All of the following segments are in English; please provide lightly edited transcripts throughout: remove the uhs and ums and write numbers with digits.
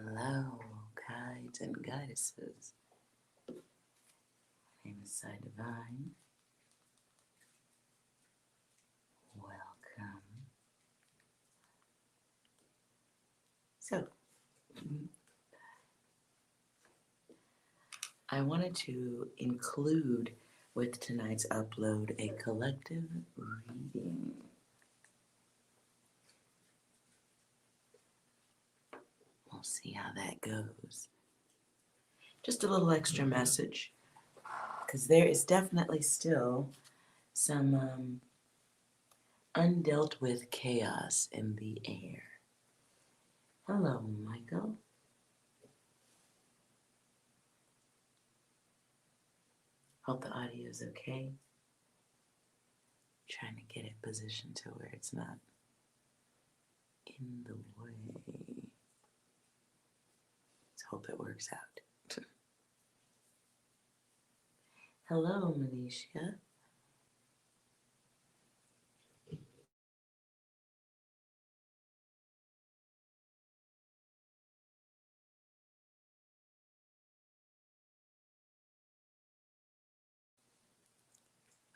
Hello, guides and goddesses. My name is Sai Divine. Welcome. So, I wanted to include with tonight's upload a collective reading. We'll see how that goes. Just a little extra message, because there is definitely still some undealt with chaos in the air. Hello, Michael. Hope the audio is okay. Trying to get it positioned to where it's not in the way. Let's hope it works out. Hello, Manisha.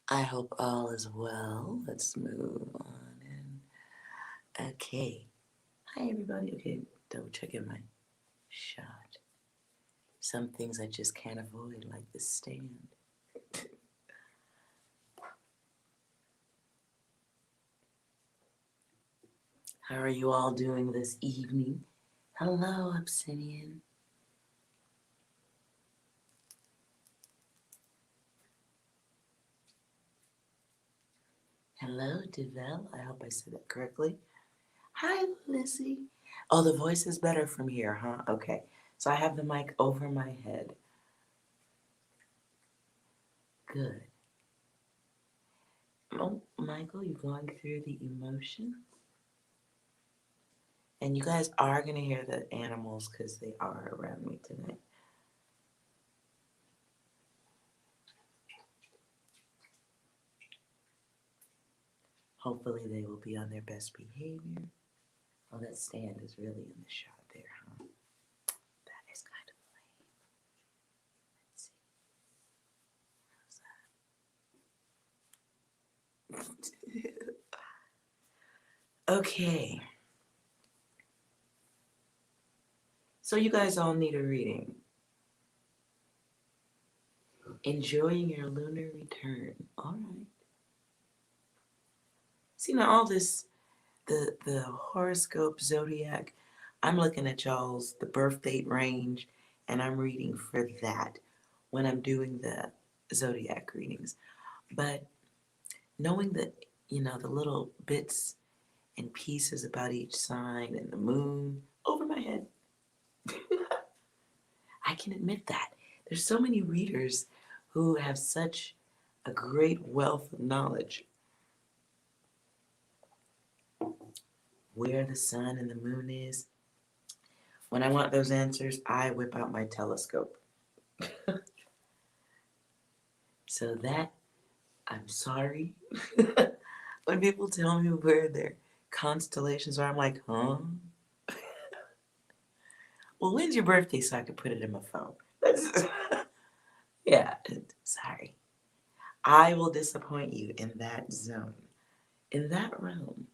I hope all is well. Let's move on in. Okay. Hi, everybody. Okay, double checking my shot. Some things I just can't avoid, like the stand. How are you all doing this evening? Hello, Obsidian. Hello, Devel. I hope I said it correctly. Hi, Lizzie. Oh, the voice is better from here, huh? Okay. So I have the mic over my head. Good. Oh, Michael, you going through the emotion? And you guys are going to hear the animals because they are around me tonight. Hopefully they will be on their best behavior. Oh, that stand is really in the shot there, huh? That is kind of lame. Let's see. How's that? Okay. So you guys all need a reading. Enjoying your lunar return. All right. See, now all this, the horoscope, zodiac, I'm looking at y'all's, the birth date range, and I'm reading for that when I'm doing the zodiac readings. But knowing that, the little bits and pieces about each sign and the moon over my head, I can admit that. There's so many readers who have such a great wealth of knowledge. Where the sun and the moon is. When I want those answers, I whip out my telescope. So that, I'm sorry. When people tell me where their constellations are, I'm like, huh? Well, when's your birthday so I can put it in my phone? Yeah, sorry. I will disappoint you in that zone, in that realm.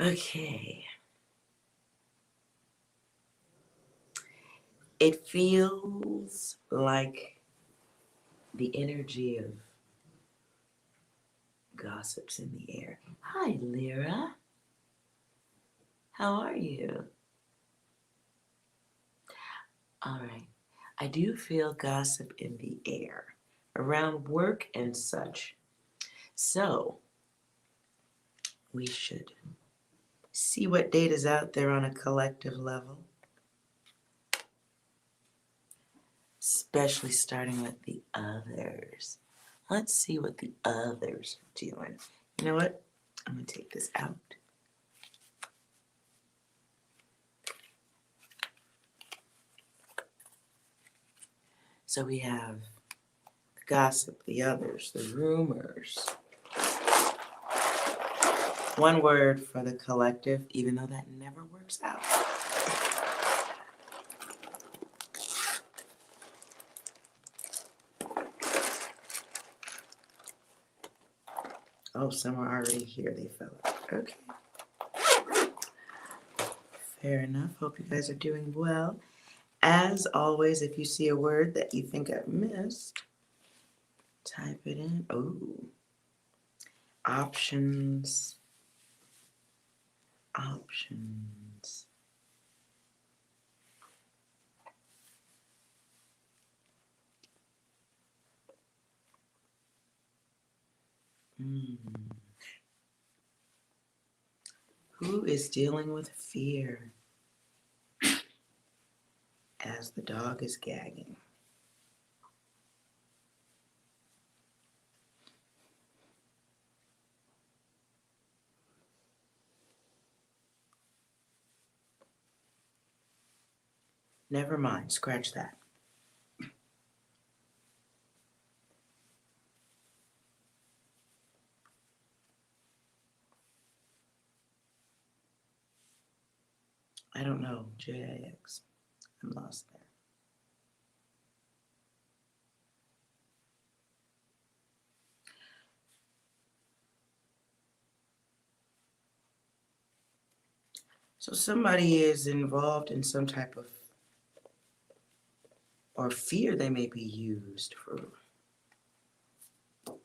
Okay. It feels like the energy of gossips in the air. Hi, Lyra. How are you? All right. I do feel gossip in the air around work and such. So we should see what data's out there on a collective level, especially starting with the others. Let's see what the others are doing. You know what? I'm going to take this out. So we have the gossip, the others, the rumors. One word for the collective, even though that never works out. Oh, some are already here. They fell out. Okay. Fair enough. Hope you guys are doing well. As always, if you see a word that you think I've missed, type it in. Oh, options. Options. Who is dealing with fear as the dog is gagging? Never mind, scratch that. I don't know, JIX. I'm lost there. So somebody is involved in some type of, or fear they may be used for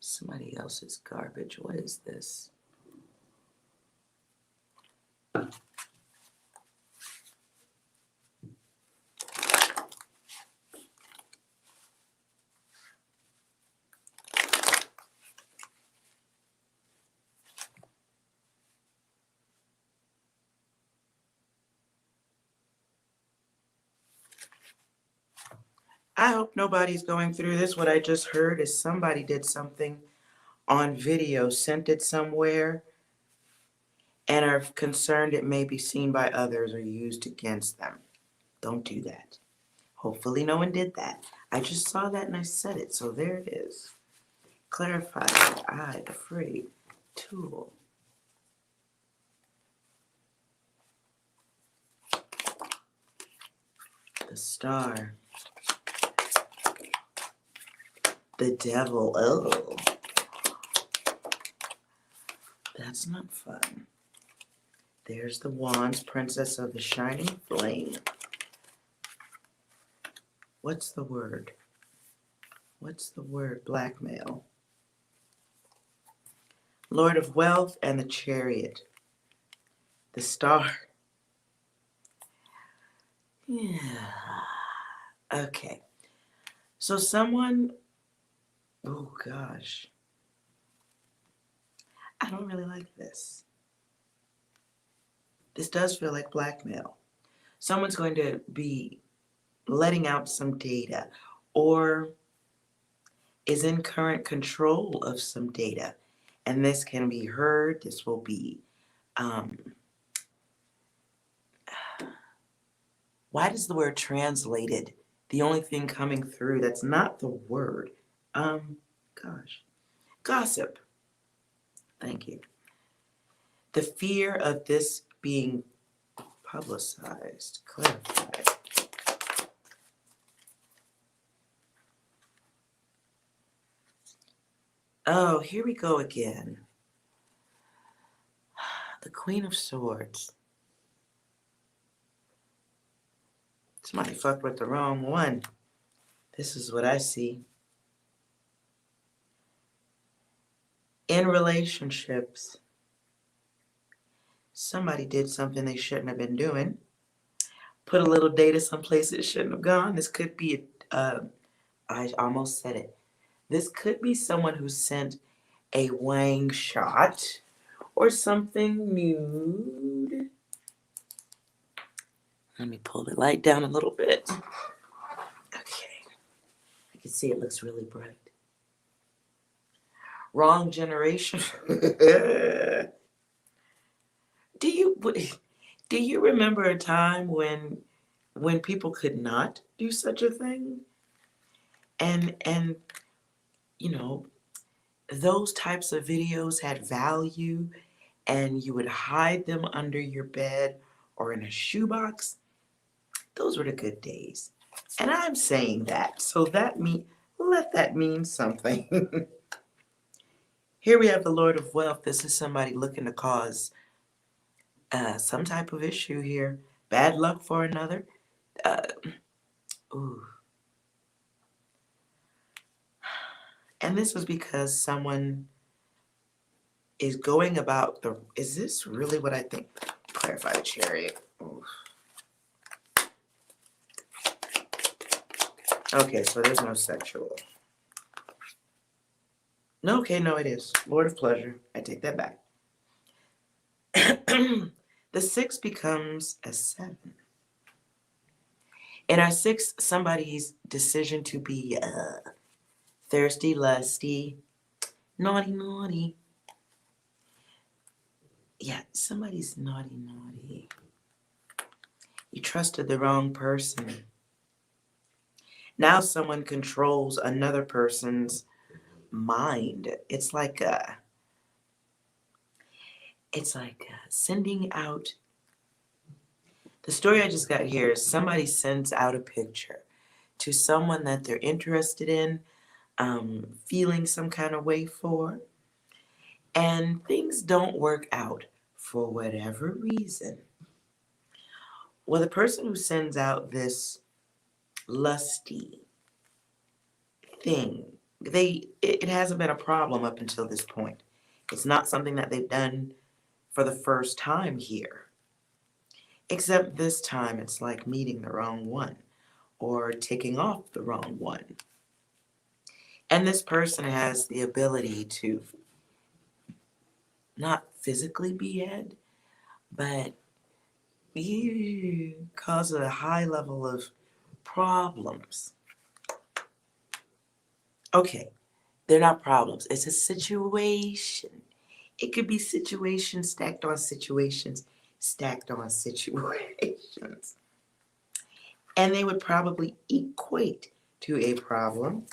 somebody else's garbage. What is this? I hope nobody's going through this. What I just heard is somebody did something on video, sent it somewhere, and are concerned it may be seen by others or used against them. Don't do that. Hopefully no one did that. I just saw that and I said it, so there it is. Clarify that I, afraid, tool. The star. The devil. Oh. That's not fun. There's the wands, princess of the shining flame. What's the word? What's the word? Blackmail. Lord of wealth and the chariot. The star. Yeah. Okay. So someone, oh gosh. I don't really like this. This does feel like blackmail. Someone's going to be letting out some data or is in current control of some data. And this can be heard. This will be, why does the word translated, the only thing coming through that's not the word? Gosh. Gossip. Thank you. The fear of this being publicized, clarified. Oh, here we go again. The Queen of Swords. Somebody fucked with the wrong one. This is what I see. In relationships, somebody did something they shouldn't have been doing. Put a little data someplace it shouldn't have gone. This could be, I almost said it. This could be someone who sent a wang shot or something nude. Let me pull the light down a little bit. Okay. I can see it looks really bright. Wrong generation. Do you remember a time when people could not do such a thing? And you know, those types of videos had value and you would hide them under your bed or in a shoebox. Those were the good days. And I'm saying that, so let that mean something. Here we have the Lord of Wealth. This is somebody looking to cause some type of issue here. Bad luck for another. Uh, ooh. And this was because someone is going about the. Is this really what I think? Clarify the chariot. Ooh. Okay, so there's no sexual. No, okay, no, it is. Lord of Pleasure. I take that back. The 6 becomes a 7. In our 6, somebody's decision to be thirsty, lusty, naughty, naughty. Yeah, somebody's naughty, naughty. You trusted the wrong person. Now someone controls another person's mind. It's like sending out. The story I just got here is somebody sends out a picture to someone that they're interested in, feeling some kind of way for, and things don't work out for whatever reason. Well, the person who sends out this lusty thing, it hasn't been a problem up until this point. It's not something that they've done for the first time here. Except this time it's like meeting the wrong one or taking off the wrong one. And this person has the ability to not physically behead, but cause a high level of problems. Okay, they're not problems. It's a situation. It could be situations stacked on situations, stacked on situations. And they would probably equate to a problem.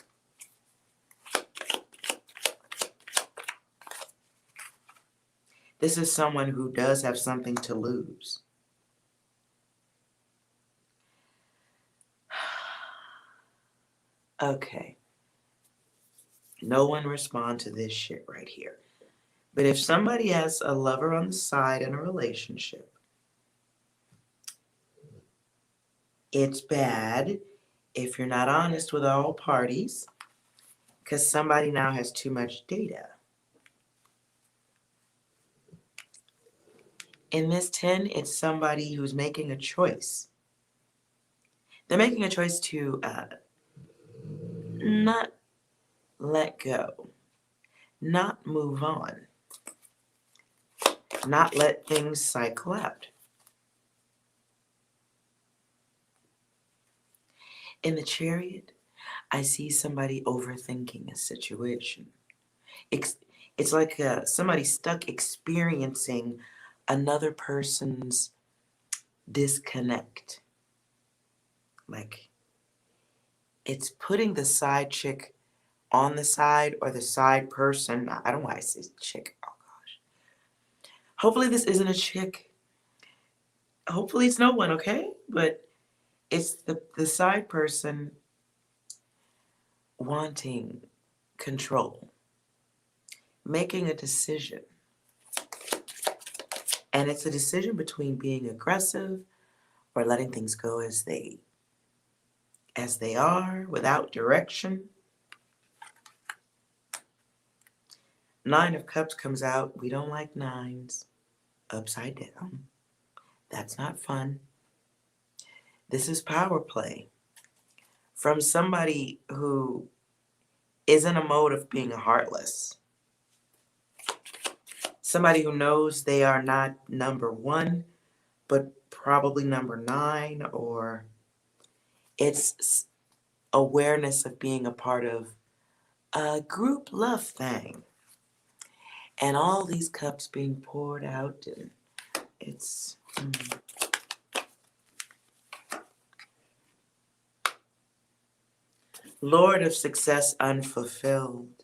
This is someone who does have something to lose. Okay. No one respond to this shit right here. But if somebody has a lover on the side in a relationship, it's bad if you're not honest with all parties because somebody now has too much data. In this 10, it's somebody who's making a choice. They're making a choice to not let go, not move on, not let things cycle out. In the Chariot, I see somebody overthinking a situation. It's like somebody stuck experiencing another person's disconnect. Like, it's putting the side chick on the side or the side person. I don't know why I say chick. Oh, gosh. Hopefully this isn't a chick. Hopefully it's no one, okay? But it's the side person wanting control, making a decision. And it's a decision between being aggressive or letting things go as they are without direction. 9 of Cups comes out. We don't like 9s upside down. That's not fun. This is power play from somebody who is in a mode of being heartless. Somebody who knows they are not number 1, but probably number 9, or it's awareness of being a part of a group love thing. And all these cups being poured out, and it's... Lord of Success unfulfilled.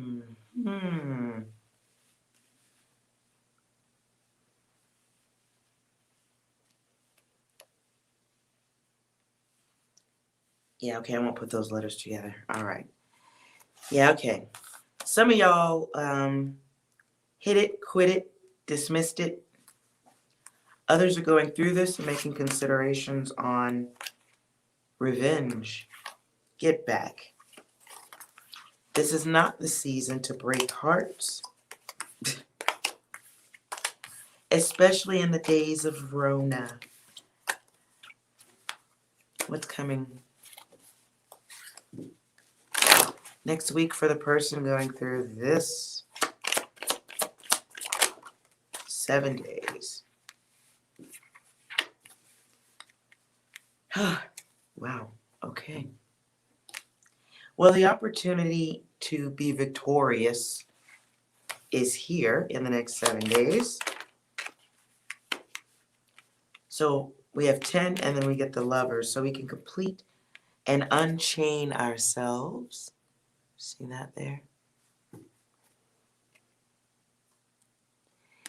Hmm. Yeah, okay, I won't put those letters together. All right. Yeah, okay. Some of y'all hit it, quit it, dismissed it. Others are going through this and making considerations on revenge, get back. This is not the season to break hearts, especially in the days of Rona. What's coming next week for the person going through this? 7 days. Wow, okay. Well, the opportunity to be victorious is here in the next 7 days. So we have 10 and then we get the Lovers. So we can complete and unchain ourselves. See that there?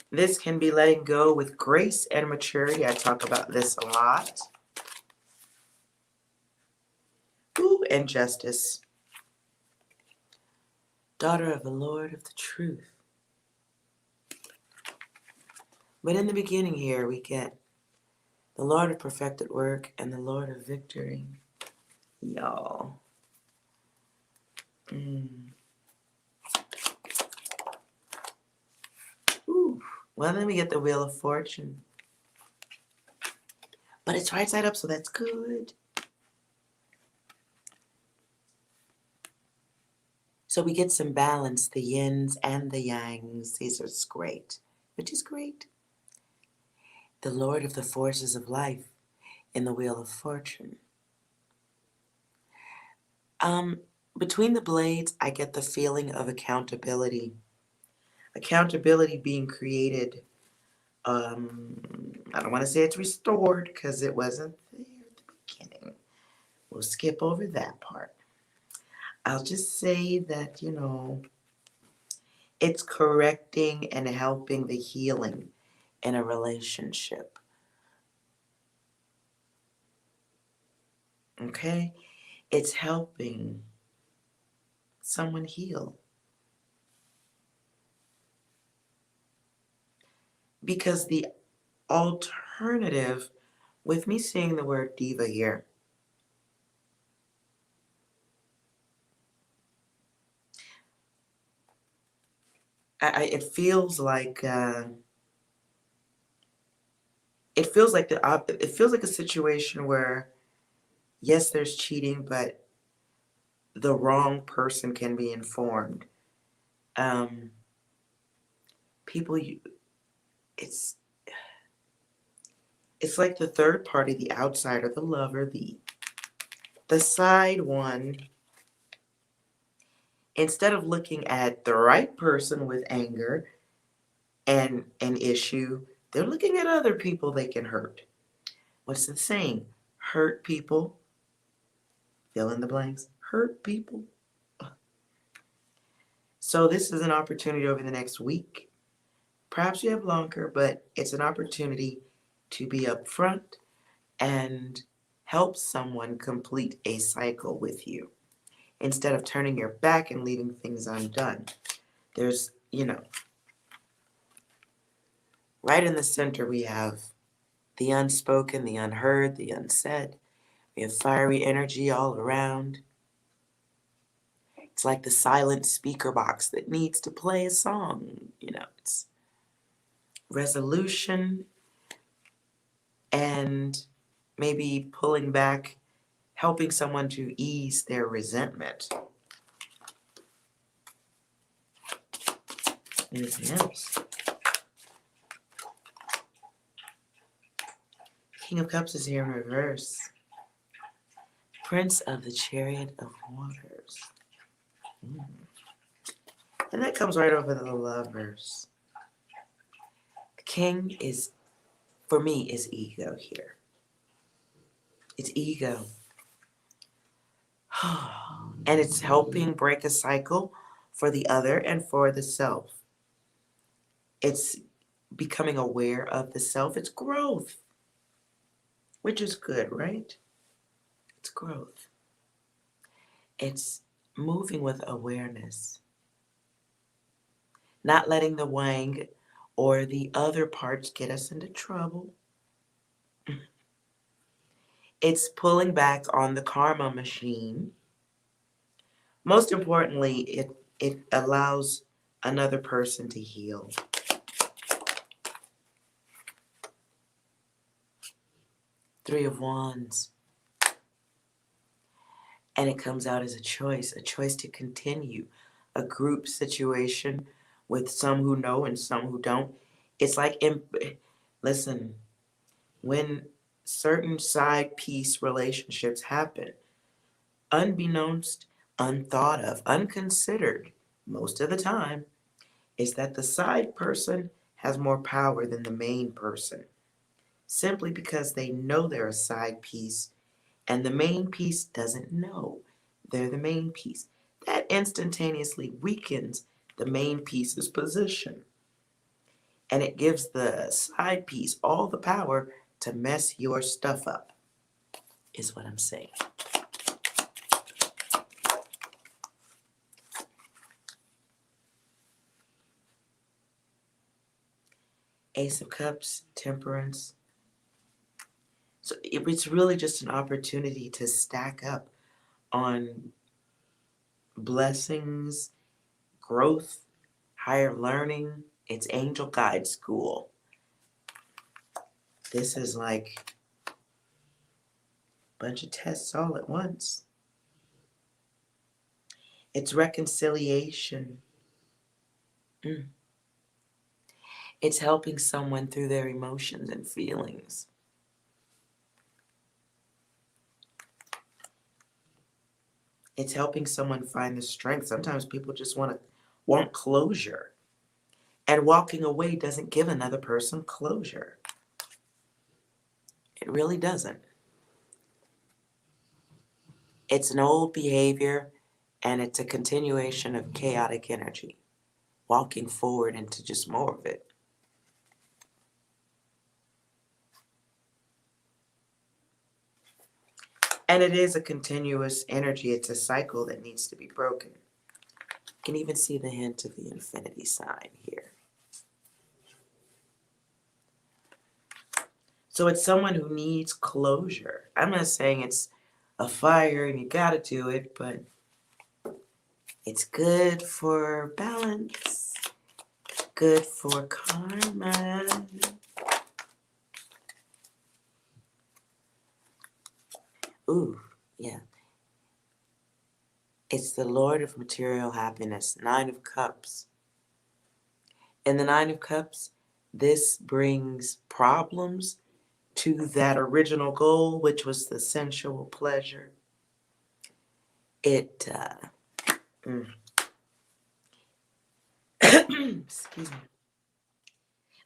This can be letting go with grace and maturity. I talk about this a lot. Ooh, and justice. Daughter of the Lord of the truth. But in the beginning here, we get the Lord of perfected work and the Lord of victory. Y'all. Ooh. Well, then we get the Wheel of Fortune. But it's right side up, so that's good. So we get some balance, the yins and the yangs. These are great, which is great. The Lord of the forces of life in the Wheel of Fortune. Between the blades, I get the feeling of accountability. Accountability being created. I don't want to say it's restored because it wasn't there at the beginning. We'll skip over that part. I'll just say that, it's correcting and helping the healing in a relationship. Okay? It's helping someone heal. Because the alternative, with me seeing the word diva here, it feels like it feels like a situation where yes, there's cheating, but the wrong person can be informed. People, it's like the third party, the outsider, the lover, the side one. Instead of looking at the right person with anger and an issue, they're looking at other people they can hurt. What's the saying? Hurt people, fill in the blanks, hurt people. So this is an opportunity over the next week. Perhaps you have longer, but it's an opportunity to be upfront and help someone complete a cycle with you instead of turning your back and leaving things undone. There's, right in the center we have the unspoken, the unheard, the unsaid. We have fiery energy all around. It's like the silent speaker box that needs to play a song. It's resolution and maybe pulling back, helping someone to ease their resentment. Anything else? King of Cups is here in reverse. Prince of the Chariot of Waters. And that comes right over the Lovers. The King is, for me, is ego here. It's ego. And it's helping break a cycle for the other and for the self. It's becoming aware of the self. It's growth, which is good, right? It's growth. It's moving with awareness, not letting the wang or the other parts get us into trouble. It's pulling back on the karma machine. Most importantly, it allows another person to heal. Three of Wands. And it comes out as a choice to continue a group situation with some who know and some who don't. It's like, listen, when certain side piece relationships happen, unbeknownst, unthought of, unconsidered, most of the time, is that the side person has more power than the main person, simply because they know they're a side piece and the main piece doesn't know they're the main piece. That instantaneously weakens the main piece's position. And it gives the side piece all the power to mess your stuff up, is what I'm saying. Ace of Cups, Temperance. So it's really just an opportunity to stack up on blessings, growth, higher learning. It's Angel Guide School. This is like a bunch of tests all at once. It's reconciliation. It's helping someone through their emotions and feelings. It's helping someone find the strength. Sometimes people just want closure. And walking away doesn't give another person closure. It really doesn't. It's an old behavior, and it's a continuation of chaotic energy, walking forward into just more of it. And it is a continuous energy. It's a cycle that needs to be broken. You can even see the hint of the infinity sign here. So it's someone who needs closure. I'm not saying it's a fire and you gotta do it, but it's good for balance, good for karma. Ooh, yeah. It's the Lord of Material Happiness, Nine of Cups. In the Nine of Cups, this brings problems to that original goal, which was the sensual pleasure. It, excuse me.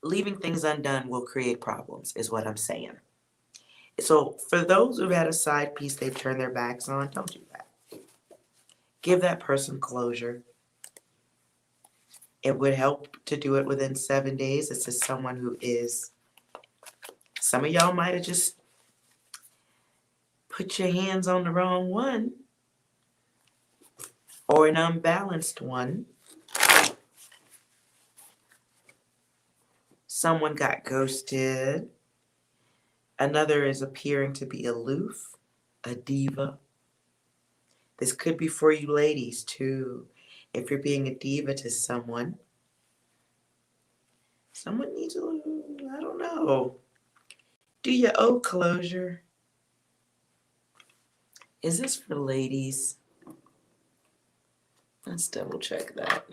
Leaving things undone will create problems, is what I'm saying. So for those who've had a side piece they've turned their backs on, don't do that. Give that person closure. It would help to do it within 7 days. This is someone who is, some of y'all might have just put your hands on the wrong one or an unbalanced one. Someone got ghosted. Another is appearing to be aloof, a diva. This could be for you ladies too. If you're being a diva to someone, someone needs I don't know. Do you owe closure? Is this for ladies? Let's double check that.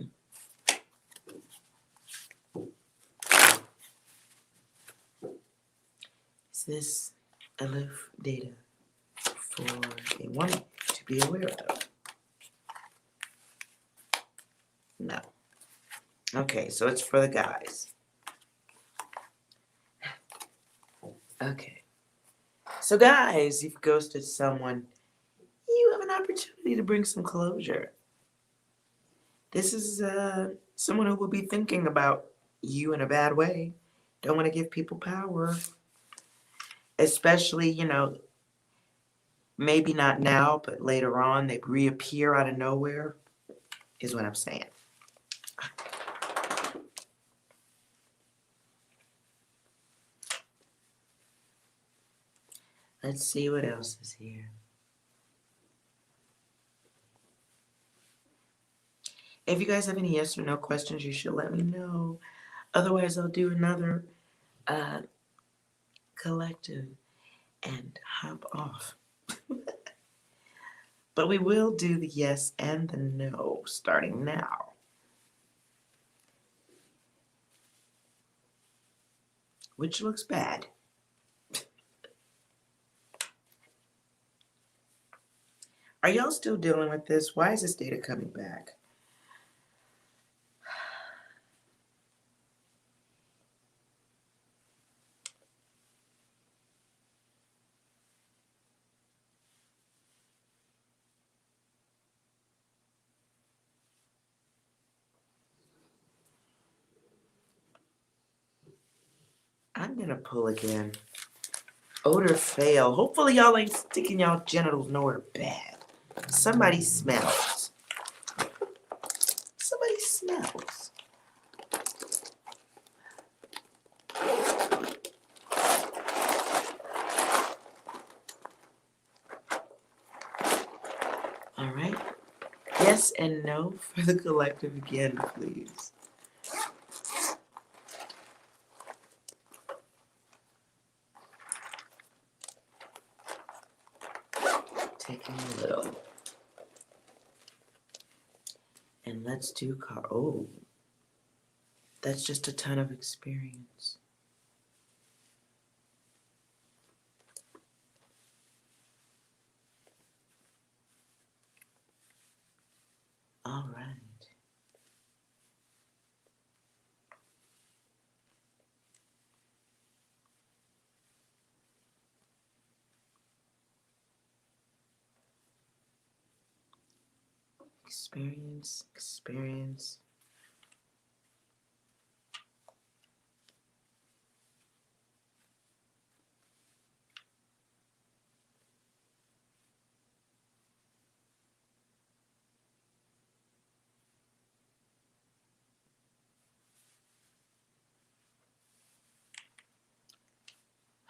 Is this aloof data for a woman to be aware of? No. Okay, so it's for the guys. Okay. So guys, you've ghosted someone. You have an opportunity to bring some closure. This is someone who will be thinking about you in a bad way. Don't want to give people power, especially, maybe not now, but later on, they reappear out of nowhere, is what I'm saying. Let's see what else is here. If you guys have any yes or no questions, you should let me know. Otherwise, I'll do another collective and hop off. But we will do the yes and the no starting now. Which looks bad. Are y'all still dealing with this? Why is this data coming back? I'm gonna pull again. Odor fail. Hopefully y'all ain't sticking y'all genitals nowhere bad. Somebody smells. Somebody smells. All right. Yes and no for the collective again, please. Taking a little. And let's do car. Oh, that's just a ton of experience. All right. Experience, experience.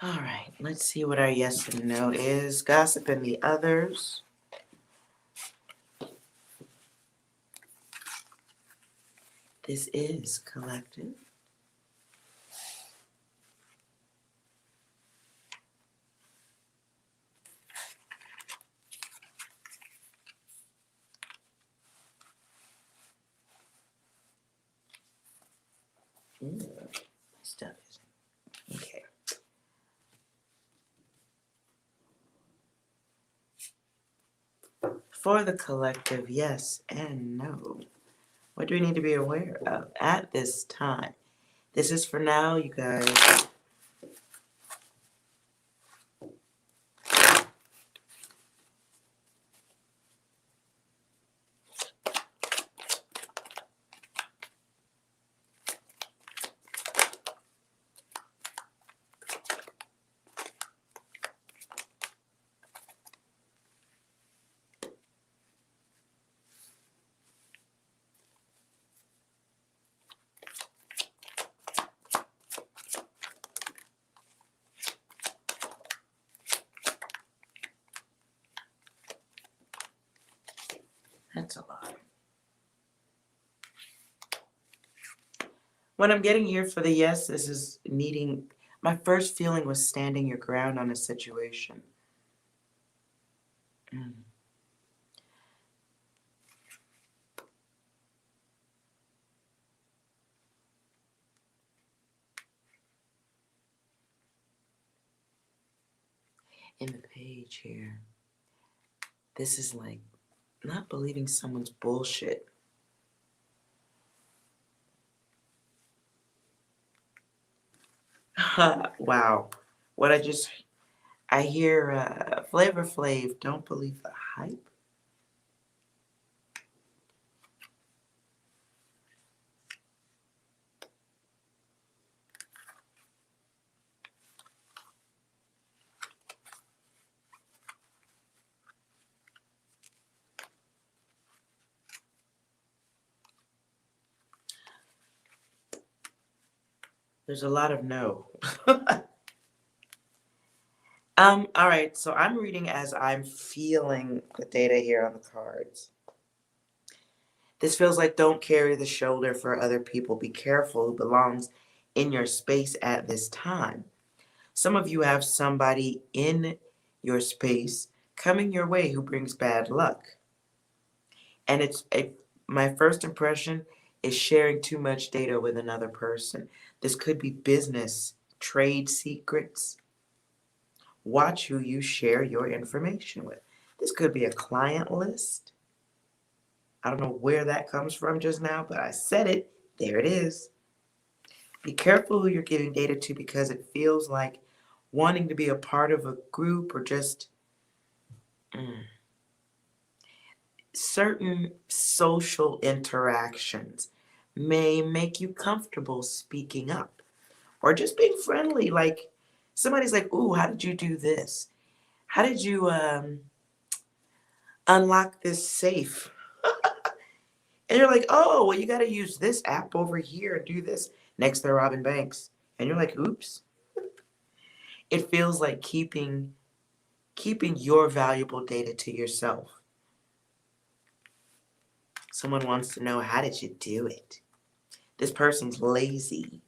All right, let's see what our yes and no is. Gossip and the others. This is collective. My stuff isn't. Okay. For the collective, yes and no. What do we need to be aware of at this time? This is for now, you guys. That's a lot. What I'm getting here for the yes, this is needing. My first feeling was standing your ground on a situation. In the page here, this is like not believing someone's bullshit. Wow. What I hear Flavor Flav, don't believe the hype. There's a lot of no. All right, so I'm reading as I'm feeling the data here on the cards. This feels like don't carry the shoulder for other people. Be careful who belongs in your space at this time. Some of you have somebody in your space coming your way who brings bad luck. And my first impression is sharing too much data with another person. This could be business, trade secrets. Watch who you share your information with. This could be a client list. I don't know where that comes from just now, but I said it. There it is. Be careful who you're giving data to because it feels like wanting to be a part of a group or just certain social interactions may make you comfortable speaking up or just being friendly. Like somebody's like, "Ooh, how did you do this? How did you unlock this safe?" And you're like, "Oh, well, you got to use this app over here and do this." Next, they're robbing banks, and you're like, "Oops." It feels like keeping your valuable data to yourself. Someone wants to know, how did you do it? This person's lazy.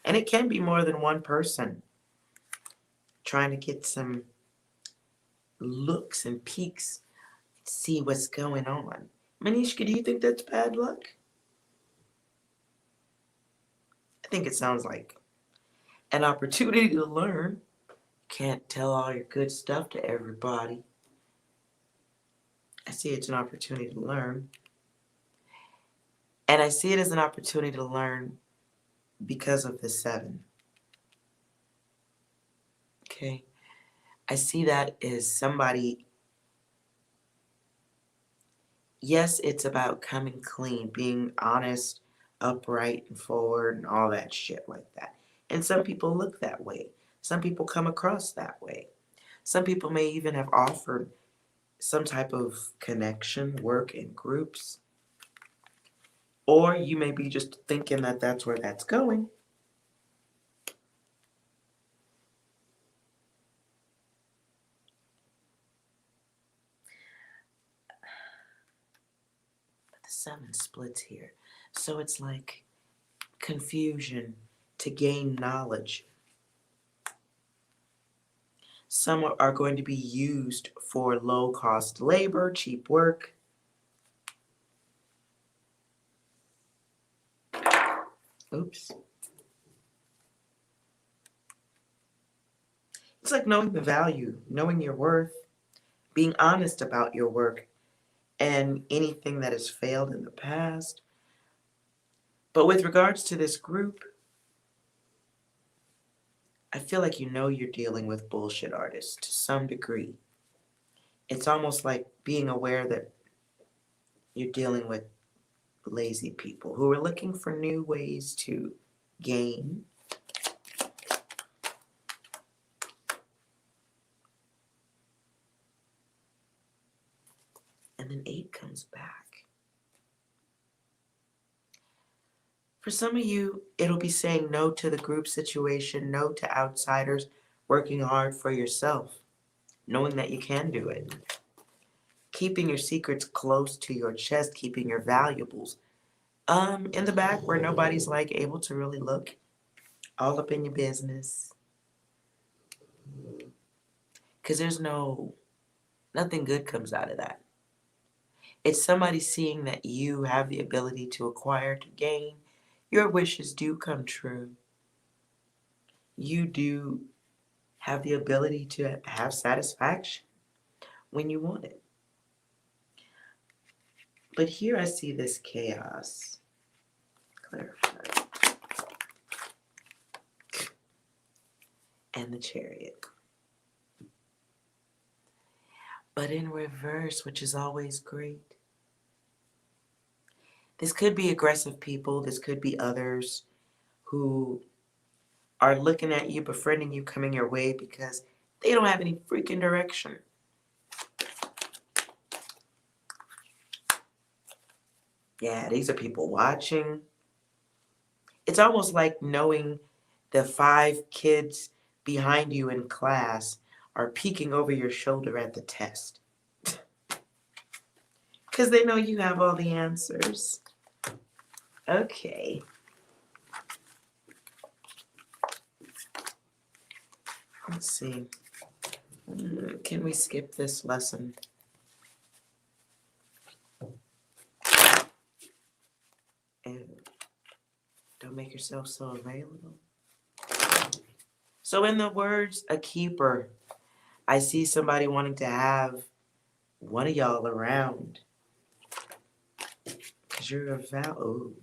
And it can be more than one person trying to get some looks and peeks, see what's going on. Manishka, do you think that's bad luck? I think it sounds like an opportunity to learn. Can't tell all your good stuff to everybody. I see it's an opportunity to learn. And I see it as an opportunity to learn because of the 7. Okay? I see that as somebody, yes, it's about coming clean, being honest, upright, and forward, and all that shit like that. And some people look that way. Some people come across that way. Some people may even have offered some type of connection, work in groups. Or you may be just thinking that that's where that's going. But the 7 splits here. So it's like confusion to gain knowledge. Some are going to be used for low-cost labor, cheap work. Oops. It's like knowing the value, knowing your worth, being honest about your work and anything that has failed in the past. But with regards to this group, I feel like you know you're dealing with bullshit artists to some degree. It's almost like being aware that you're dealing with lazy people who are looking for new ways to gain. And then 8 comes back. For some of you, it'll be saying no to the group situation, no to outsiders, working hard for yourself, knowing that you can do it. Keeping your secrets close to your chest, keeping your valuables in the back where nobody's like able to really look, all up in your business. Because there's nothing good comes out of that. It's somebody seeing that you have the ability to acquire, to gain. Your wishes do come true. You do have the ability to have satisfaction when you want it. But here I see this chaos. Clarify. And the Chariot. But in reverse, which is always great. This could be aggressive people. This could be others who are looking at you, befriending you, coming your way because they don't have any freaking direction. Yeah, these are people watching. It's almost like knowing The 5 kids behind you in class are peeking over your shoulder at the test. Because they know you have all the answers. Okay. Let's see. Can we skip this lesson? And don't make yourself so available. So in the words, a keeper, I see somebody wanting to have one of y'all around. Because you're of value.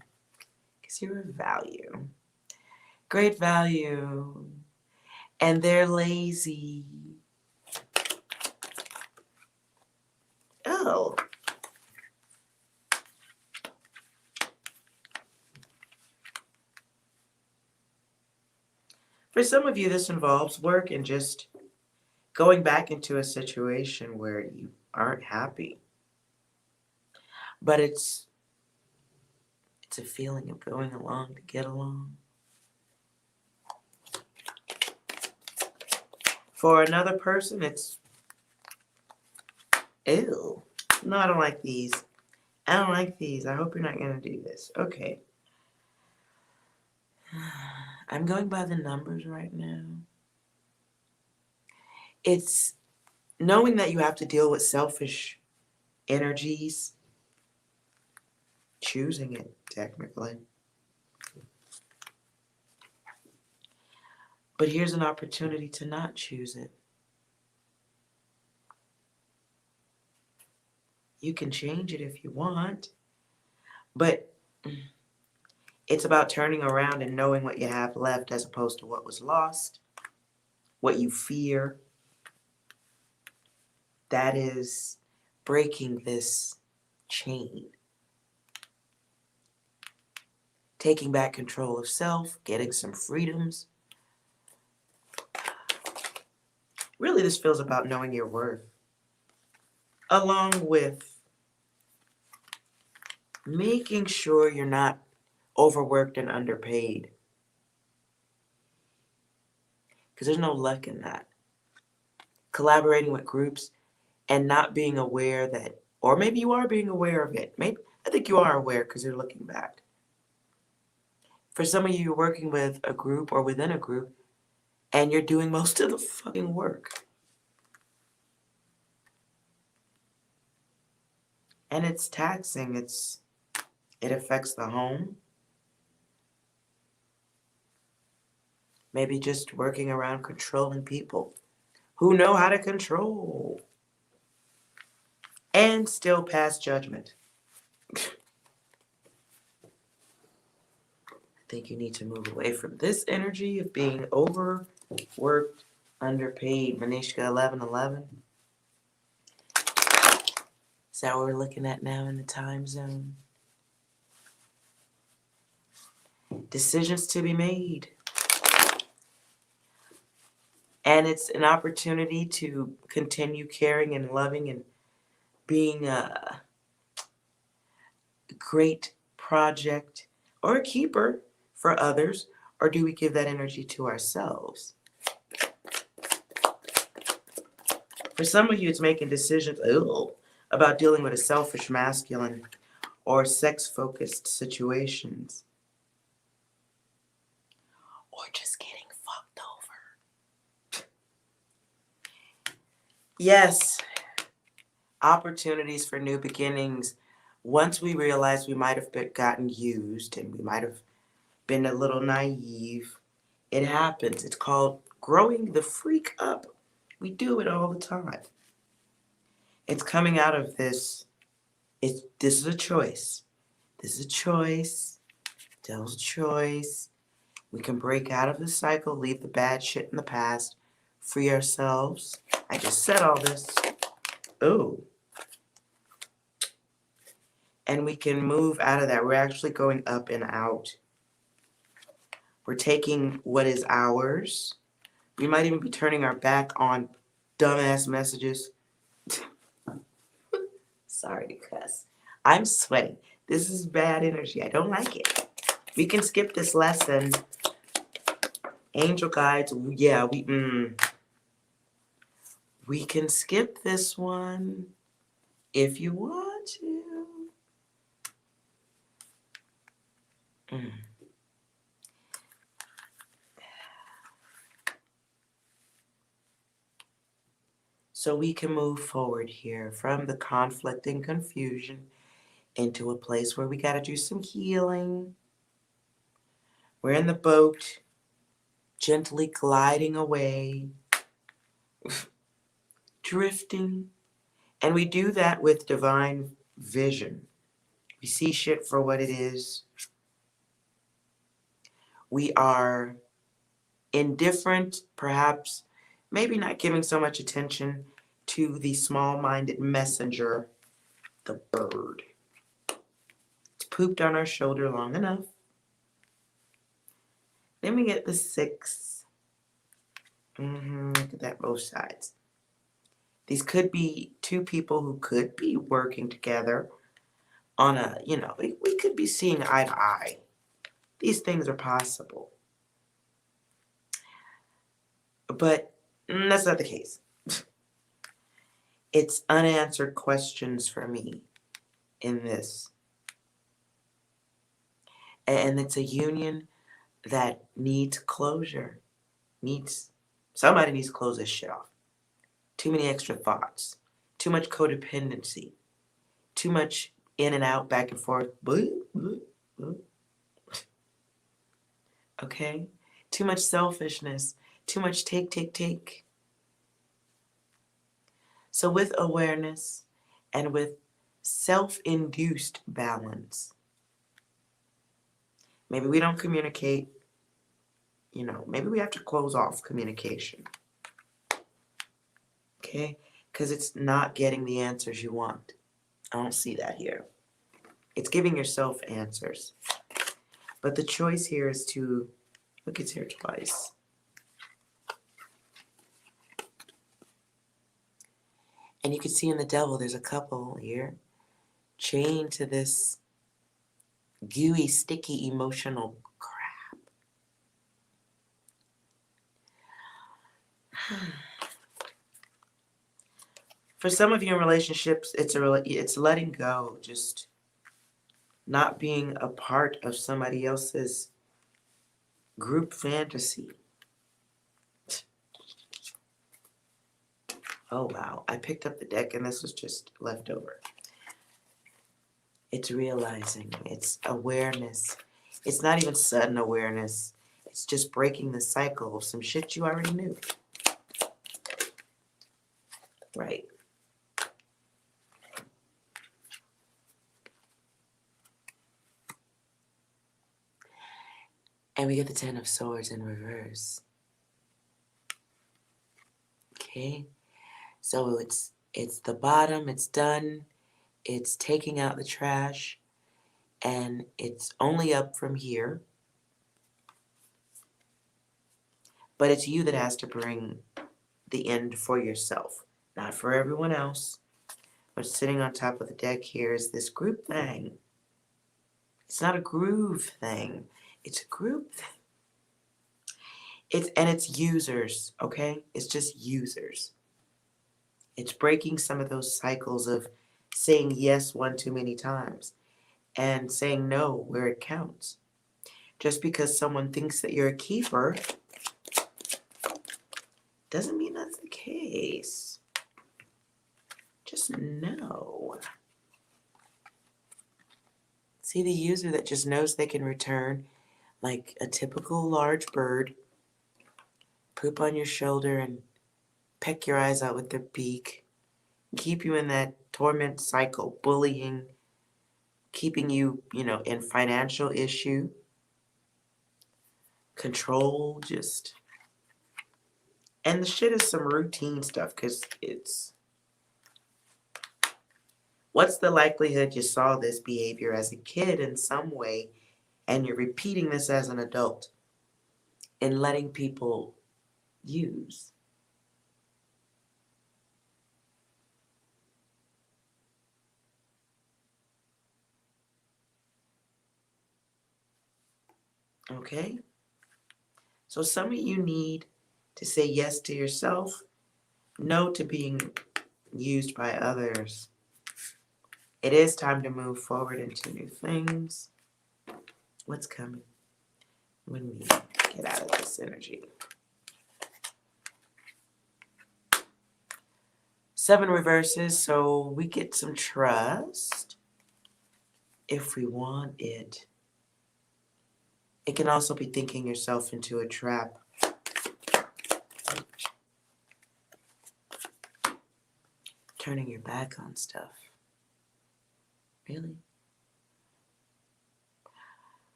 Because you're of value. Great value. And they're lazy. Oh. For some of you, this involves work and just going back into a situation where you aren't happy. But it's a feeling of going along to get along. For another person, it's, ew. No, I don't like these. I don't like these. I hope you're not going to do this. Okay. I'm going by the numbers right now. It's knowing that you have to deal with selfish energies, choosing it, technically. But here's an opportunity to not choose it. You can change it if you want, but it's about turning around and knowing what you have left as opposed to what was lost, what you fear. That is breaking this chain. Taking back control of self, getting some freedoms. Really, this feels about knowing your worth, along with making sure you're not overworked and underpaid. Because there's no luck in that. Collaborating with groups and not being aware that, or maybe you are being aware of it. Maybe I think you are aware because you're looking back. For some of you, you're working with a group or within a group, and you're doing most of the fucking work. And it's taxing. It affects the home. Maybe just working around controlling people who know how to control and still pass judgment. I think you need to move away from this energy of being overworked, underpaid. Manishka 1111. Is that what we're looking at now in the time zone? Decisions to be made. And it's an opportunity to continue caring and loving and being a great project or a keeper for others, or do we give that energy to ourselves? For some of you, it's making decisions about dealing with a selfish masculine or sex-focused situations. Or just getting fucked over. Yes, opportunities for new beginnings. Once we realize we might have gotten used and we might have been a little naive, it happens. It's called growing the freak up. We do it all the time. It's coming out of this. This is a choice. This is a choice. Devil's choice. We can break out of the cycle, leave the bad shit in the past, free ourselves. I just said all this. Ooh. And we can move out of that. We're actually going up and out. We're taking what is ours. We might even be turning our back on dumbass messages. Sorry to cuss. I'm sweating. This is bad energy. I don't like it. We can skip this lesson. Angel guides, yeah, we can skip this one if you want to. Mm. So we can move forward here from the conflict and confusion into a place where we got to do some healing. We're in the boat, gently gliding away, drifting. And we do that with divine vision. We see shit for what it is. We are indifferent, perhaps, maybe not giving so much attention to the small minded messenger, the bird. It's pooped on our shoulder long enough. Then we get the 6. Look at that, both sides. These could be two people who could be working together on a, we could be seeing eye to eye. These things are possible. But that's not the case. It's unanswered questions for me in this. And it's a union that needs closure. Somebody needs to close this shit off. Too many extra thoughts. Too much codependency. Too much in and out, back and forth. Okay? Too much selfishness. Too much take. So with awareness and with self-induced balance, maybe we don't communicate, maybe we have to close off communication. Okay? Because it's not getting the answers you want. I don't see that here. It's giving yourself answers. But the choice here is to, look, it's here twice. And you can see in the devil, there's a couple here chained to this gooey, sticky, emotional crap. For some of you in relationships, it's letting go, just not being a part of somebody else's group fantasy. Oh, wow. I picked up the deck and this was just left over. It's realizing. It's awareness. It's not even sudden awareness. It's just breaking the cycle of some shit you already knew. Right. And we get the 10 of Swords in reverse. Okay. So it's the bottom, it's done. It's taking out the trash. And it's only up from here. But it's you that has to bring the end for yourself, not for everyone else. What's sitting on top of the deck here is this group thing. It's not a groove thing. It's a group thing. It's users, okay? It's just users. It's breaking some of those cycles of saying yes one too many times and saying no where it counts. Just because someone thinks that you're a keeper doesn't mean that's the case. Just know. See the user that just knows they can return like a typical large bird, poop on your shoulder and peck your eyes out with their beak, keep you in that torment cycle, bullying, keeping you, in financial issue, control, just. And the shit is some routine stuff because what's the likelihood you saw this behavior as a kid in some way and you're repeating this as an adult and letting people use? Okay? So some of you need to say yes to yourself, no to being used by others. It is time to move forward into new things. What's coming when we get out of this energy? 7 reverses, so we get some trust if we want it. It can also be thinking yourself into a trap. Turning your back on stuff. Really?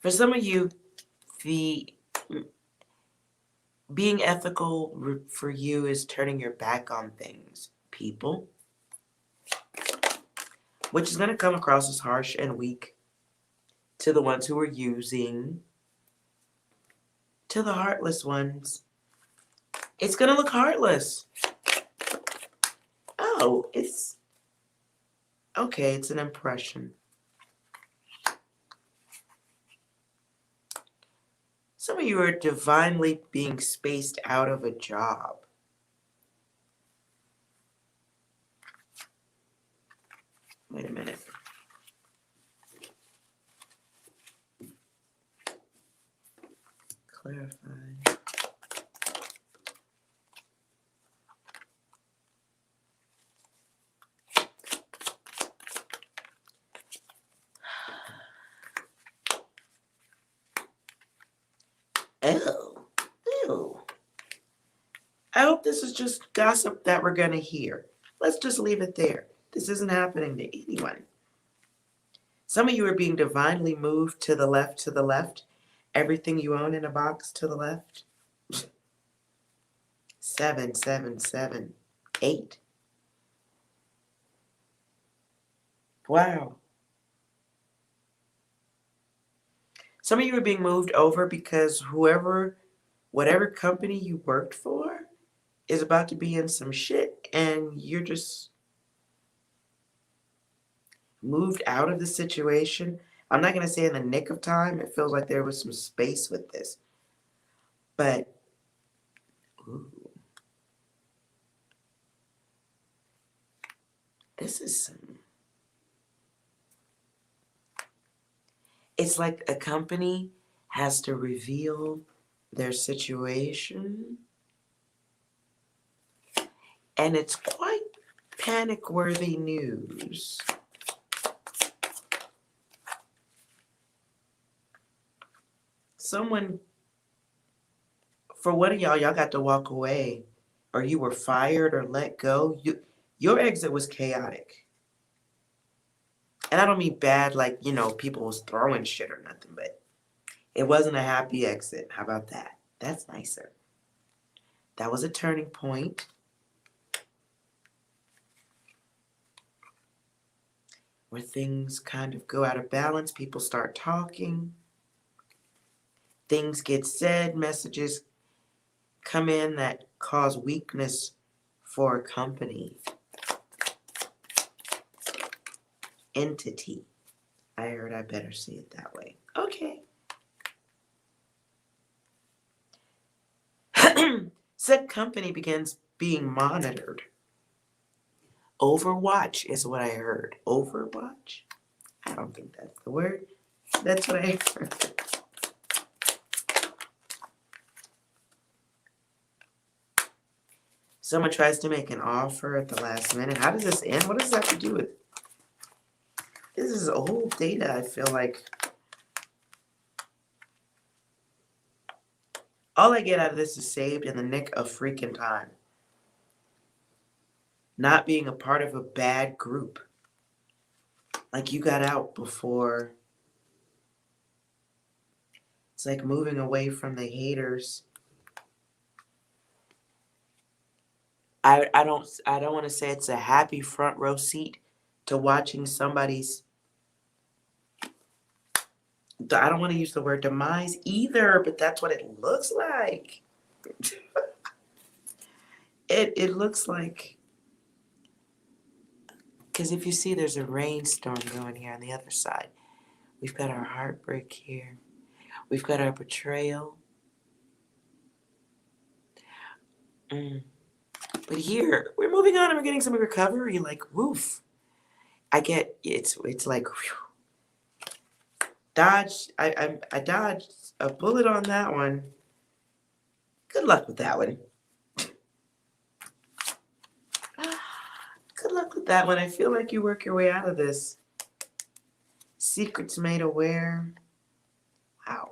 For some of you, the being ethical for you is turning your back on things, people, which is going to come across as harsh and weak to the ones who are using. To the heartless ones, it's going to look heartless. Oh, it's okay, it's an impression. Some of you are divinely being spaced out of a job. Wait a minute. Clarify. Oh, ew. I hope this is just gossip that we're going to hear. Let's just leave it there. This isn't happening to anyone. Some of you are being divinely moved to the left, to the left. Everything you own in a box to the left. 7, 7, 7, 8. Wow. Some of you are being moved over because whatever company you worked for is about to be in some shit and you're just moved out of the situation. I'm not going to say in the nick of time. It feels like there was some space with this. But, ooh, this is some. It's like a company has to reveal their situation. And it's quite panic-worthy news. Someone, for one of y'all got to walk away, or you were fired or let go. Your exit was chaotic. And I don't mean bad like, people was throwing shit or nothing, but it wasn't a happy exit. How about that? That's nicer. That was a turning point. Where things kind of go out of balance, people start talking. Things get said, messages come in that cause weakness for a company. Entity. I heard I better see it that way. Okay. Said company begins being monitored. Overwatch is what I heard. Overwatch? I don't think that's the word. That's what I heard. Someone tries to make an offer at the last minute. How does this end? What does this have to do with? This is old data, I feel like. All I get out of this is saved in the nick of freaking time. Not being a part of a bad group. Like you got out before. It's like moving away from the haters. I don't want to say it's a happy front row seat to watching somebody's. I don't want to use the word demise either, but that's what it looks like. It looks like, because if you see there's a rainstorm going here on the other side. We've got our heartbreak here. We've got our betrayal. Mm. But here, we're moving on and we're getting some recovery, like, woof. I get, it's like, whew, I dodged a bullet on that one. Good luck with that one. Good luck with that one. I feel like you work your way out of this. Secrets made aware. Wow.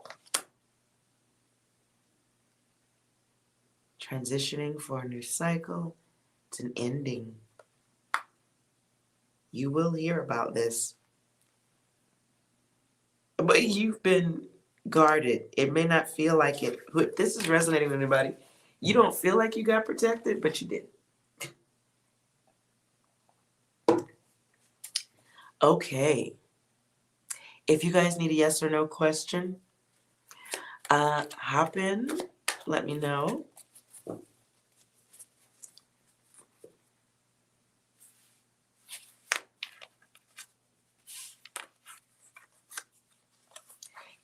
Transitioning for a new cycle. It's an ending. You will hear about this. But you've been guarded. It may not feel like it. If this is resonating with anybody, you don't feel like you got protected, but you did. Okay. If you guys need a yes or no question, hop in. Let me know.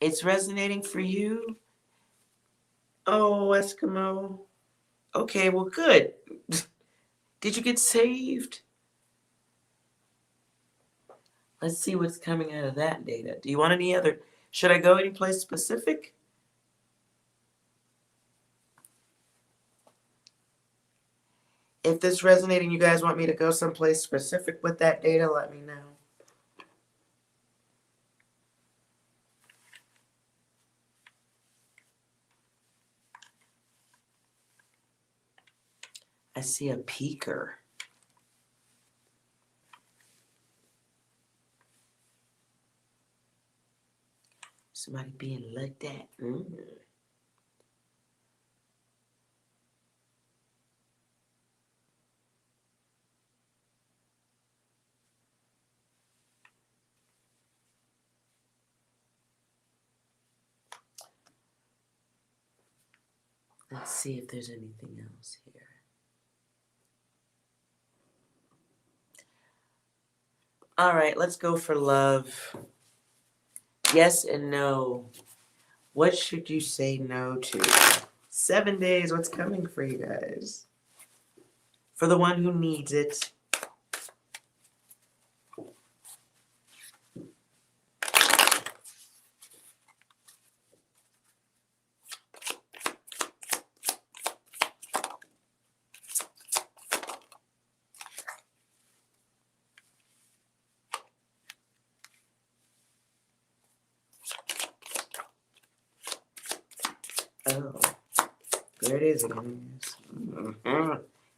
It's resonating for you. Oh, Eskimo. Okay, well, good. Did you get saved? Let's see what's coming out of that data. Do you want any other? Should I go any place specific? If this resonating, you guys want me to go someplace specific with that data, let me know. I see a peaker. Somebody being looked at. Let's see if there's anything else here. All right, let's go for love. Yes and no. What should you say no to? 7 days, what's coming for you guys? For the one who needs it. Oh, there it is again.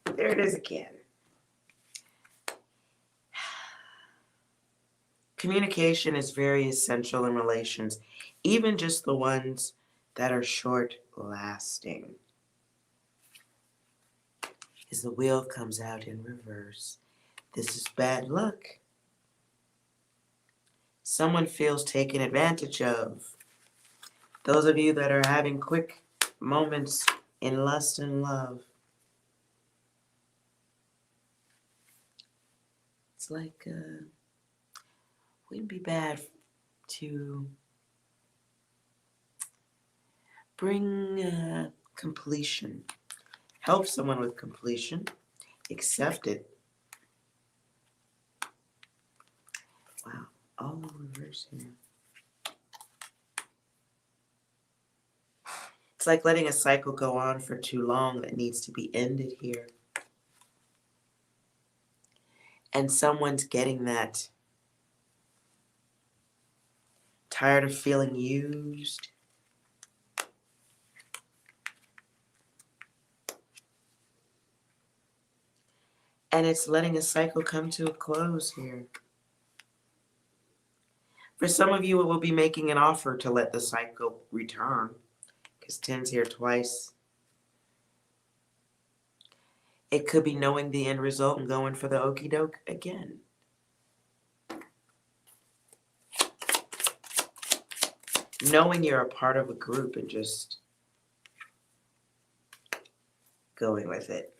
There it is again. Communication is very essential in relations, even just the ones that are short lasting. As the wheel comes out in reverse, this is bad luck. Someone feels taken advantage of. Those of you that are having quick moments in lust and love, it's like, wouldn't be bad to bring completion. Help someone with completion. Accept it. Wow, all reverse here. It's like letting a cycle go on for too long that needs to be ended here. And someone's getting that. Tired of feeling used. And it's letting a cycle come to a close here. For some of you, it will be making an offer to let the cycle return, because 10's here twice. It could be knowing the end result and going for the okie doke again. Knowing you're a part of a group and just going with it.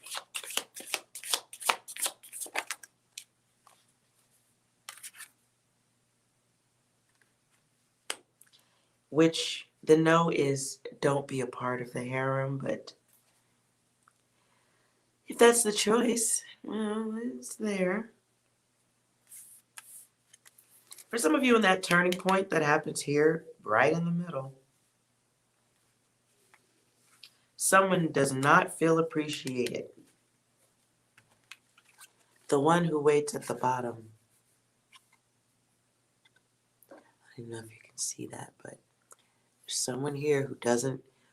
Which the no is don't be a part of the harem, but If that's the choice, well, it's there. For some of you in that turning point that happens here, right in the middle, someone does not feel appreciated. The one who waits at the bottom. I don't know if you can see that, but there's someone here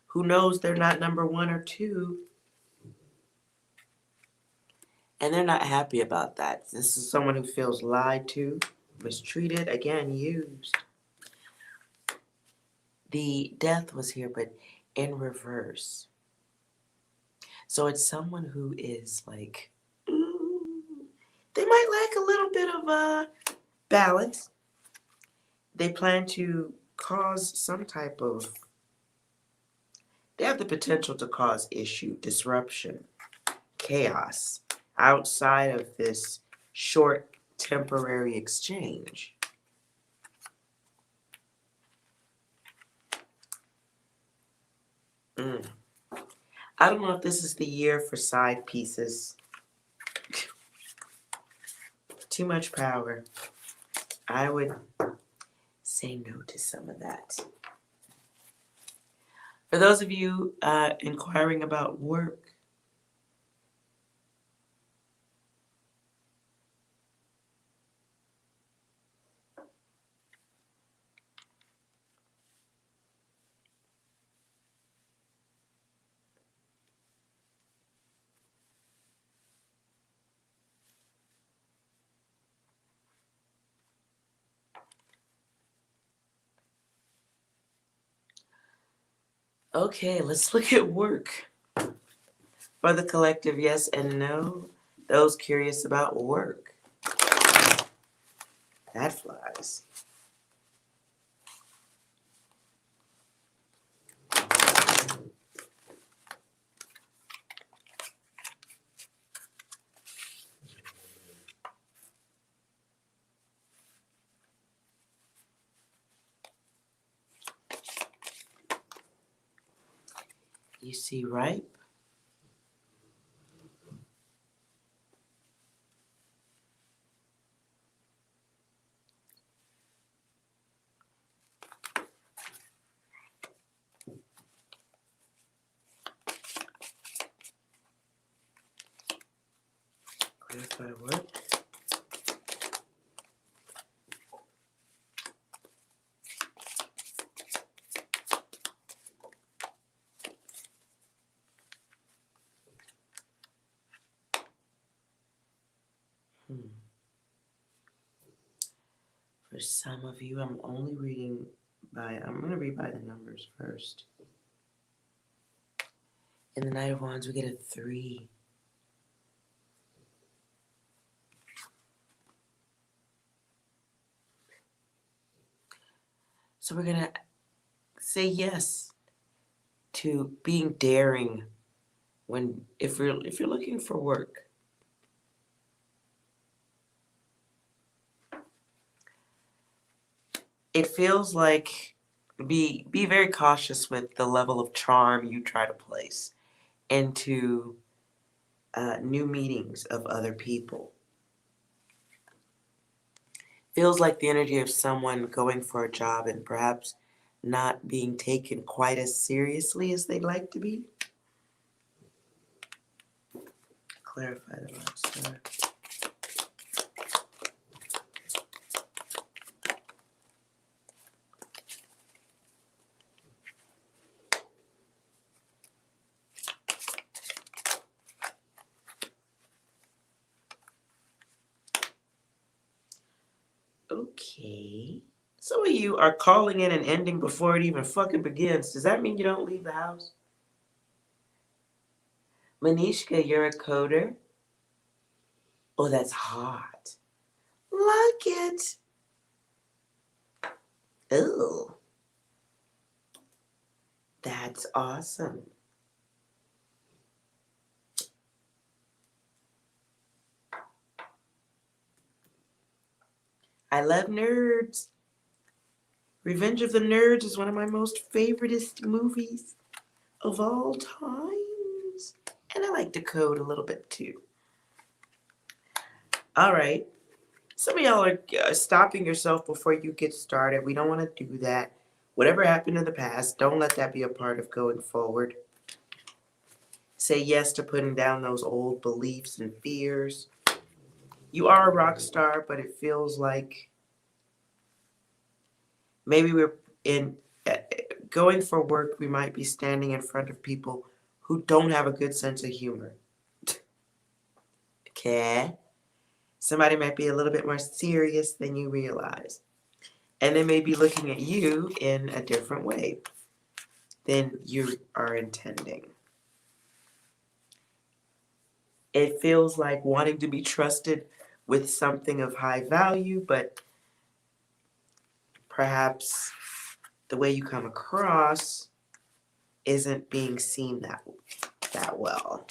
who knows they're not number one or two, and they're not happy about that. This is someone who feels lied to, mistreated, again, used. The death was here, but in reverse. So it's someone who is like, they might lack a little bit of balance. They plan to cause some type of, they have the potential to cause issue, disruption, chaos outside of this short temporary exchange. I don't know if this is the year for side pieces. Too much power. I would say no to some of that. For those of you inquiring about work, okay, let's look at work. For the collective, yes and no. Those curious about work. That flies. You see ripe. Clarify work. For some of you, I'm going to read by the numbers first. In the Knight of Wands, we get a 3. So we're going to say yes to being daring if you're looking for work. It feels like be very cautious with the level of charm you try to place into new meetings of other people. Feels like the energy of someone going for a job and perhaps not being taken quite as seriously as they'd like to be. Clarify the last star. Okay. Some of you are calling in and ending before it even fucking begins. Does that mean you don't leave the house? Manishka, you're a coder? Oh, that's hot. Like it. Ooh. That's awesome. I love nerds. Revenge of the Nerds is one of my most favoritist movies of all times. And I like to code a little bit too. All right. Some of y'all are stopping yourself before you get started. We don't want to do that. Whatever happened in the past, don't let that be a part of going forward. Say yes to putting down those old beliefs and fears. You are a rock star, but it feels like maybe we're in going for work, we might be standing in front of people who don't have a good sense of humor. Okay? Somebody might be a little bit more serious than you realize. And they may be looking at you in a different way than you are intending. It feels like wanting to be trusted with something of high value, but perhaps the way you come across isn't being seen that well.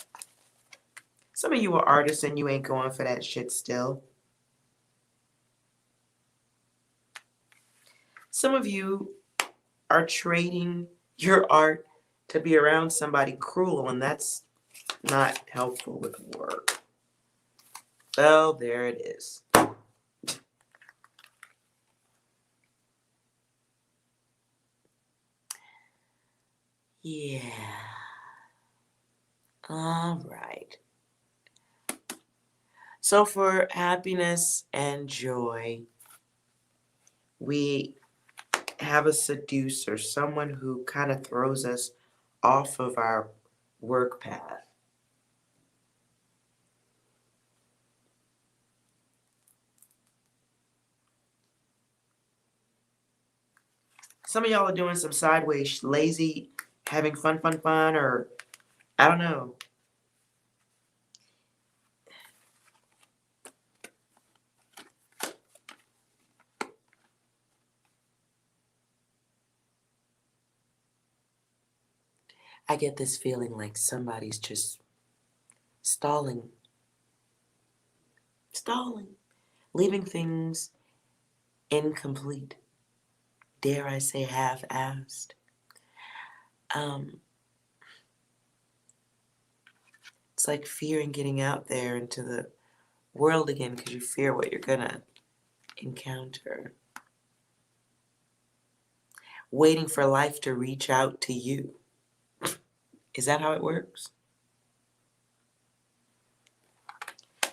Some of you are artists and you ain't going for that shit still. Some of you are trading your art to be around somebody cruel, and that's not helpful with work. Oh, there it is. Yeah. All right. So for happiness and joy, we have a seducer, someone who kind of throws us off of our work path. Some of y'all are doing some sideways, lazy, having fun, or I don't know. I get this feeling like somebody's just stalling, leaving things incomplete. Dare I say half-assed. It's like fearing getting out there into the world again because you fear what you're gonna encounter. Waiting for life to reach out to you. Is that how it works?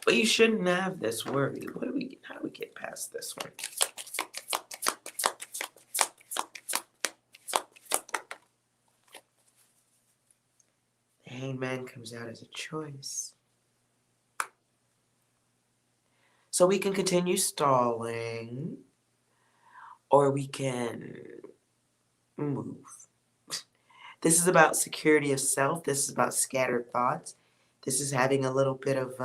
But you shouldn't have this worry. How do we get past this one? The Hangman comes out as a choice. So we can continue stalling, or we can move. This is about security of self. This is about scattered thoughts. This is having a little bit of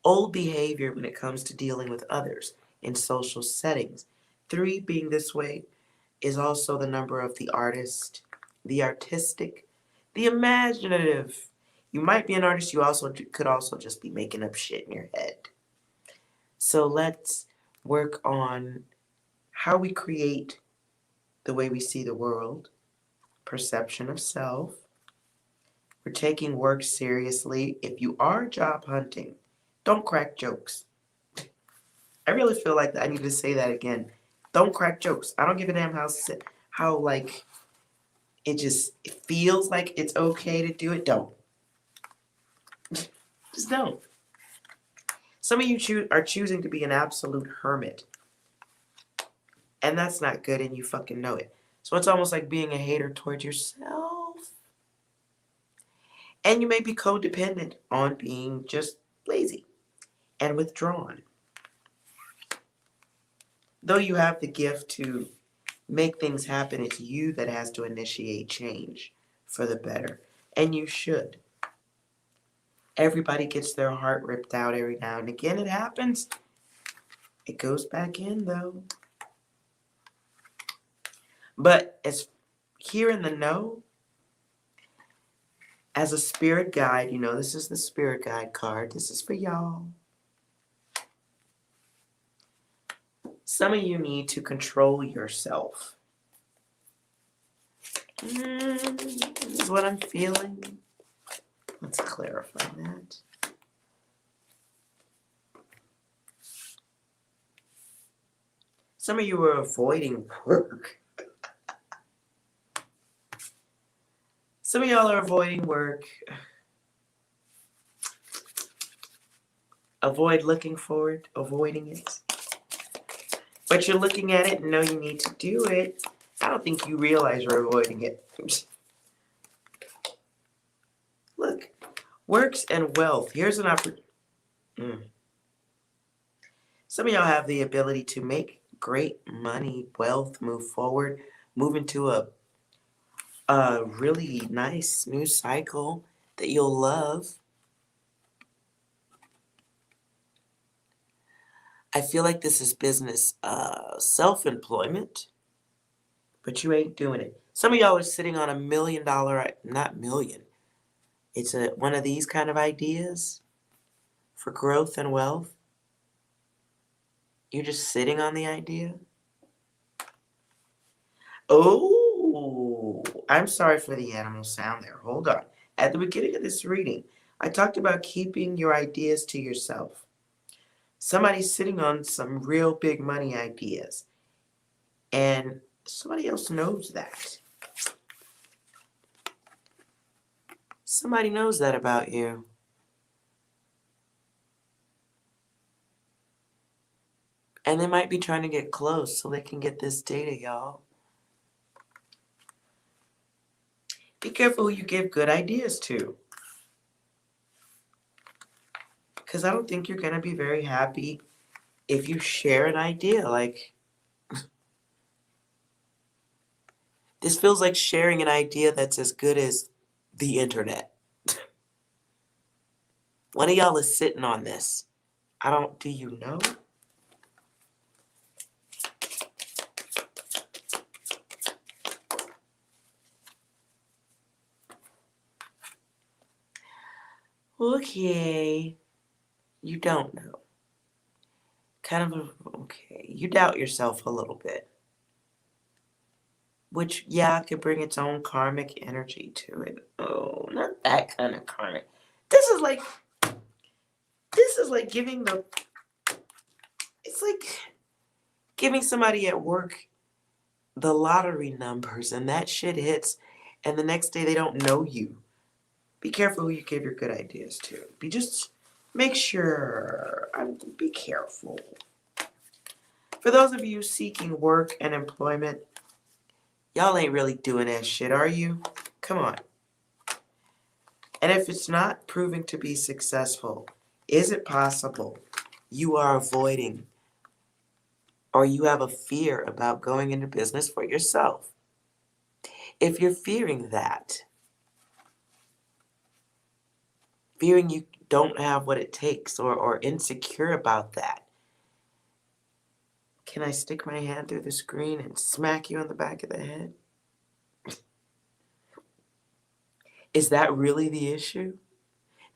old behavior when it comes to dealing with others in social settings. 3 being this way is also the number of the artist, the artistic, the imaginative. You might be an artist, you also could also just be making up shit in your head. So let's work on how we create the way we see the world, perception of self. We're taking work seriously. If you are job hunting, don't crack jokes. I really feel like I need to say that again. Don't crack jokes. I don't give a damn how like it feels like it's okay to do it. Don't. Just don't. Some of you are choosing to be an absolute hermit. And that's not good and you fucking know it. So it's almost like being a hater towards yourself. And you may be codependent on being just lazy and withdrawn. Though you have the gift to make things happen, it's you that has to initiate change for the better. And you should. Everybody gets their heart ripped out every now and again. It happens. It goes back in though. But as here in the know, as a spirit guide, you know, this is the spirit guide card. This is for y'all. Some of you need to control yourself. This is what I'm feeling. Let's clarify that. Some of you are avoiding work. Some of y'all are avoiding work. Avoid looking for it, avoiding it. But you're looking at it and know you need to do it. I don't think you realize you're avoiding it. Look, works and wealth. Here's an opportunity. Some of y'all have the ability to make great money, wealth, move forward, move into a really nice new cycle that you'll love. I feel like this is business, self-employment, but you ain't doing it. Some of y'all are sitting on $1 million, not million. It's one of these kind of ideas for growth and wealth. You're just sitting on the idea. Oh, I'm sorry for the animal sound there. Hold on. At the beginning of this reading, I talked about keeping your ideas to yourself. Somebody's sitting on some real big money ideas, and somebody else knows that. Somebody knows that about you. And they might be trying to get close so they can get this data, y'all. Be careful who you give good ideas to. Because I don't think you're going to be very happy if you share an idea. Like, this feels like sharing an idea that's as good as the internet. One of y'all is sitting on this. Do you know? Okay. You don't know. Okay. You doubt yourself a little bit. Which, yeah, could bring its own karmic energy to it. Oh, not that kind of karmic. This is like it's like giving somebody at work the lottery numbers and that shit hits and the next day they don't know you. Be careful who you give your good ideas to. Make sure, be careful. For those of you seeking work and employment, y'all ain't really doing that shit, are you? Come on. And if it's not proving to be successful, is it possible you are avoiding or you have a fear about going into business for yourself? If you're fearing that, fearing you don't have what it takes or insecure about that, can I stick my hand through the screen and smack you on the back of the head? Is that really the issue?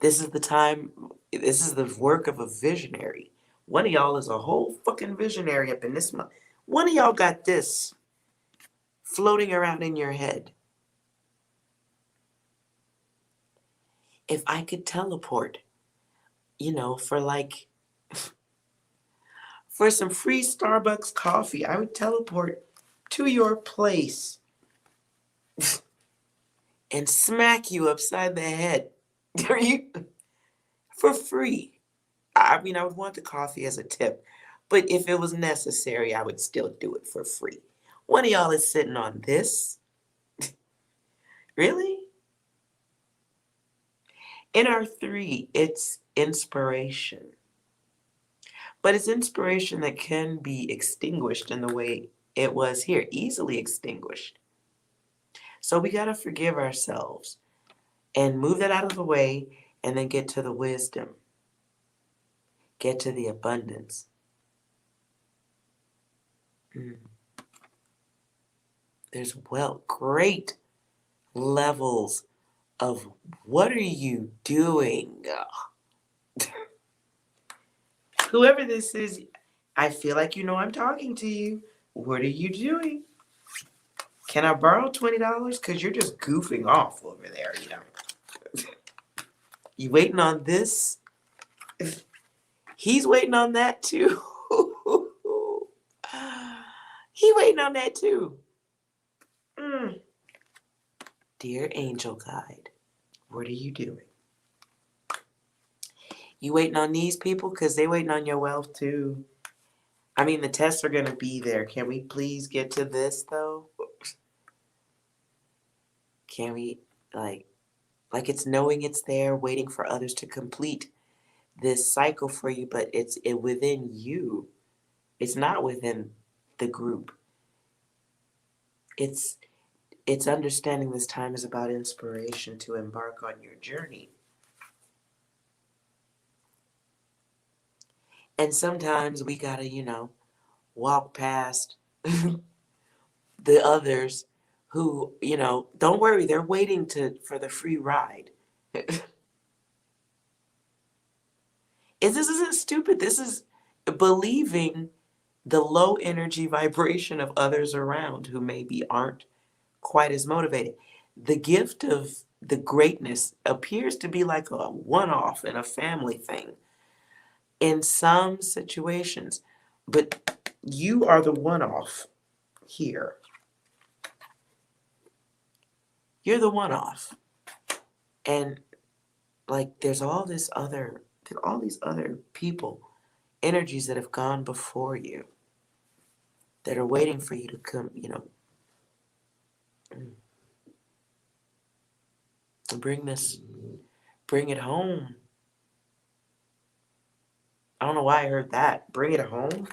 This is the work of a visionary. One of y'all is a whole fucking visionary up in this month. One of y'all got this floating around in your head. If I could teleport, for some free Starbucks coffee, I would teleport to your place and smack you upside the head for free. I would want the coffee as a tip, but if it was necessary, I would still do it for free. One of y'all is sitting on this. Really? In our 3, it's inspiration. But it's inspiration that can be extinguished in the way it was here, easily extinguished. So we got to forgive ourselves and move that out of the way and then get to the wisdom. Get to the abundance. There's great levels of what are you doing? Whoever this is, I feel like I'm talking to you. What are you doing? Can I borrow $20? Because you're just goofing off over there, You waiting on this? He's waiting on that too. He waiting on that too. Mm. Dear angel guide, what are you doing? You waiting on these people? Because they waiting on your wealth too. I mean, the tests are going to be there. Can we please get to this though? Can we, like it's knowing it's there, waiting for others to complete this cycle for you, but it's within you. It's not within the group. It's understanding this time is about inspiration to embark on your journey. And sometimes we gotta, walk past the others who, don't worry, they're waiting for the free ride. This isn't stupid. This is believing the low energy vibration of others around who maybe aren't quite as motivated. The gift of the greatness appears to be like a one-off and a family thing in some situations, but you are the one-off here. You're the one-off. And like there's all these other people, energies that have gone before you that are waiting for you to come, bring it home. I don't know why I heard that. Bring it home?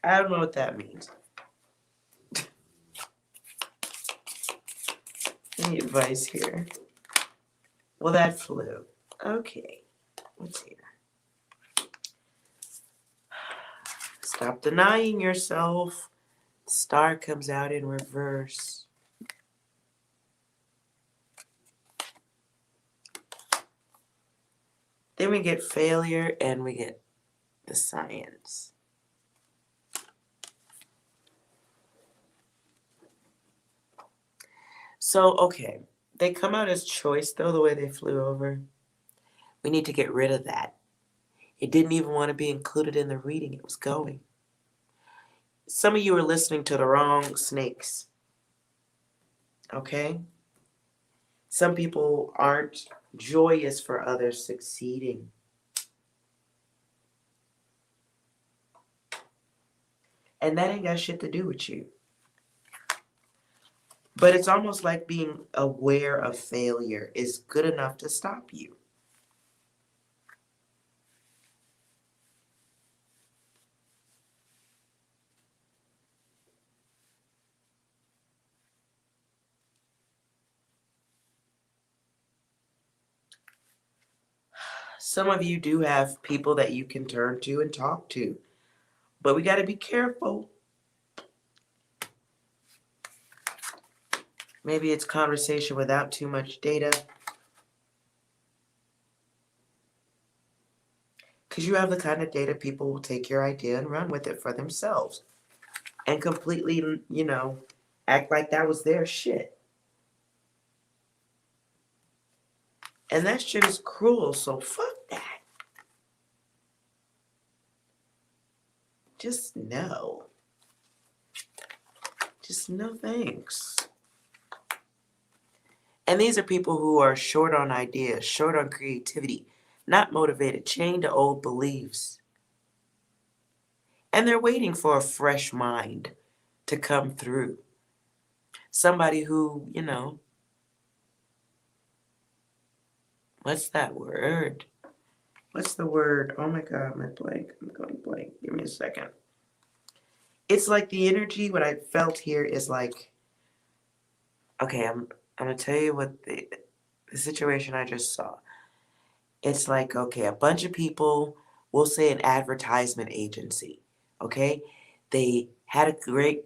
I don't know what that means. Any advice here? Well, that flew. Okay. What's here? Stop denying yourself. Star comes out in reverse. Then we get failure and we get the science. So, okay. They come out as choice, though, the way they flew over. We need to get rid of that. It didn't even want to be included in the reading. It was going. Some of you are listening to the wrong snakes. Okay? Some people aren't joyous for others succeeding. And that ain't got shit to do with you. But it's almost like being aware of failure is good enough to stop you. Some of you do have people that you can turn to and talk to. But we got to be careful. Maybe it's conversation without too much data. Because you have the kind of data people will take your idea and run with it for themselves. And completely, act like that was their shit. And that shit is cruel, so fuck that. Just no. Just no thanks. And these are people who are short on ideas, short on creativity, not motivated, chained to old beliefs. And they're waiting for a fresh mind to come through. Somebody who, what's that word? What's the word? Oh my God, my blank. I'm going blank. Give me a second. It's like the energy, what I felt here is like, okay, I'm going to tell you what the situation I just saw. It's like, okay, a bunch of people, we'll say an advertisement agency, okay? They had a great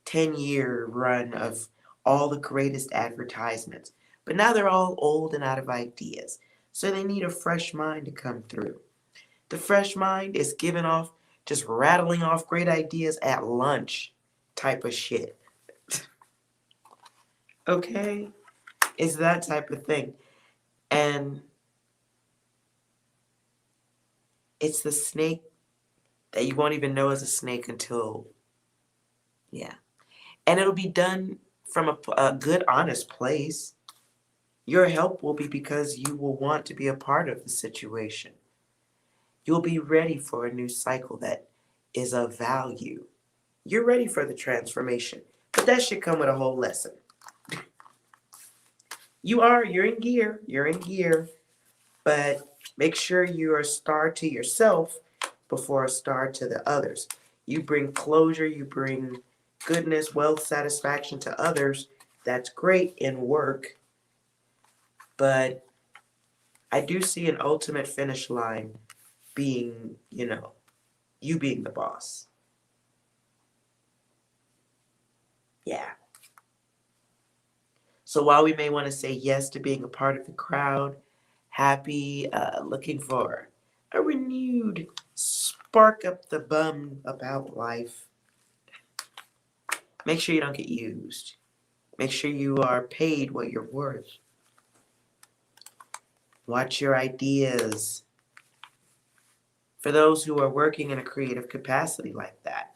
10-year run of all the greatest advertisements, but now they're all old and out of ideas. So they need a fresh mind to come through. The fresh mind is giving off, just rattling off great ideas at lunch type of shit. Okay? It's that type of thing. And it's the snake that you won't even know is a snake until, yeah. And it'll be done from a good, honest place. Your help will be because you will want to be a part of the situation. You'll be ready for a new cycle that is of value. You're ready for the transformation. But that should come with a whole lesson. You're in gear. You're in gear. But make sure you're a star to yourself before a star to the others. You bring closure, you bring goodness, wealth, satisfaction to others. That's great in work. But I do see an ultimate finish line being, you being the boss. Yeah. So while we may want to say yes to being a part of the crowd, happy, looking for a renewed spark up the bum about life, make sure you don't get used. Make sure you are paid what you're worth. Watch your ideas. For those who are working in a creative capacity like that,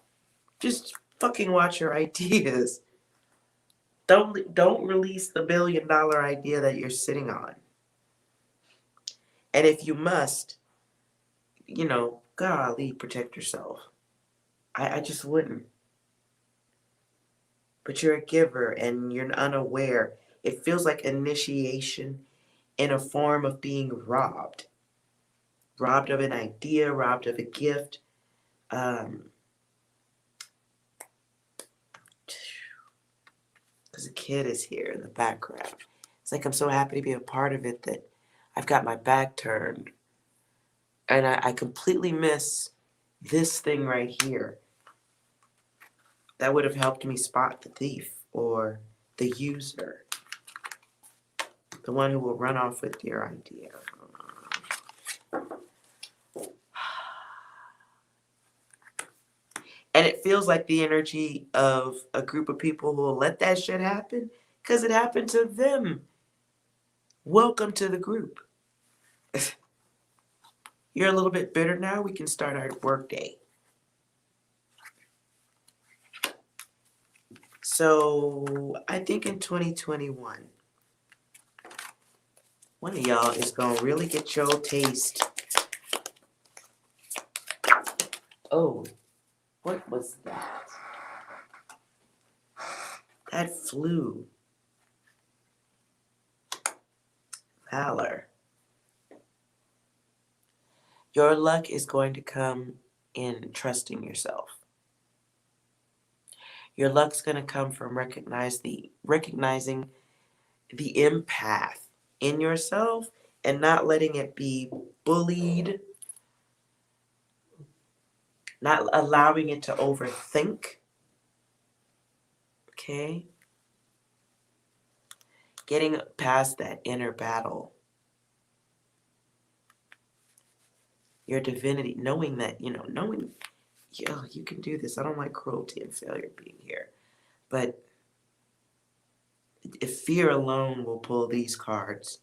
just fucking watch your ideas. Don't release the $1 billion idea that you're sitting on. And if you must, golly, protect yourself. I just wouldn't. But you're a giver and you're unaware. It feels like initiation in a form of being robbed. Robbed of an idea, robbed of a gift. Because a kid is here in the background. It's like I'm so happy to be a part of it that I've got my back turned. And I completely miss this thing right here. That would have helped me spot the thief or the user. The one who will run off with your idea. And it feels like the energy of a group of people who will let that shit happen because it happened to them. Welcome to the group. You're a little bit bitter now. We can start our work day. So I think in 2021, one of y'all is going to really get your taste. Oh, what was that? That flew. Valor. Your luck is going to come in trusting yourself. Your luck's going to come from recognizing the empath in yourself and not letting it be bullied, not allowing it to overthink. Okay? Getting past that inner battle. Your divinity, knowing that, you can do this. I don't like cruelty and failure being here. But if fear alone will pull these cards,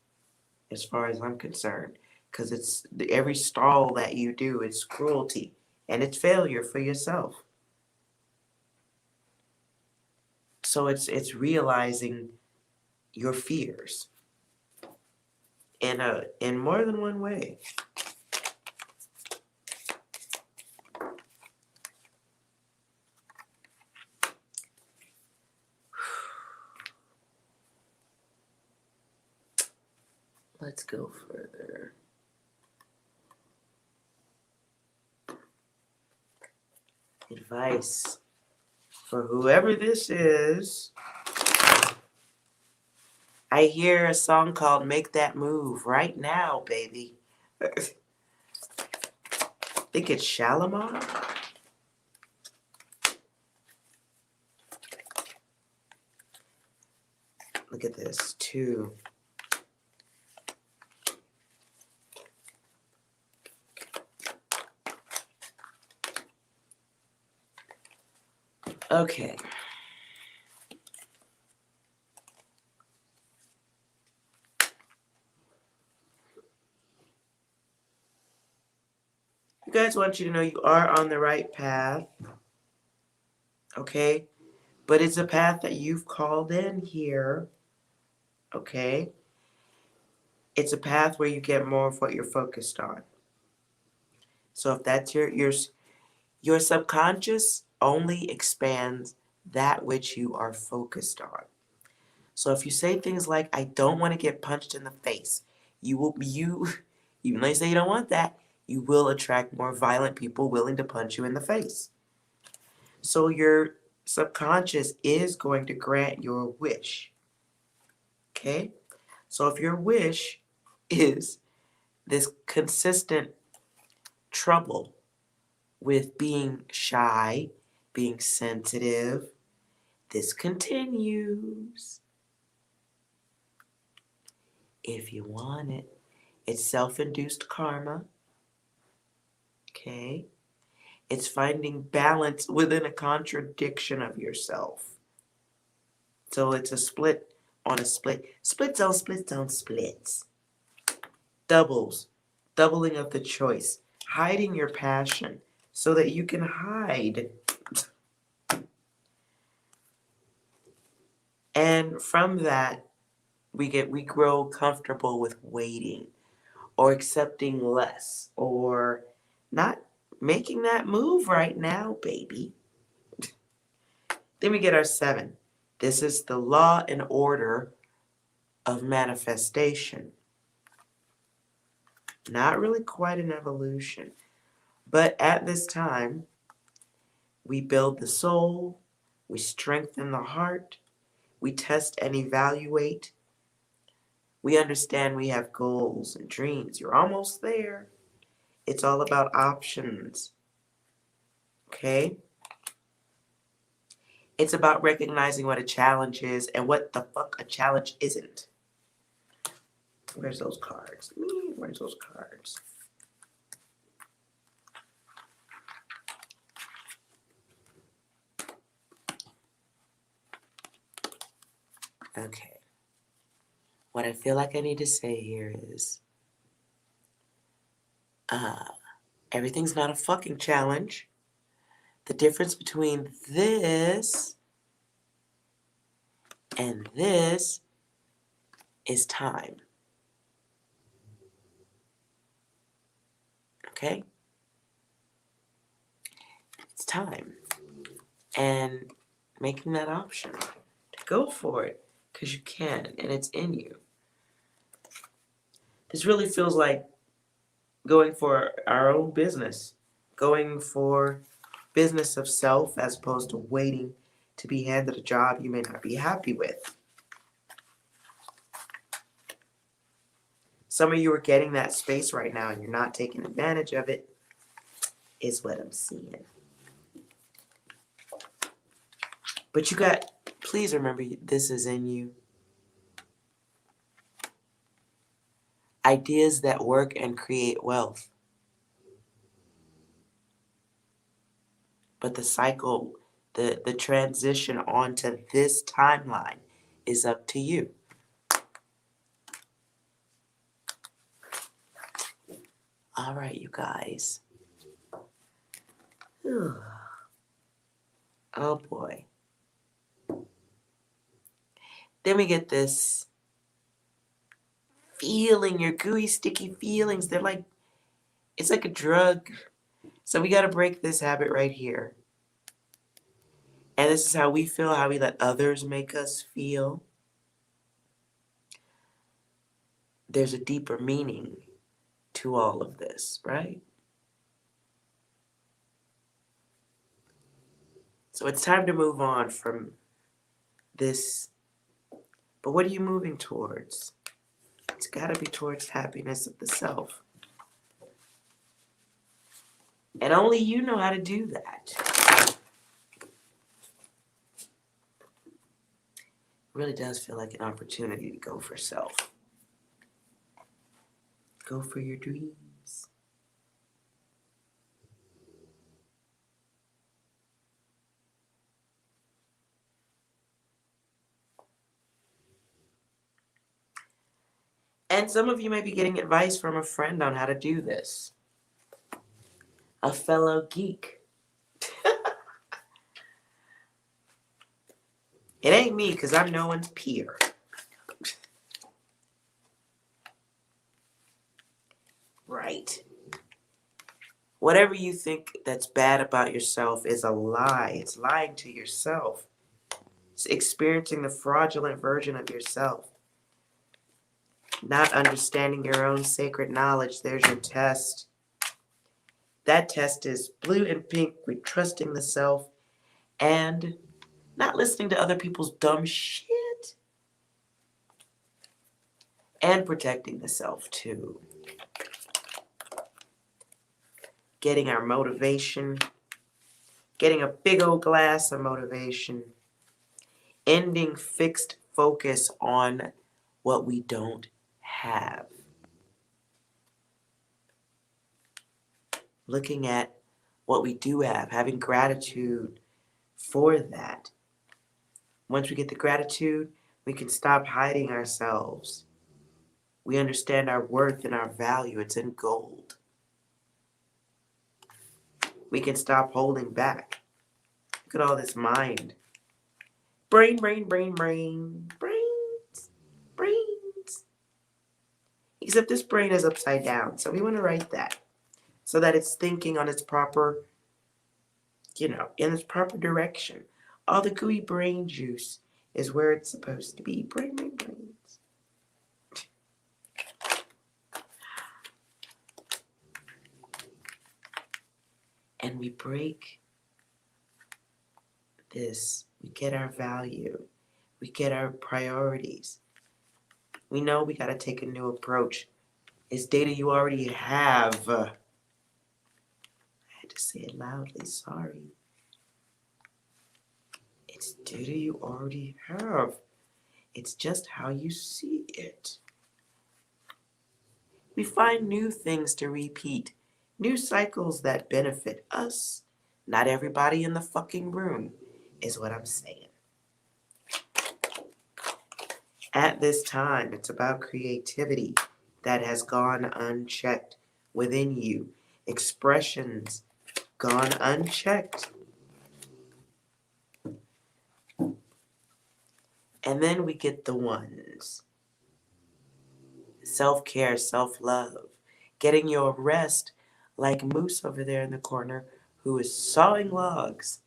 as far as I'm concerned, because it's every stall that you do, it's cruelty and it's failure for yourself. So it's realizing your fears in more than one way. Let's go further. Advice for whoever this is. I hear a song called Make That Move right now, baby. I think it's Shalimar. Look at this, too. Okay. guides want you to know you are on the right path, okay? But it's a path that you've called in here, okay? It's a path where you get more of what you're focused on. So if that's your subconscious only expands that which you are focused on. So if you say things like, I don't want to get punched in the face, even though you say you don't want that, you will attract more violent people willing to punch you in the face. So your subconscious is going to grant your wish. Okay? So if your wish is this consistent trouble with being shy, being sensitive, this continues. If you want it, it's self-induced karma. Okay? It's finding balance within a contradiction of yourself. So it's a split on a split. Splits on splits on splits. Doubles. Doubling of the choice. Hiding your passion so that you can hide. And from that, we grow comfortable with waiting or accepting less or not making that move right now, baby. Then we get our 7. This is the law and order of manifestation. Not really quite an evolution, but at this time, we build the soul, we strengthen the heart, we test and evaluate. We understand we have goals and dreams. You're almost there. It's all about options. Okay? It's about recognizing what a challenge is and what the fuck a challenge isn't. Where's those cards? Where's those cards? Okay. What I feel like I need to say here is, everything's not a fucking challenge. The difference between this and this is time. Okay? It's time. And making that option. Go for it. Because you can. And it's in you. This really feels like going for our own business. Going for business of self as opposed to waiting to be handed a job you may not be happy with. Some of you are getting that space right now and you're not taking advantage of it, is what I'm seeing. But please remember, this is in you. Ideas that work and create wealth. But the cycle, the transition onto this timeline is up to you. All right, you guys. Oh boy. Then we get this feeling, your gooey, sticky feelings. It's like a drug. So we got to break this habit right here. And this is how we feel, how we let others make us feel. There's a deeper meaning to all of this, right? So it's time to move on from this. But what are you moving towards? It's got to be towards happiness of the self. And only you know how to do that. It really does feel like an opportunity to go for self. Go for your dreams. And some of you may be getting advice from a friend on how to do this. a fellow geek. It ain't me, because I'm no one's peer. Right. Whatever you think that's bad about yourself is a lie. It's lying to yourself. It's experiencing the fraudulent version of yourself. Not understanding your own sacred knowledge. There's your test. That test is blue and pink with trusting the self and not listening to other people's dumb shit. And protecting the self too. Getting our motivation. Getting a big old glass of motivation. Ending fixed focus on what we don't have. Looking at what we do have, having gratitude for that. Once we get the gratitude, we can stop hiding ourselves. We understand our worth and our value. It's in gold. We can stop holding back. Look at all this mind. Brain, brain, brain, brain. Brains, brains. Except this brain is upside down. So we want to write that so that it's thinking on its proper, in its proper direction. All the gooey brain juice is where it's supposed to be. Brain, brain, brains. And we break this. We get our value. We get our priorities. We know we got to take a new approach. It's data you already have. I had to say it loudly, sorry. It's data you already have. It's just how you see it. We find new things to repeat, new cycles that benefit us. Not everybody in the fucking room, is what I'm saying. At this time, it's about creativity that has gone unchecked within you. Expressions gone unchecked. And then we get the ones. Self-care, self-love. Getting your rest like Moose over there in the corner who is sawing logs.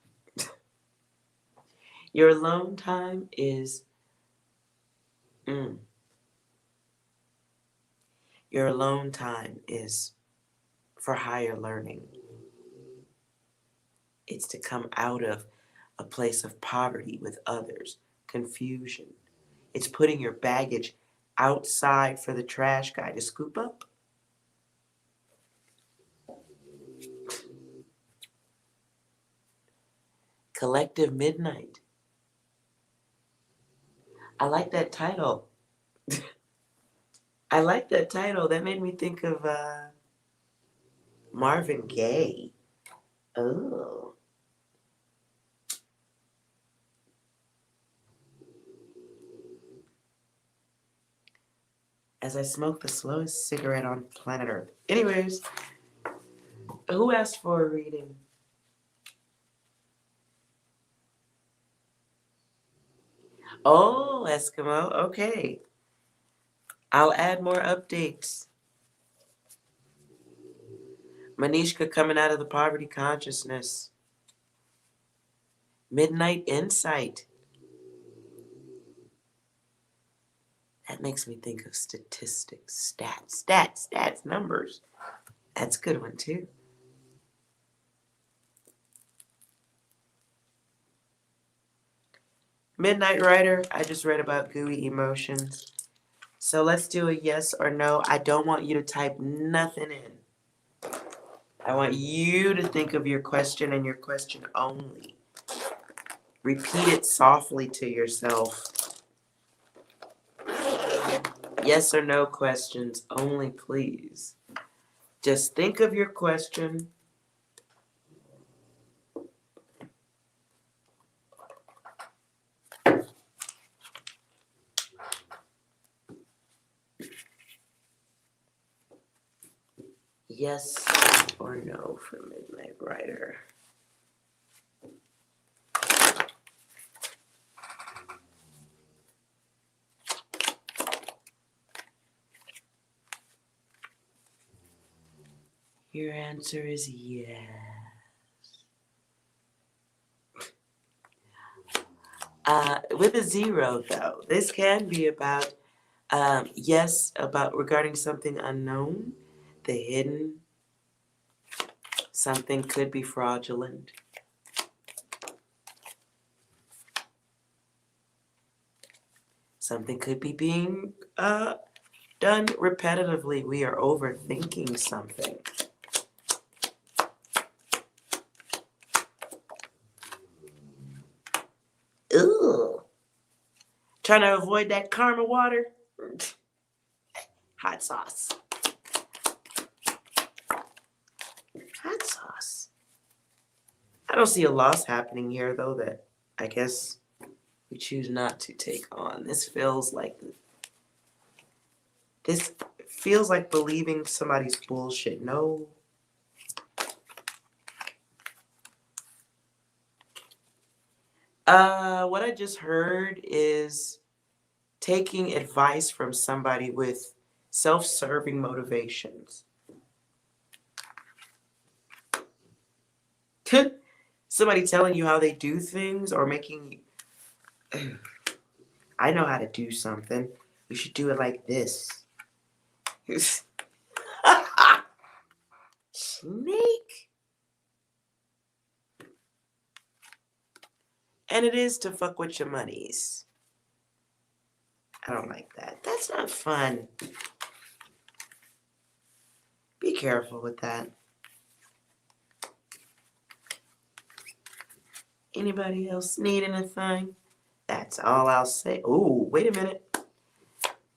Your alone time is... Your alone time is for higher learning. It's to come out of a place of poverty with others, confusion. It's putting your baggage outside for the trash guy to scoop up. Collective Midnight. I like that title. I like that title. That made me think of Marvin Gaye. Oh. As I smoke the slowest cigarette on planet Earth. Anyways, who asked for a reading? Oh, Eskimo. Okay. I'll add more updates. Manishka coming out of the poverty consciousness. Midnight Insight. That makes me think of statistics, stats, numbers. That's a good one too. Midnight Rider, I just read about gooey emotions. So let's do a yes or no. I don't want you to type nothing in. I want you to think of your question and your question only. Repeat it softly to yourself. Yes or no questions only, please. Just think of your question. yes or no for Midnight Rider. Your answer is yes. With a zero, though, this can be about yes, about regarding something unknown, the hidden. Something could be fraudulent. Something could be being done repetitively. We are overthinking something. Ugh. Trying to avoid that karma water. Hot sauce. Hot sauce. I don't see a loss happening here, though, that I guess we choose not to take on. This feels like believing somebody's bullshit. No. What I just heard is taking advice from somebody with self-serving motivations. Somebody telling you how they do things or making I know how to do something. You should do it like this. Snake. And it is to fuck with your monies. I don't like that. That's not fun. Be careful with that. Anybody else need anything? That's all I'll say. Oh, wait a minute.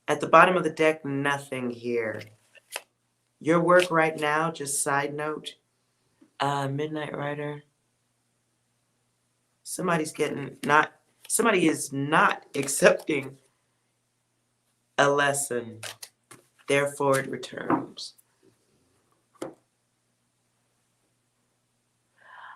At the bottom of the deck, nothing here. Your work right now, just side note, Midnight Rider. Somebody is not accepting a lesson. Therefore, it returns.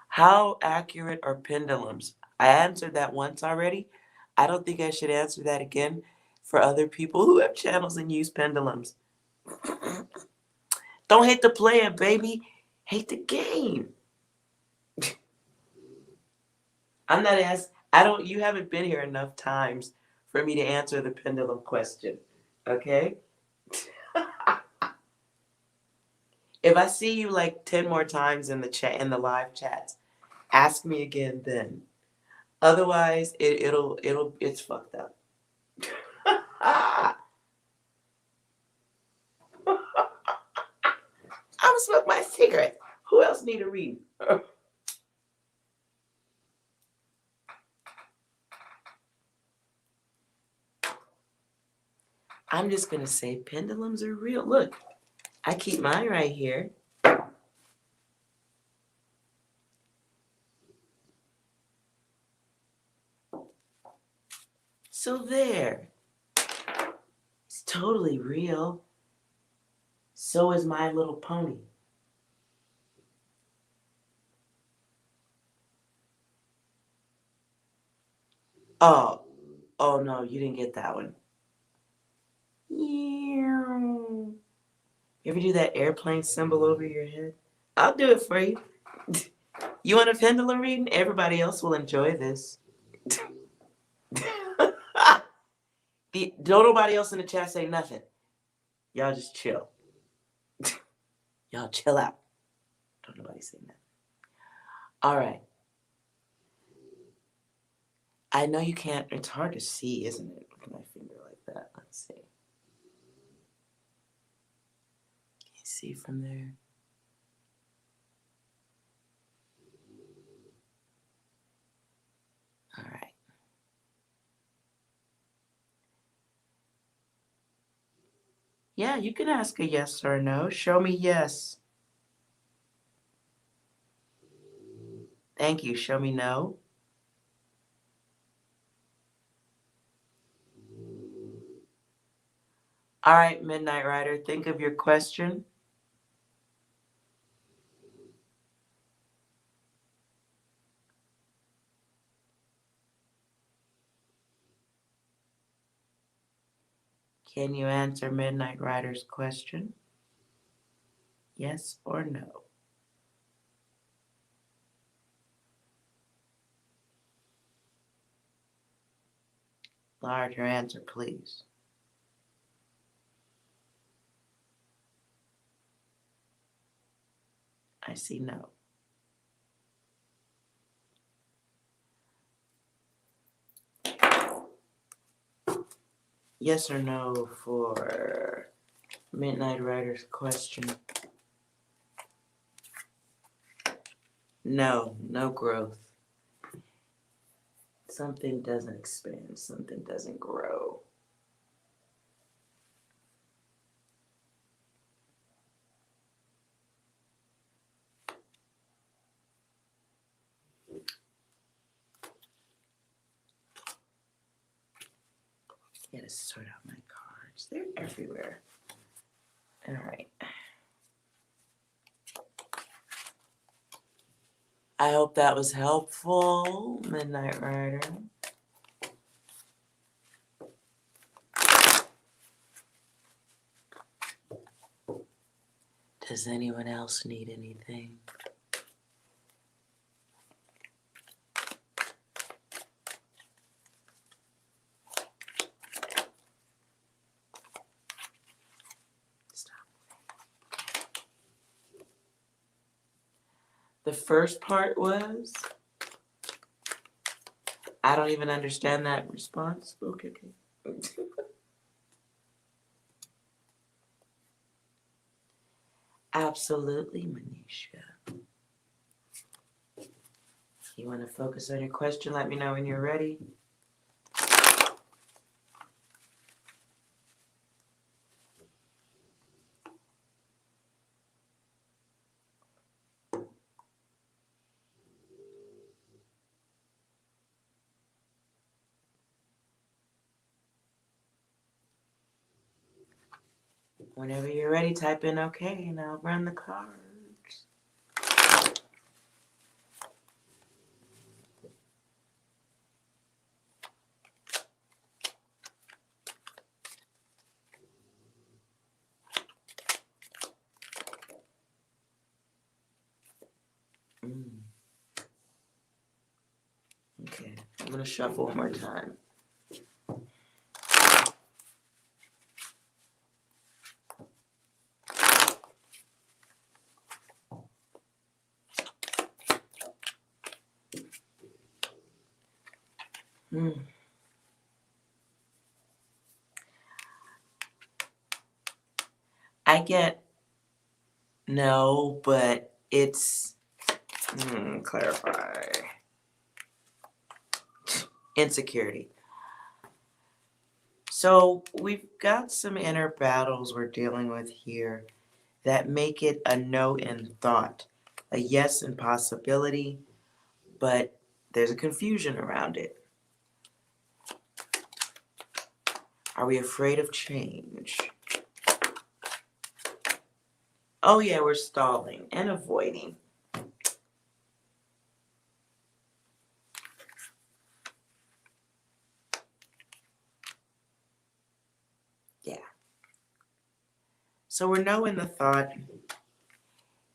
How accurate are pendulums? I answered that once already. I don't think I should answer that again for other people who have channels and use pendulums. Don't hate the player, baby. Hate the game. You haven't been here enough times for me to answer the pendulum question. Okay? If I see you like 10 more times in the live chats, ask me again then. Otherwise, it's fucked up. I'm gonna smoke my cigarette. Who else need a reading? I'm just gonna say pendulums are real. Look, I keep mine right here. So there. It's totally real. So is My Little Pony. Oh no, you didn't get that one. You ever do that airplane symbol over your head? I'll do it for you. You want a pendulum reading? Everybody else will enjoy this. Don't nobody else in the chat say nothing. Y'all just chill. Y'all chill out. Don't nobody say nothing. All right. I know you can't. It's hard to see, isn't it? With my finger like that. Let's see. Can you see from there? All right. Yeah, you can ask a yes or no. Show me yes. Thank you. Show me no. All right, Midnight Rider, think of your question. Can you answer Midnight Rider's question? Yes or no? Larger answer, please. I see no. Yes or no for Midnight Rider's question? No, no growth. Something doesn't expand, something doesn't grow. Gotta sort out my cards. They're everywhere. All right. I hope that was helpful, Midnight Rider. Does anyone else need anything? The first part was? I don't even understand that response. Okay. Absolutely, Manisha. You want to focus on your question? Let me know when you're ready. Whenever you're ready, type in okay, and I'll run the cards. Okay, I'm going to shuffle one more time. I get no, but it's clarify. Insecurity. So we've got some inner battles we're dealing with here that make it a no in thought, a yes in possibility, but there's a confusion around it. Are we afraid of change? Oh yeah, we're stalling and avoiding. Yeah. So we're no in the thought,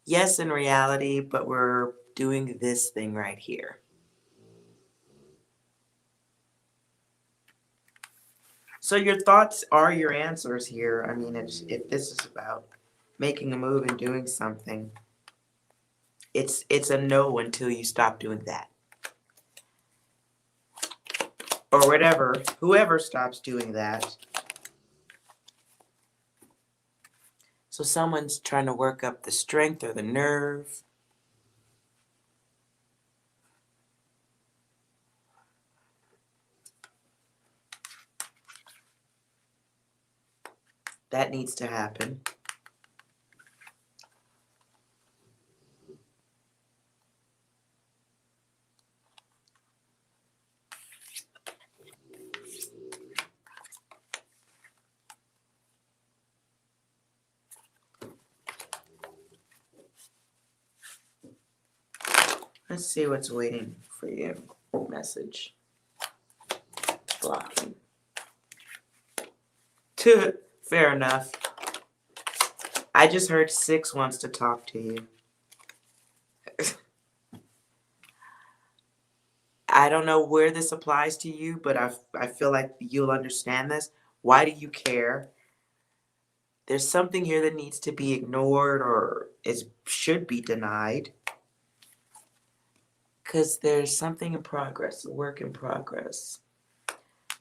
yes in reality, but we're doing this thing right here. So your thoughts are your answers here. I mean, if this is about making a move and doing something, it's a no until you stop doing that. Or whatever, whoever stops doing that. So someone's trying to work up the strength or the nerve. That needs to happen. Let's see what's waiting for you. Message. Blocking. Fair enough. I just heard 6 wants to talk to you. I don't know where this applies to you, but I feel like you'll understand this. Why do you care? There's something here that needs to be ignored or should be denied. Because there's something in progress, a work in progress.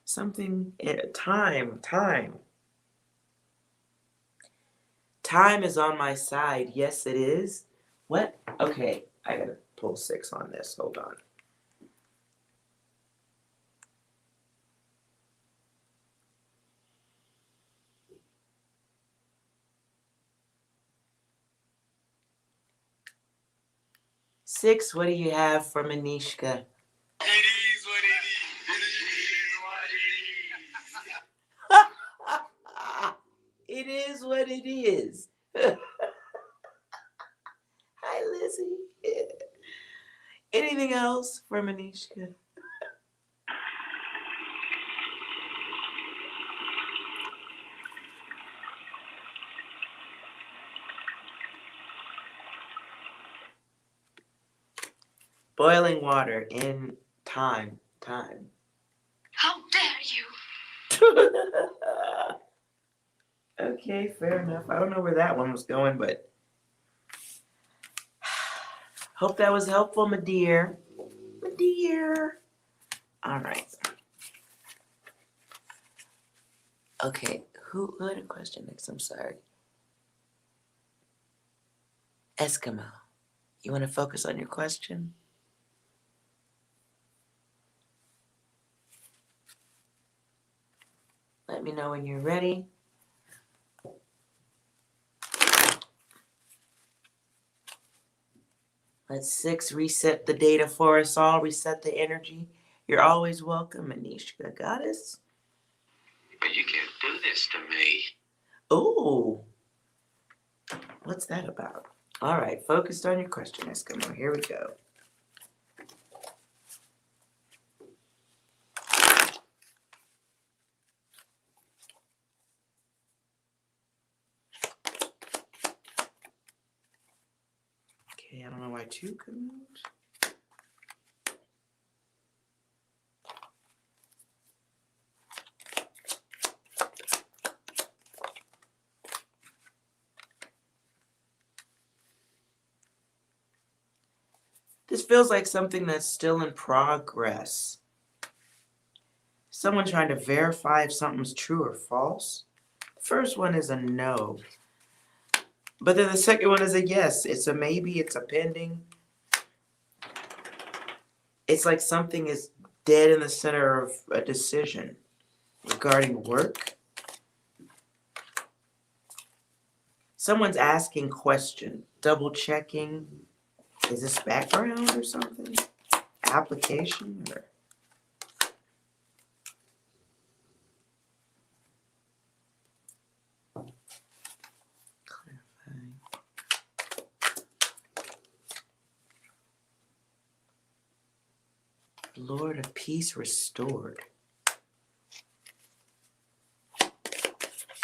Something, time. Time is on my side. Yes, it is. What? Okay, I gotta pull 6 on this. Hold on. Six, what do you have for Manishka? It is what it is. It is what it is. Hi, Lizzie. Anything else for Manishka? Boiling water in time. How dare you? Okay, fair enough. I don't know where that one was going, but hope that was helpful, my dear. My dear. All right. Okay, who had a question next? I'm sorry. Eskimo, you want to focus on your question? Let me know when you're ready. Let's 6 reset the data for us all, reset the energy. You're always welcome, Manishka Goddess. But you can't do this to me. Oh, what's that about? All right, focused on your question, Eskimo. Here we go. Okay, I don't know why 2 couldn't move. This feels like something that's still in progress. Someone trying to verify if something's true or false. The first one is a no. But then the second one is a yes. It's a maybe, it's a pending. It's like something is dead in the center of a decision regarding work. Someone's asking question, double checking. Is this background or something? Application or clarifying. Lord of Peace restored.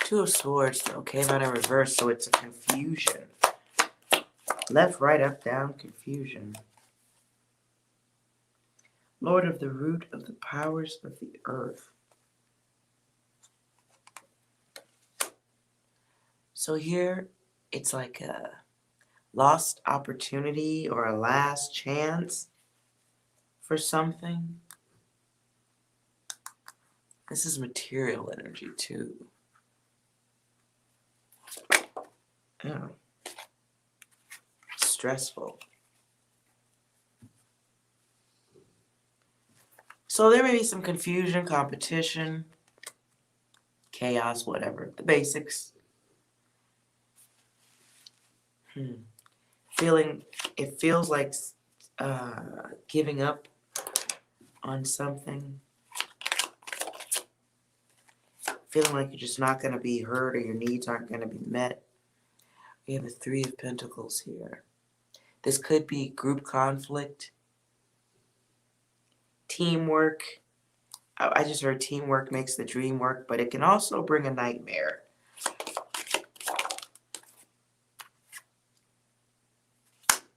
2 of Swords though came out in reverse, so it's a confusion. Left, right, up, down, confusion. Lord of the root of the powers of the earth. So here, it's like a lost opportunity or a last chance for something. This is material energy too. Oh. Stressful. So there may be some confusion, competition, chaos, whatever. The basics. It feels like giving up on something. Feeling like you're just not going to be heard or your needs aren't going to be met. We have a 3 of Pentacles here. This could be group conflict, teamwork, I just heard teamwork makes the dream work, but it can also bring a nightmare.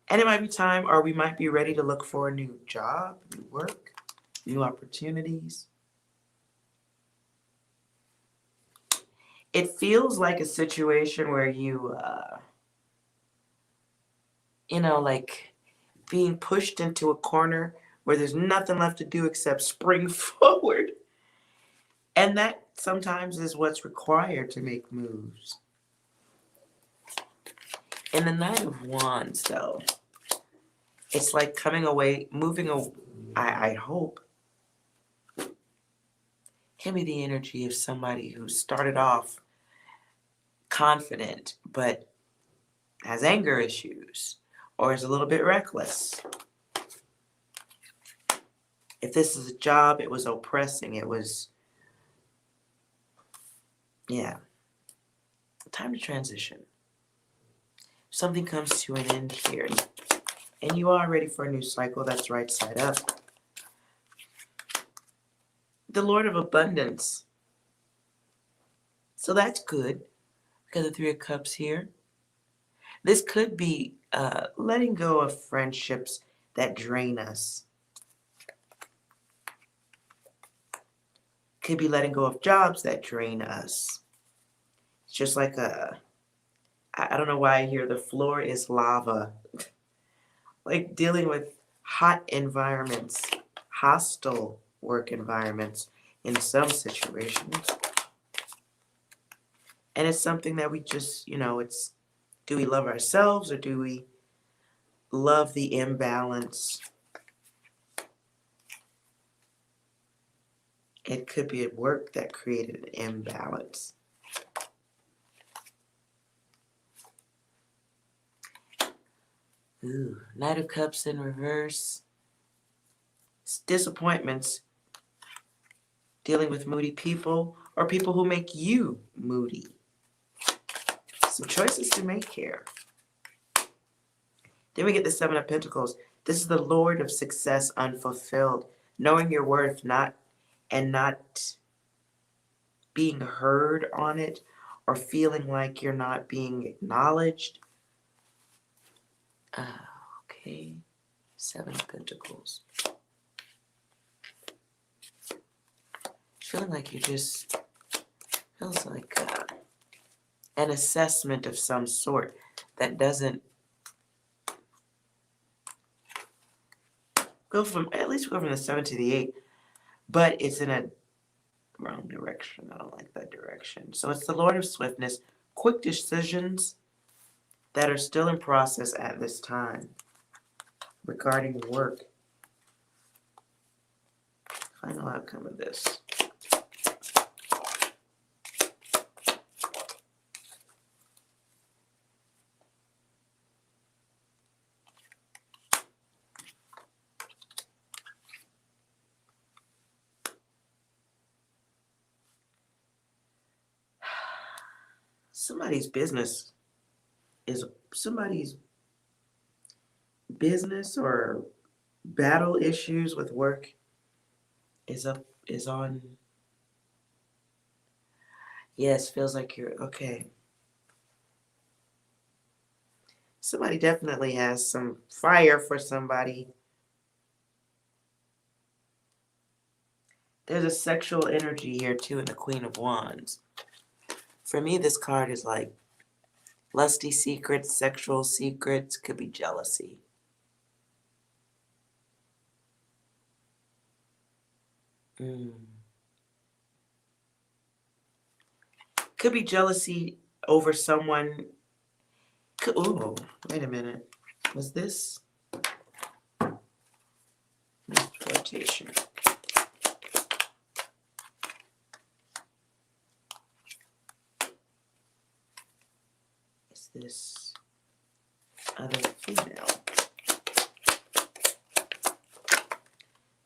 And it might be time, or we might be ready to look for a new job, new work, new opportunities. It feels like a situation where like being pushed into a corner where there's nothing left to do except spring forward. And that sometimes is what's required to make moves. In the Knight of Wands, though, it's like coming away, moving away, I hope, can be the energy of somebody who started off confident but has anger issues or is a little bit reckless. If this is a job, it was oppressing. It was, time to transition. Something comes to an end here, and you are ready for a new cycle. That's right side up. The Lord of Abundance. So that's good. Got the Three of Cups here. This could be letting go of friendships that drain us. Could be letting go of jobs that drain us. It's just like I don't know why I hear the floor is lava. Like dealing with hot environments, hostile work environments in some situations. And it's something that we just, it's, do we love ourselves or do we love the imbalance? It could be at work that created an imbalance. Ooh, Knight of Cups in reverse. It's disappointments. Dealing with moody people or people who make you moody. Some choices to make here. Then we get the Seven of Pentacles. This is the Lord of Success Unfulfilled. Knowing your worth, not being heard on it or feeling like you're not being acknowledged. Okay. Seven of Pentacles. Feeling like feels like an assessment of some sort that doesn't go from, at least go from the 7 to the 8, but it's in a wrong direction. I don't like that direction. So it's the Lord of Swiftness, quick decisions that are still in process at this time regarding work. Final outcome of this. Somebody's business or battle issues with work is on. Yes, feels like you're okay. Somebody definitely has some fire for somebody. There's a sexual energy here too in the Queen of Wands. For me, this card is like lusty secrets, sexual secrets, could be jealousy. Could be jealousy over someone. Oh, wait a minute. Was this? Flirtation. Is this other female?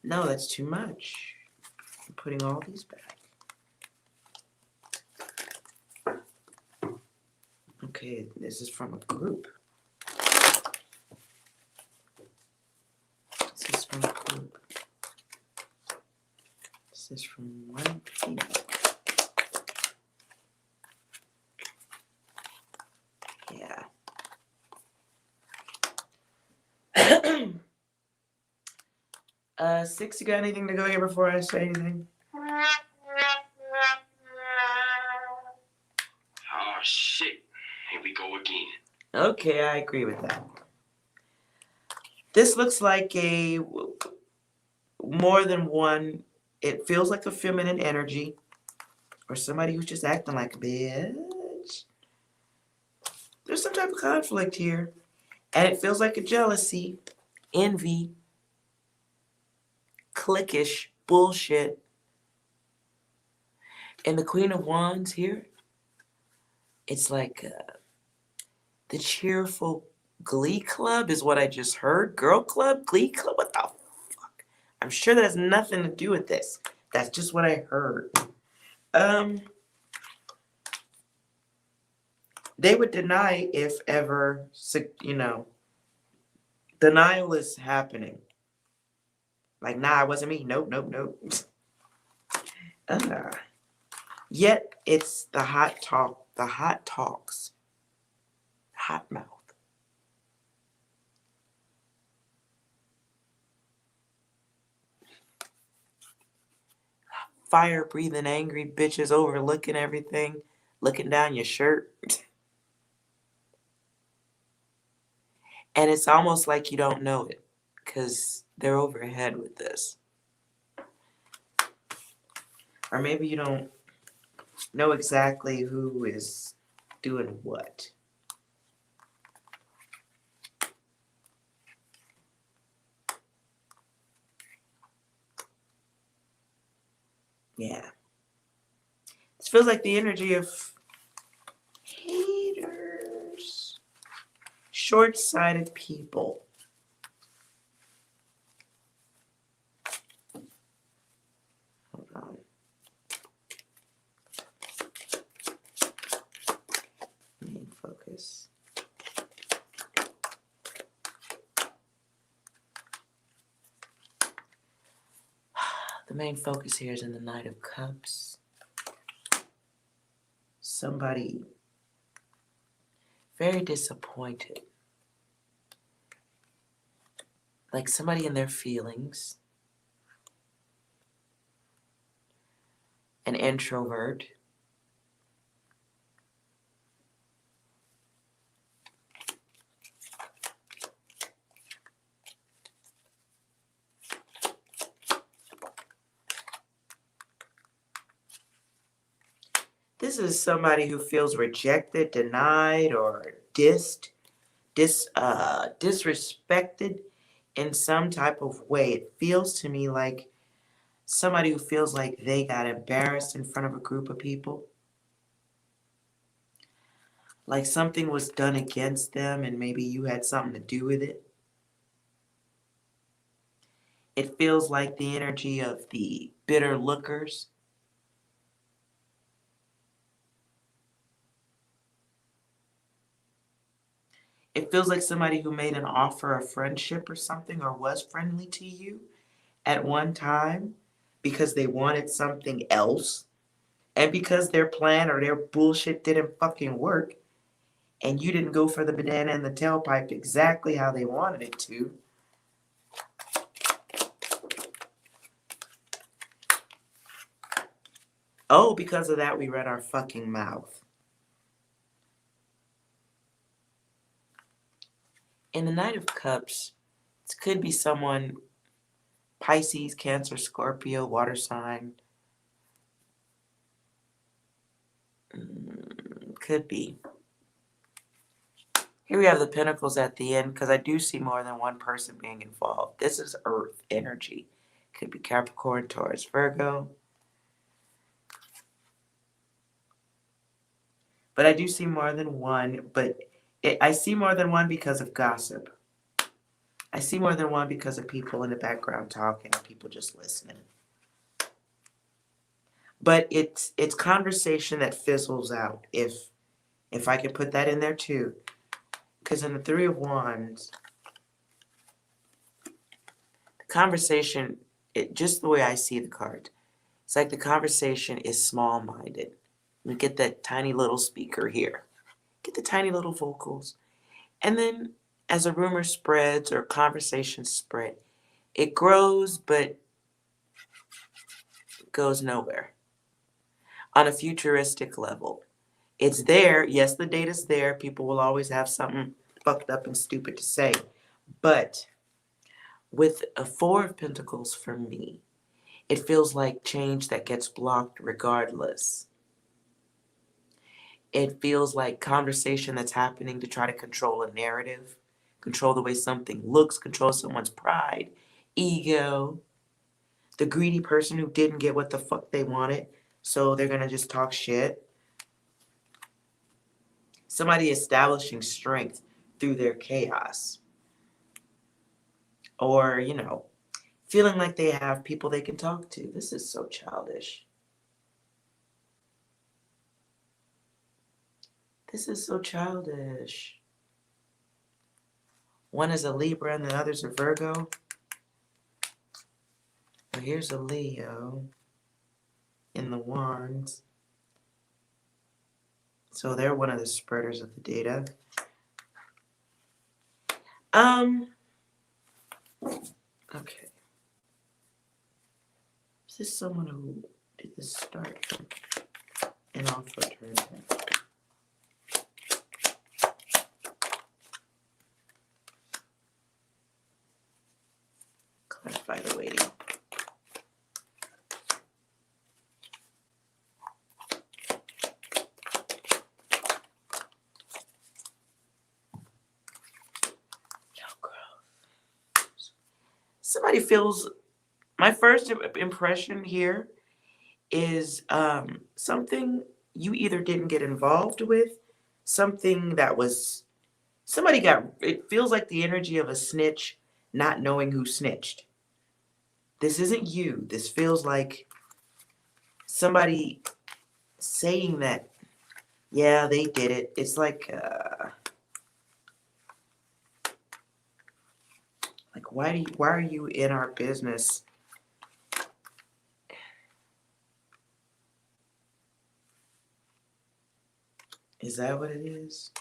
No, that's too much. I'm putting all these back. Okay, this is from a group. This is from a group. is from one female. Yeah. Six, you got anything to go here before I say anything? Oh, shit. Here we go again. Okay, I agree with that. This looks like more than one. It feels like a feminine energy or somebody who's just acting like a bitch. There's some type of conflict here. And it feels like a jealousy, envy, cliquish bullshit. And the Queen of Wands here, it's like the cheerful glee club is what I just heard. Girl club, glee club, what the fuck? I'm sure that has nothing to do with this. That's just what I heard. They would deny if ever, denial is happening. Like, nah, it wasn't me. Nope, nope, nope. Yet it's the hot talk, the hot talks, hot mouth. Fire breathing angry bitches overlooking everything, looking down your shirt. And it's almost like you don't know it because they're overhead with this. Or maybe you don't know exactly who is doing what. Yeah. This feels like the energy of haters. Short-sighted people. Hold on. Main focus. The main focus here is in the Knight of Cups. Somebody very disappointed. Like somebody in their feelings. An introvert. This is somebody who feels rejected, denied, or disrespected in some type of way. It feels to me like somebody who feels like they got embarrassed in front of a group of people. Like something was done against them and maybe you had something to do with it. It feels like the energy of the bitter lookers. It feels like somebody who made an offer of friendship or something or was friendly to you at one time because they wanted something else and because their plan or their bullshit didn't fucking work and you didn't go for the banana in the tailpipe exactly how they wanted it to. Oh, because of that, we read our fucking mouth. In the Knight of Cups, it could be someone, Pisces, Cancer, Scorpio, water sign. Could be. Here we have the Pentacles at the end because I do see more than one person being involved. This is Earth energy. Could be Capricorn, Taurus, Virgo. But I do see more than one, but I see more than one because of gossip. I see more than one because of people in the background talking and people just listening. But it's conversation that fizzles out, if I can put that in there too. Because in the Three of Wands, the conversation, just the way I see the card, It's like the conversation is small-minded. We get that tiny little speaker here, get the tiny little vocals, and then as a rumor spreads or conversation spread, it grows but goes nowhere. On a futuristic level, it's there. Yes, the data's there. People will always have something fucked up and stupid to say. But with a Four of Pentacles for me, it feels like change that gets blocked regardless. It feels like conversation that's happening to try to control a narrative, control the way something looks, control someone's pride, ego, the greedy person who didn't get what the fuck they wanted, so they're gonna just talk shit. Somebody establishing strength through their chaos. Or, feeling like they have people they can talk to. This is so childish. This is so childish. One is a Libra and the other's a Virgo. Well, here's a Leo in the Wands. So they're one of the spreaders of the data. Okay. Is this someone who did this start from an off return? Clarify the waiting. Somebody feels, my first impression here is something you either didn't get involved with, something that was, it feels like the energy of a snitch not knowing who snitched. This isn't you. This feels like somebody saying that, yeah, they did it. It's like why are you in our business? Is that what it is?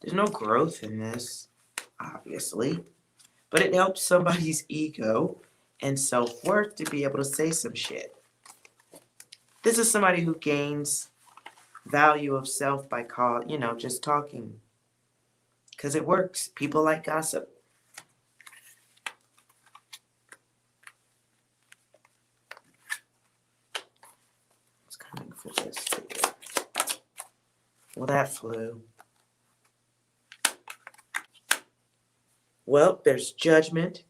There's no growth in this, obviously, but it helps somebody's ego and self-worth to be able to say some shit. This is somebody who gains value of self by just talking. Because it works. People like gossip. It's coming for this too. Well, that flew. Well, there's judgment.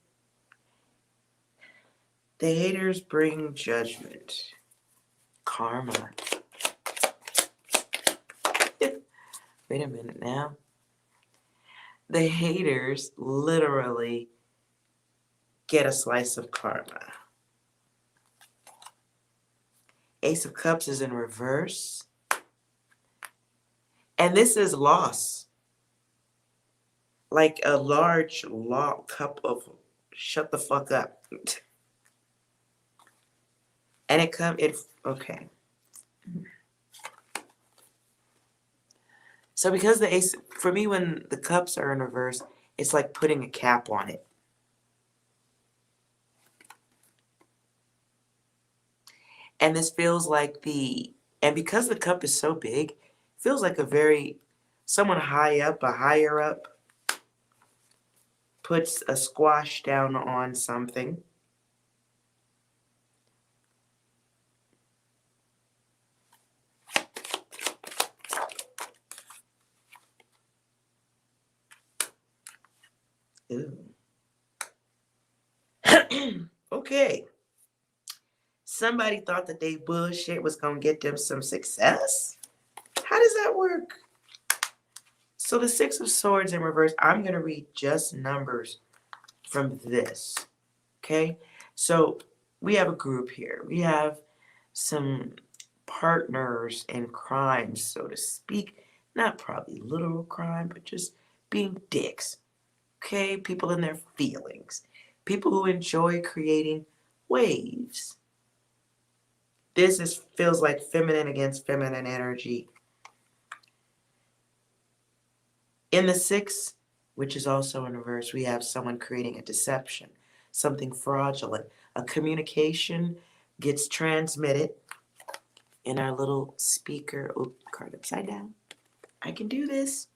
The haters bring judgment. Karma. Wait a minute now. The haters literally get a slice of karma. Ace of Cups is in reverse. And this is loss. Like a large cup of shut the fuck up. And okay. So because the ace, for me, when the cups are in reverse, it's like putting a cap on it. And this feels like and because the cup is so big, it feels like someone high up, a higher up, puts a squash down on something. Ooh. Okay. Somebody thought that they bullshit was going to get them some success? How does that work? So the Six of Swords in reverse, I'm going to read just numbers from this. Okay? So we have a group here. We have some partners in crime, so to speak. Not probably literal crime, but just being dicks. Okay? People in their feelings. People who enjoy creating waves. feels like feminine against feminine energy. In the 6, which is also in reverse, we have someone creating a deception, something fraudulent. A communication gets transmitted in our little speaker. Oh, card upside down. I can do this.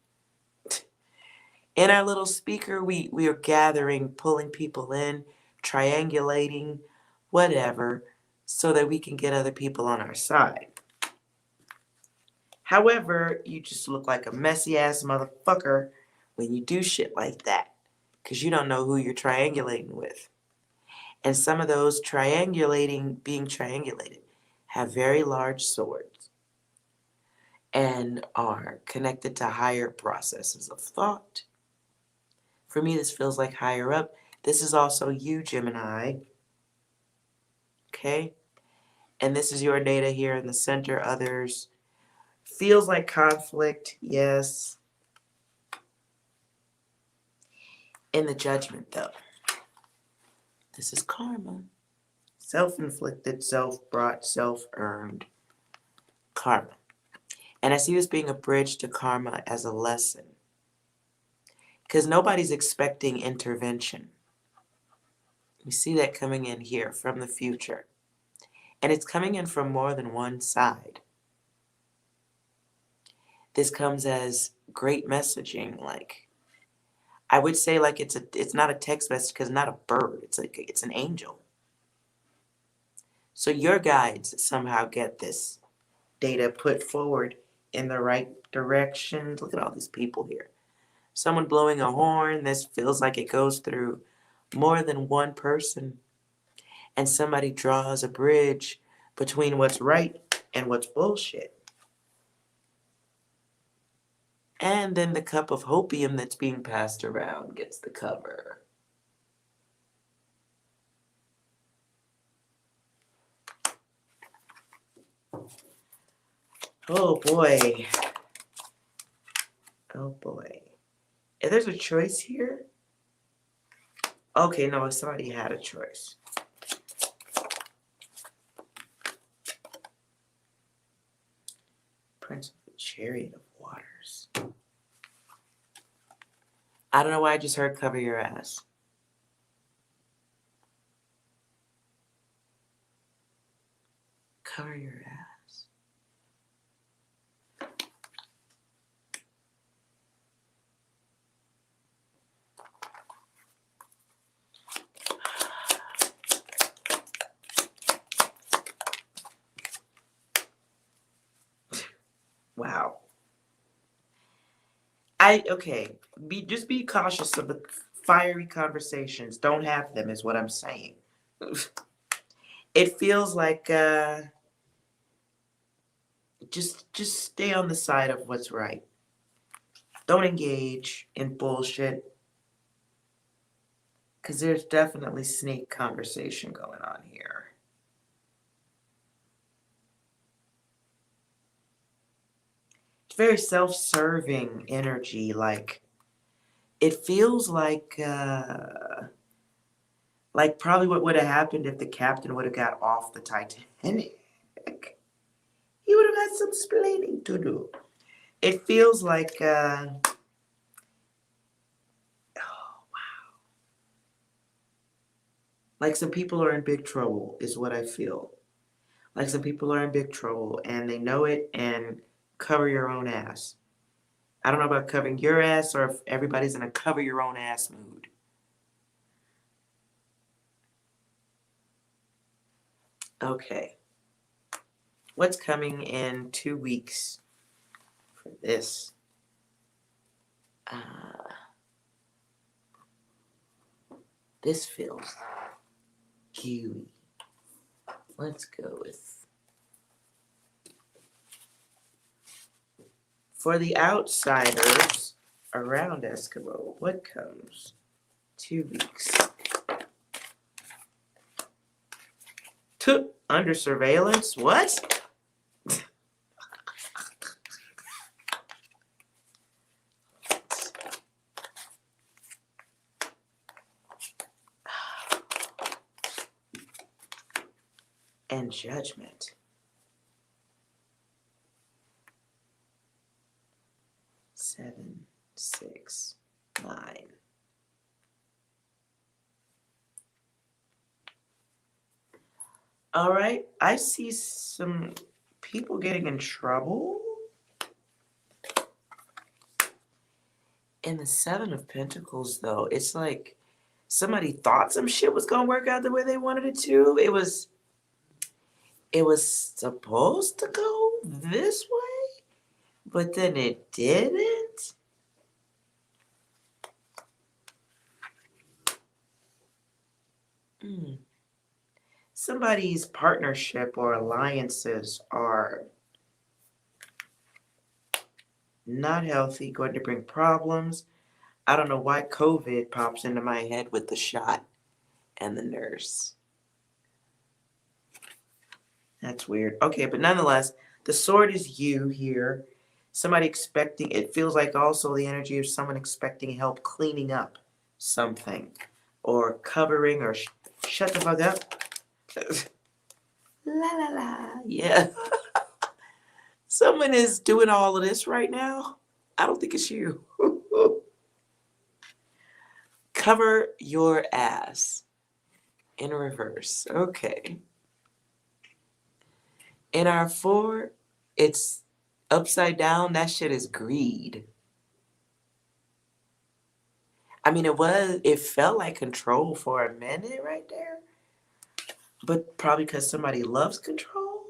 In our little speaker, we are gathering, pulling people in, triangulating, whatever, so that we can get other people on our side. However, you just look like a messy ass motherfucker when you do shit like that, because you don't know who you're triangulating with. And some of those being triangulated, have very large swords and are connected to higher processes of thought. For me, this feels like higher up. This is also you, Gemini. Okay? And this is your data here in the center, others. Feels like conflict, yes. In the judgment, though, this is karma. Self-inflicted, self-brought, self-earned karma. And I see this being a bridge to karma as a lesson. Because nobody's expecting intervention. We see that coming in here from the future. And it's coming in from more than one side. This comes as great messaging, like I would say like it's not a text message because it's not a bird. It's an angel. So your guides somehow get this data put forward in the right direction. Look at all these people here. Someone blowing a horn. This feels like it goes through more than one person. And somebody draws a bridge between what's right and what's bullshit. And then the cup of hopium that's being passed around gets the cover. Oh boy. Oh boy. If there's a choice here. Okay, no, somebody had a choice. Prince of the Chariot of Waters. I don't know why I just heard cover your ass. Cover your ass. Wow. Just be cautious of the fiery conversations. Don't have them is what I'm saying. It feels like just stay on the side of what's right. Don't engage in bullshit. Because there's definitely sneak conversation going on here. It's very self-serving energy. Like, it feels like probably what would have happened if the captain would have got off the Titanic. He would have had some splaining to do. It feels like, oh, wow. Like some people are in big trouble is what I feel. Like some people are in big trouble and they know it, and cover your own ass. I don't know about covering your ass or if everybody's in a cover your own ass mood. Okay. What's coming in 2 weeks for this? This feels gooey. Let's go with, for the outsiders around Eskimo, what comes 2 weeks? Under surveillance? What? And judgment. 7, 6, 9. All right, I see some people getting in trouble. In the 7 of Pentacles, though, it's like somebody thought some shit was gonna work out the way they wanted it to. It was supposed to go this way, but then it didn't. Hmm. Somebody's partnership or alliances are not healthy, going to bring problems. I don't know why COVID pops into my head with the shot and the nurse. That's weird. Okay, but nonetheless, the sword is you here. Somebody expecting, it feels like also the energy of someone expecting help cleaning up something or covering or shut the fuck up. La la la. Yeah. Someone is doing all of this right now. I don't think it's you. Cover your ass in reverse. Okay. In our 4, it's upside down. That shit is greed. I mean, it felt like control for a minute right there. But probably because somebody loves control.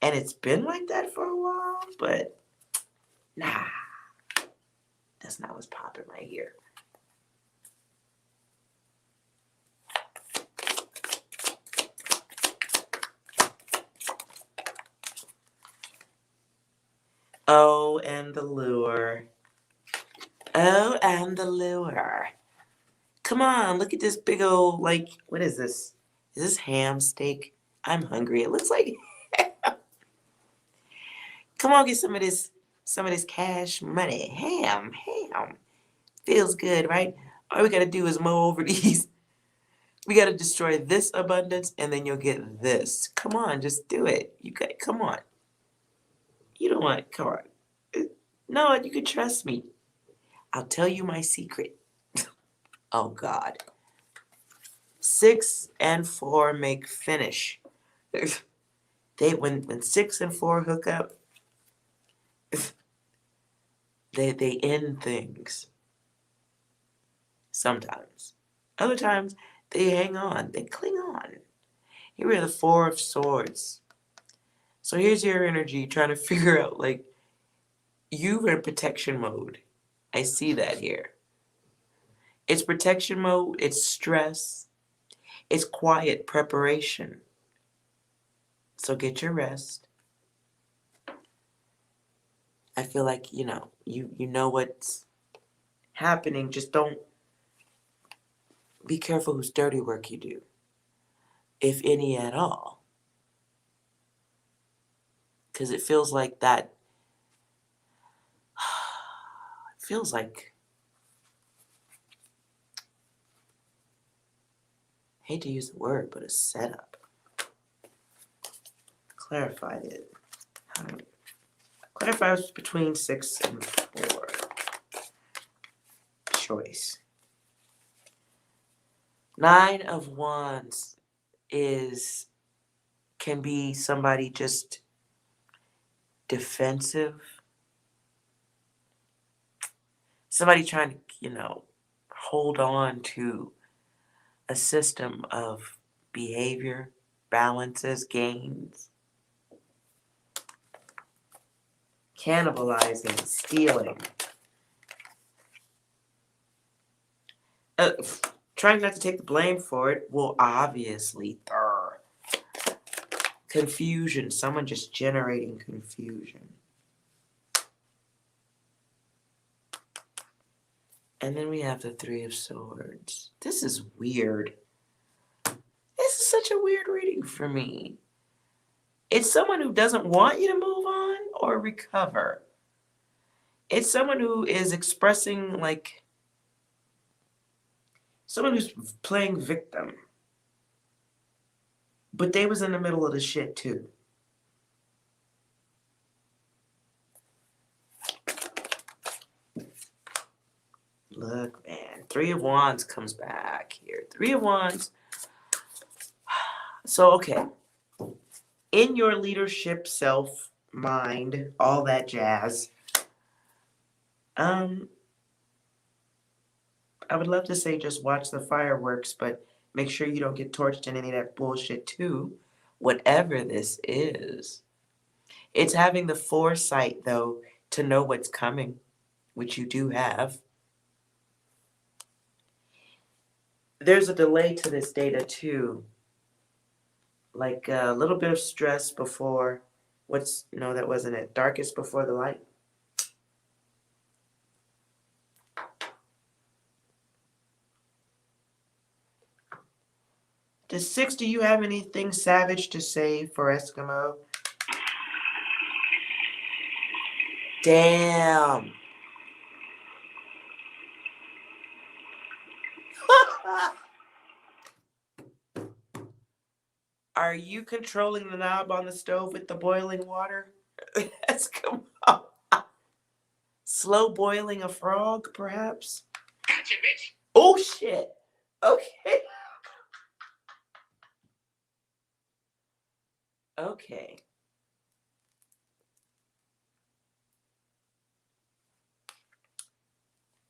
And it's been like that for a while. But nah, that's not what's popping right here. Oh, and the lure. Oh, and the lure. Come on, look at this big old, like, what is this? Is this ham steak? I'm hungry. It looks like. Come on, get some of this cash money. Ham. Feels good, right? All we gotta do is mow over these. We gotta destroy this abundance, and then you'll get this. Come on, just do it. Come on. You don't want. Come on. No, you can trust me. I'll tell you my secret. Oh God. 6 and 4 make finish. When 6 and 4 hook up, they end things. Sometimes. Other times they hang on. They cling on. Here we have the 4 of Swords. So here's your energy trying to figure out, like, you are in protection mode. I see that here. It's protection mode. It's stress. It's quiet preparation. So get your rest. I feel like, you know what's happening. Just don't be careful whose dirty work you do, if any at all. Because it feels like that. It feels like, I hate to use the word, but a setup. Clarify it. Clarify what's between 6 and 4. Choice. 9 of Wands can be somebody just defensive. Somebody trying to, hold on to a system of behavior, balances, gains. Cannibalizing, stealing. Trying not to take the blame for it will obviously confusion. Someone just generating confusion. And then we have the 3 of Swords. This is weird. This is such a weird reading for me. It's someone who doesn't want you to move on or recover. It's someone who is expressing, like, someone who's playing victim. But they was in the middle of the shit too. Three of Wands comes back here. Three of Wands. So, okay. In your leadership, self, mind, all that jazz, I would love to say just watch the fireworks, but make sure you don't get torched in any of that bullshit too. Whatever this is. It's having the foresight, though, to know what's coming, which you do have. There's a delay to this data, too. Like a little bit of stress before no, that wasn't it. Darkest before the light. Does 6, do you have anything savage to say for Eskimo? Damn. Are you controlling the knob on the stove with the boiling water? Eskimo. Slow boiling a frog, perhaps? Gotcha, bitch. Oh, shit. Okay. Okay.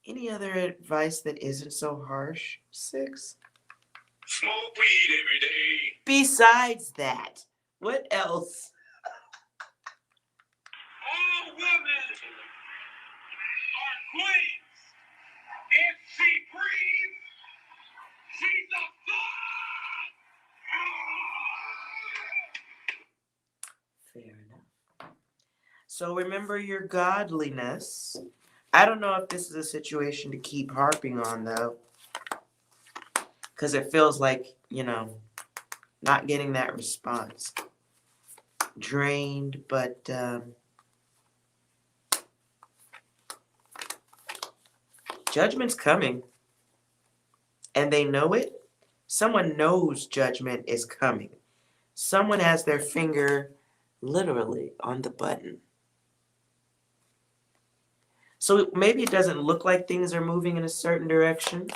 Any other advice that isn't so harsh, 6? Smoke weed every day. Besides that, what else? All women are queens. If she breathes, she's a god. Fair enough. So remember your godliness. I don't know if this is a situation to keep harping on, though. Because it feels like, not getting that response. Drained, but judgment's coming. And they know it. Someone knows judgment is coming. Someone has their finger literally on the button. So maybe it doesn't look like things are moving in a certain direction,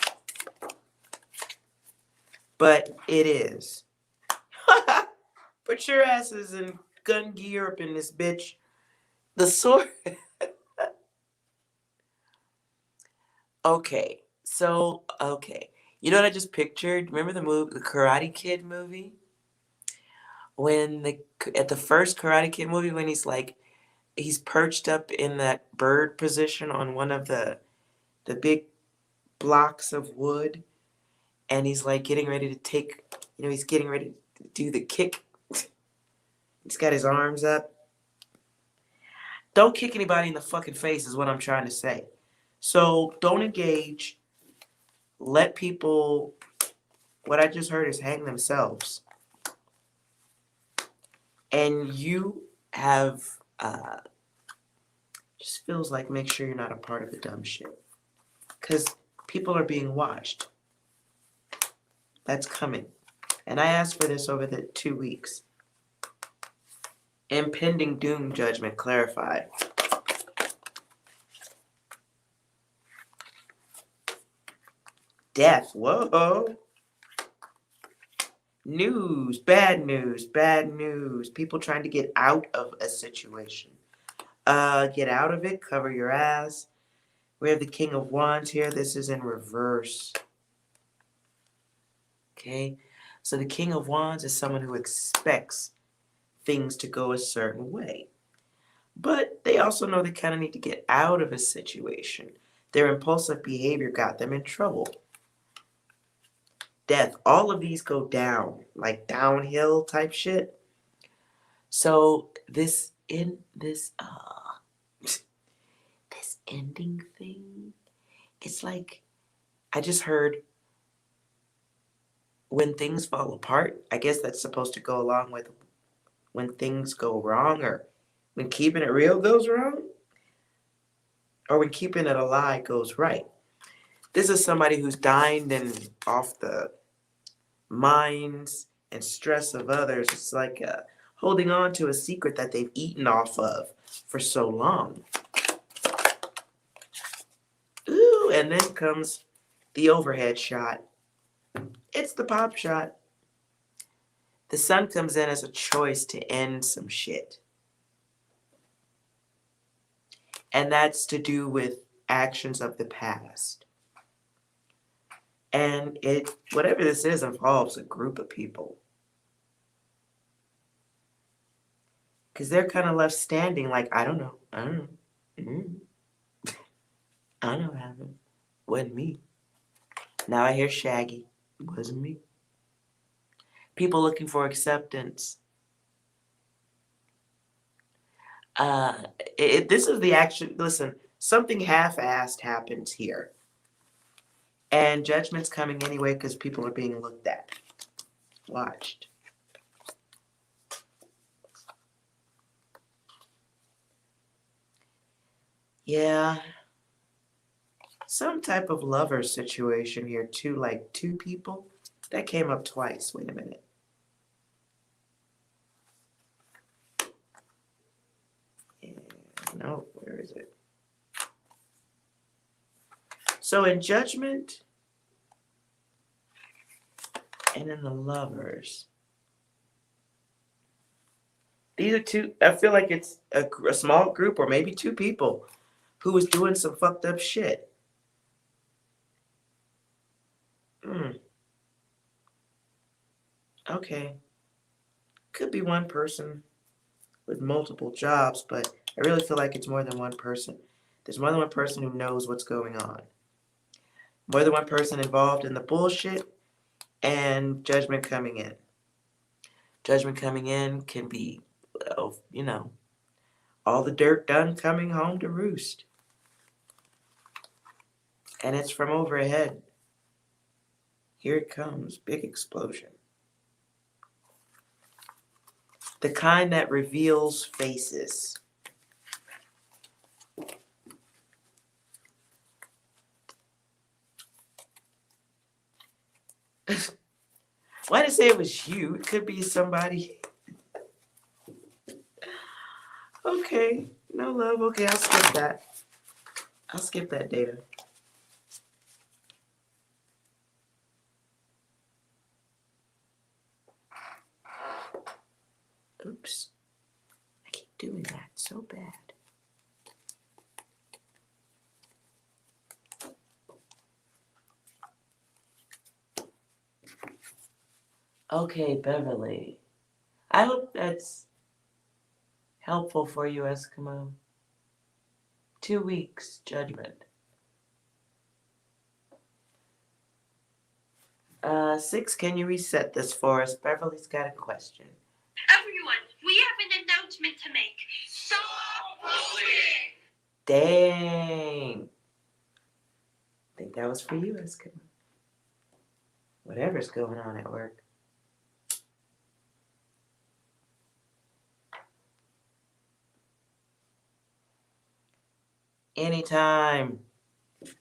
but it is. Put your asses in gun gear up in this bitch. The sword. Okay. You know what I just pictured? Remember the Karate Kid movie? At the first Karate Kid movie, when he's perched up in that bird position on one of the big blocks of wood, and he's like getting ready to he's getting ready to do the kick. He's got his arms up. Don't kick anybody in the fucking face is what I'm trying to say. So don't engage. Let people, what I just heard is hang themselves. And you have, just feels like make sure you're not a part of the dumb shit. Because people are being watched. That's coming. And I asked for this over the 2 weeks. Impending doom judgment clarified. Death. Whoa. News. Bad news. Bad news. People trying to get out of a situation. Get out of it. Cover your ass. We have the King of Wands here. This is in reverse. Okay. So the King of Wands is someone who expects things to go a certain way. But they also know they kind of need to get out of a situation. Their impulsive behavior got them in trouble. Death. All of these go down, like downhill type shit. So this ending thing, it's like, I just heard when things fall apart. I guess that's supposed to go along with when things go wrong, or when keeping it real goes wrong, or when keeping it a lie goes right. This is somebody who's dined and off the minds and stress of others. It's like holding on to a secret that they've eaten off of for so long. Ooh, and then comes the overhead shot. It's the pop shot. The sun comes in as a choice to end some shit. And that's to do with actions of the past. And whatever this is, involves a group of people. Because they're kind of left standing like, I don't know. Mm. I know what happened. Wasn't me. Now I hear Shaggy. Wasn't me. People looking for acceptance. This is the action. Listen, something half-assed happens here. And judgment's coming anyway because people are being looked at. Watched. Yeah. Some type of lover situation here too, like two people. That came up twice. Wait a minute. Yeah, no, where is it? So in judgment and in the lovers, these are two. I feel like it's a small group or maybe two people who was doing some fucked up shit. Okay. Could be one person with multiple jobs, but I really feel like it's more than one person. There's more than one person who knows what's going on. More than one person involved in the bullshit and judgment coming in. Judgment coming in can be, all the dirt done coming home to roost. And it's from overhead. Here it comes, big explosion. The kind that reveals faces. Why did I say it was you? It could be somebody. Okay, no love. Okay, I'll skip that. I'll skip that data. Oops. I keep doing that so bad. Okay, Beverly. I hope that's helpful for you, Eskimo. 2 weeks, judgment. 6, can you reset this for us? Beverly's got a question. Everyone, we have an announcement to make. Stop bullying! Dang. I think that was for you, Eskimo. Whatever's going on at work. Anytime.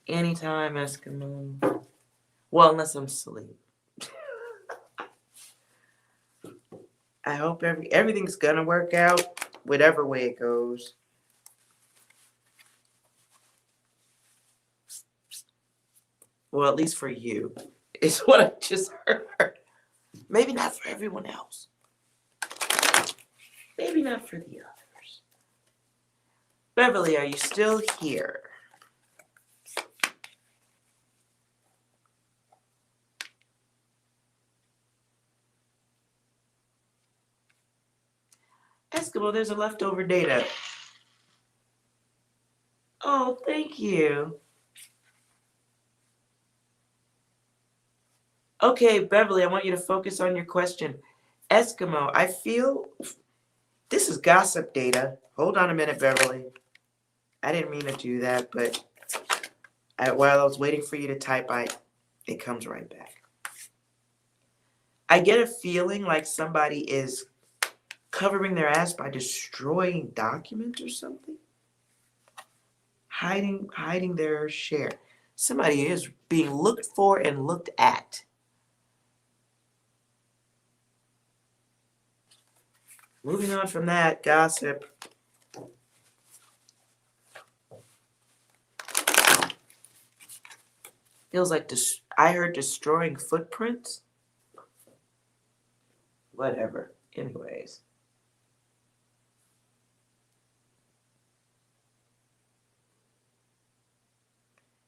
Anytime, Eskimo. Well, unless I'm asleep. I hope everything's gonna work out, whatever way it goes. Well, at least for you, is what I just heard. Maybe not for everyone else. Maybe not for the others. Beverly, are you still here? Eskimo, there's a leftover data. Oh, thank you. Okay, Beverly, I want you to focus on your question. Eskimo, I feel this is gossip data. Hold on a minute, Beverly. I didn't mean to do that, but while I was waiting for you to type, it comes right back. I get a feeling like somebody is covering their ass by destroying documents or something. Hiding their share. Somebody is being looked for and looked at. Moving on from that, gossip. Feels like I heard destroying footprints. Whatever. Anyways.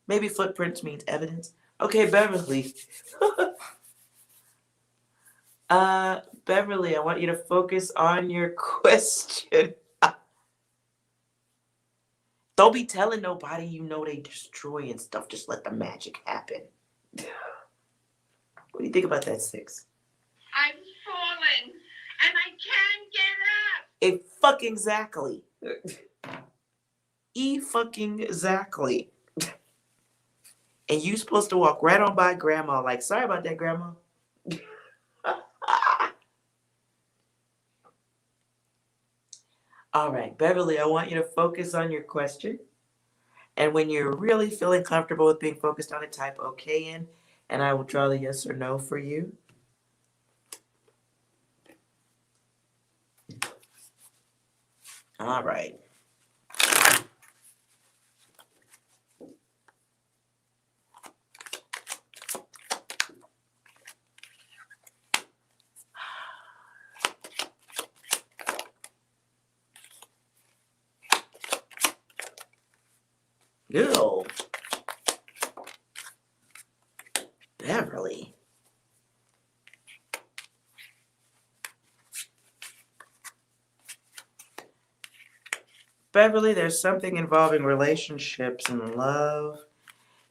Maybe footprints means evidence. Okay, Beverly. Beverly, I want you to focus on your question. Don't be telling nobody you know they destroying stuff. Just let the magic happen. What do you think about that, Six? I'm falling, and I can't get up. Fucking exactly. Fucking exactly. And you supposed to walk right on by Grandma like, sorry about that, Grandma. All right, Beverly, I want you to focus on your question. And when you're really feeling comfortable with being focused on it, type OK in, and I will draw the yes or no for you. All right. Ew. Beverly. Beverly, there's something involving relationships and love.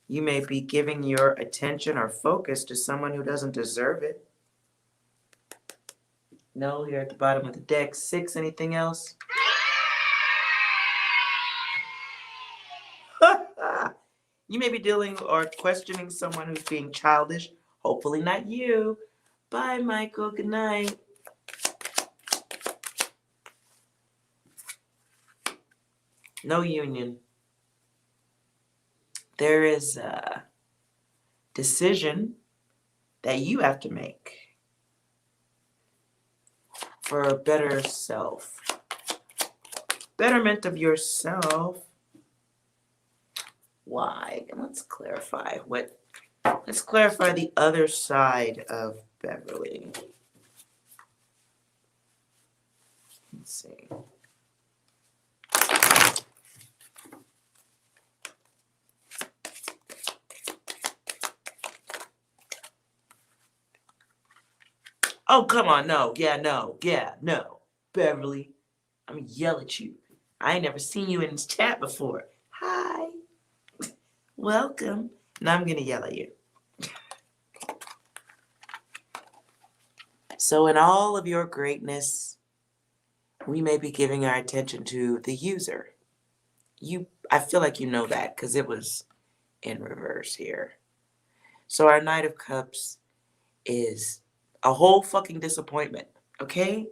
You may be giving your attention or focus to someone who doesn't deserve it. No, you're at the bottom of the deck. Six, anything else? You may be dealing or questioning someone who's being childish. Hopefully not you. Bye, Michael. Good night. No union. There is a decision that you have to make for a better self. Betterment of yourself. Why? Let's clarify let's clarify the other side of Beverly. Let's see. Oh, come on. No. Yeah, no. Yeah, no. Beverly, I'm going to yell at you. I ain't never seen you in this chat before. Hi. Welcome. Now I'm going to yell at you. So in all of your greatness, we may be giving our attention to the user. I feel like you know that because it was in reverse here. So our Knight of Cups is a whole fucking disappointment, okay?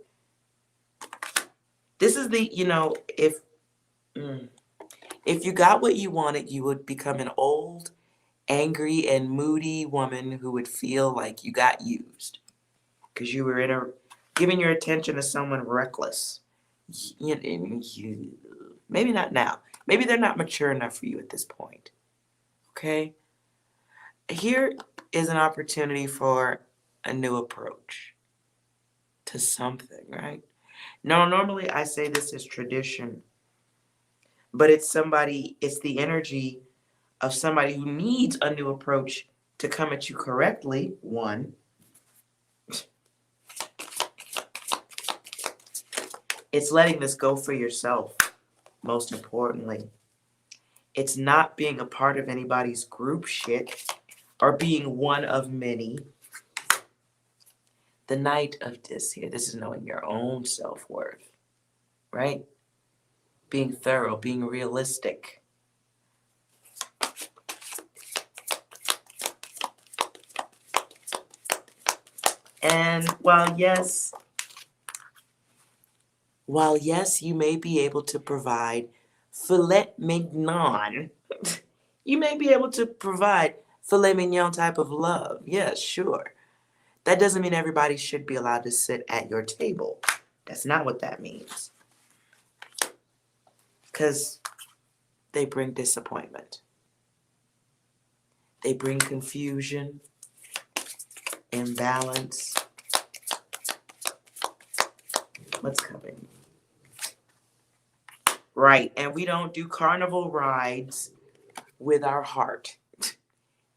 This is the, if you got what you wanted, you would become an old, angry, and moody woman who would feel like you got used because you were giving your attention to someone reckless. Maybe not now. Maybe they're not mature enough for you at this point. Okay? Here is an opportunity for a new approach to something, right? Now, normally I say this is tradition, but it's the energy of somebody who needs a new approach to come at you correctly, one. It's letting this go for yourself, most importantly. It's not being a part of anybody's group shit or being one of many. The Knight of this here, this is knowing your own self-worth, right? Being thorough, being realistic. And while yes, you may be able to provide filet mignon, you may be able to provide filet mignon type of love. Yes, sure. That doesn't mean everybody should be allowed to sit at your table. That's not what that means. Because they bring disappointment. They bring confusion, imbalance. What's coming? Right, and we don't do carnival rides with our heart.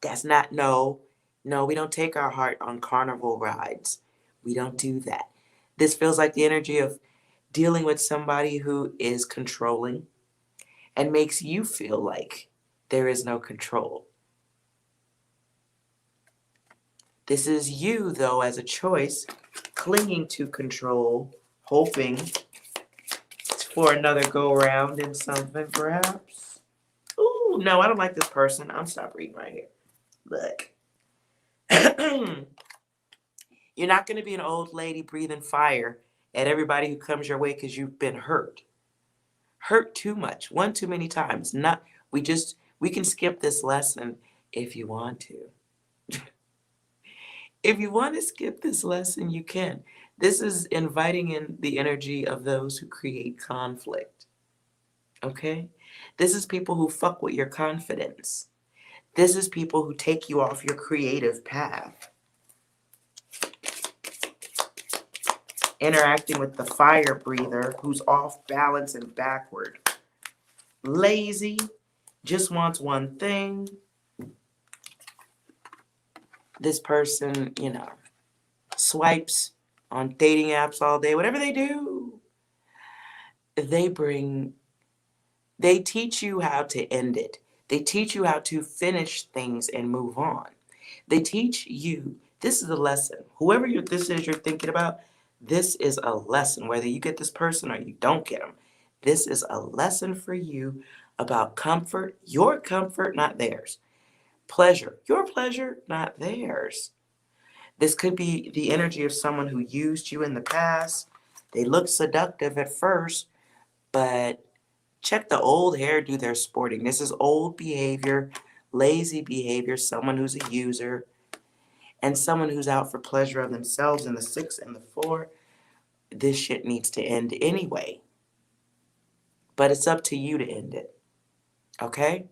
That's not, no, we don't take our heart on carnival rides. We don't do that. This feels like the energy of dealing with somebody who is controlling and makes you feel like there is no control. This is you, though, as a choice, clinging to control, hoping for another go around in something, perhaps. Ooh, no, I don't like this person. I'm stop reading right here. Look. You're not going to be an old lady breathing fire at everybody who comes your way because you've been hurt. Hurt too much, one too many times. Not we can skip this lesson if you want to. If you want to skip this lesson, you can. This is inviting in the energy of those who create conflict. Okay? This is people who fuck with your confidence. This is people who take you off your creative path. Interacting with the fire breather who's off balance and backward. Lazy, just wants one thing. This person, swipes on dating apps all day. Whatever they do, they teach you how to end it. They teach you how to finish things and move on. They teach you, this is a lesson. Whoever this is you're thinking about, this is a lesson. Whether you get this person or you don't get them, this is a lesson for you about comfort, your comfort, not theirs. Pleasure, your pleasure, not theirs. This could be the energy of someone who used you in the past. They look seductive at first, but check the old hairdo they're sporting. This is old behavior, lazy behavior, someone who's a user, and someone who's out for pleasure of themselves in the 6 and the 4. This shit needs to end anyway. But it's up to you to end it. Okay?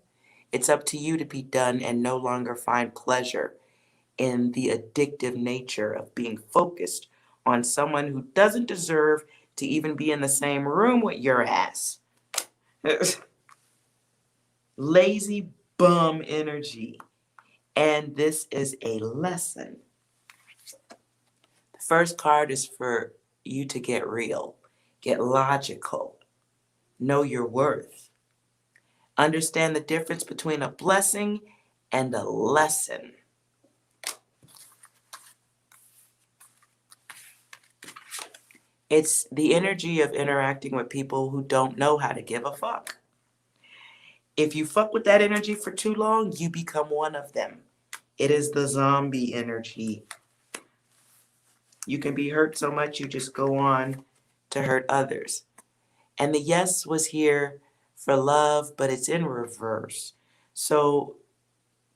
It's up to you to be done and no longer find pleasure in the addictive nature of being focused on someone who doesn't deserve to even be in the same room with your ass. Lazy bum energy. And this is a lesson. The first card is for you to get real, get logical, know your worth. Understand the difference between a blessing and a lesson. It's the energy of interacting with people who don't know how to give a fuck. If you fuck with that energy for too long, you become one of them. It is the zombie energy. You can be hurt so much you just go on to hurt others. And the yes was here for love, but it's in reverse. So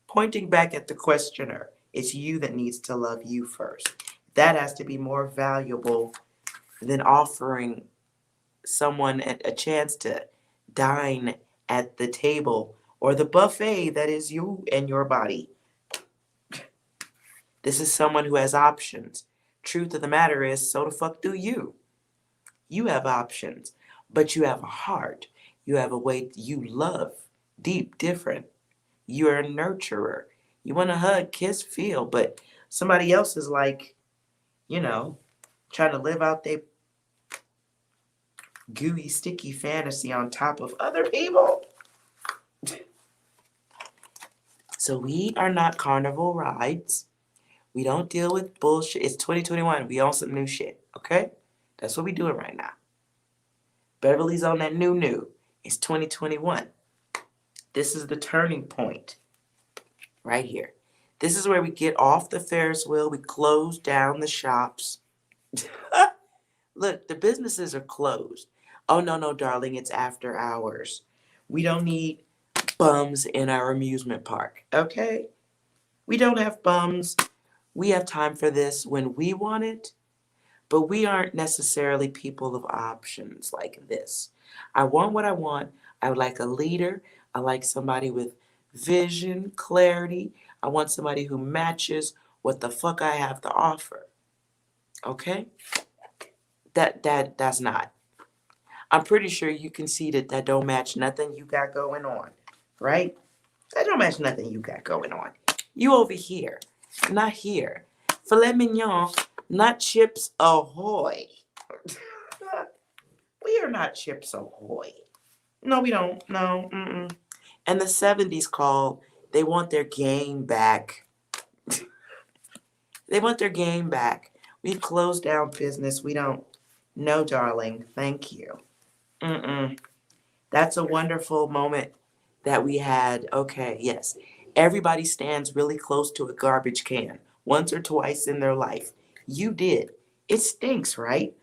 pointing back at the questioner, it's you that needs to love you first. That has to be more valuable than offering someone a chance to dine at the table or the buffet that is you and your body. This is someone who has options. Truth of the matter is, so the fuck do you. You have options, but you have a heart. You have a way you love, deep, different. You're a nurturer. You want to hug, kiss, feel, but somebody else is like, trying to live out their gooey, sticky fantasy on top of other people. So we are not carnival rides. We don't deal with bullshit. It's 2021. We on some new shit, okay? That's what we doing right now. Beverly's on that new. It's 2021. This is the turning point right here. This is where we get off the Ferris wheel. We close down the shops. Look, the businesses are closed. Oh, no, darling, it's after hours. We don't need bums in our amusement park, okay? We don't have bums. We have time for this when we want it, but we aren't necessarily people of options like this. I want what I want. I would like a leader. I like somebody with vision, clarity. I want somebody who matches what the fuck I have to offer. Okay? That's not. I'm pretty sure you conceded that don't match nothing you got going on, right? That don't match nothing you got going on. You over here, not here. Filet mignon, not Chips Ahoy. We are not Chips Ahoy. No, we don't. No. Mm-mm. And the 70s call, they want their game back. They want their game back. We've closed down business. We don't. No, darling. Thank you. Mm-mm. That's a wonderful moment that we had. Okay, yes. Everybody stands really close to a garbage can once or twice in their life. You did. It stinks, right?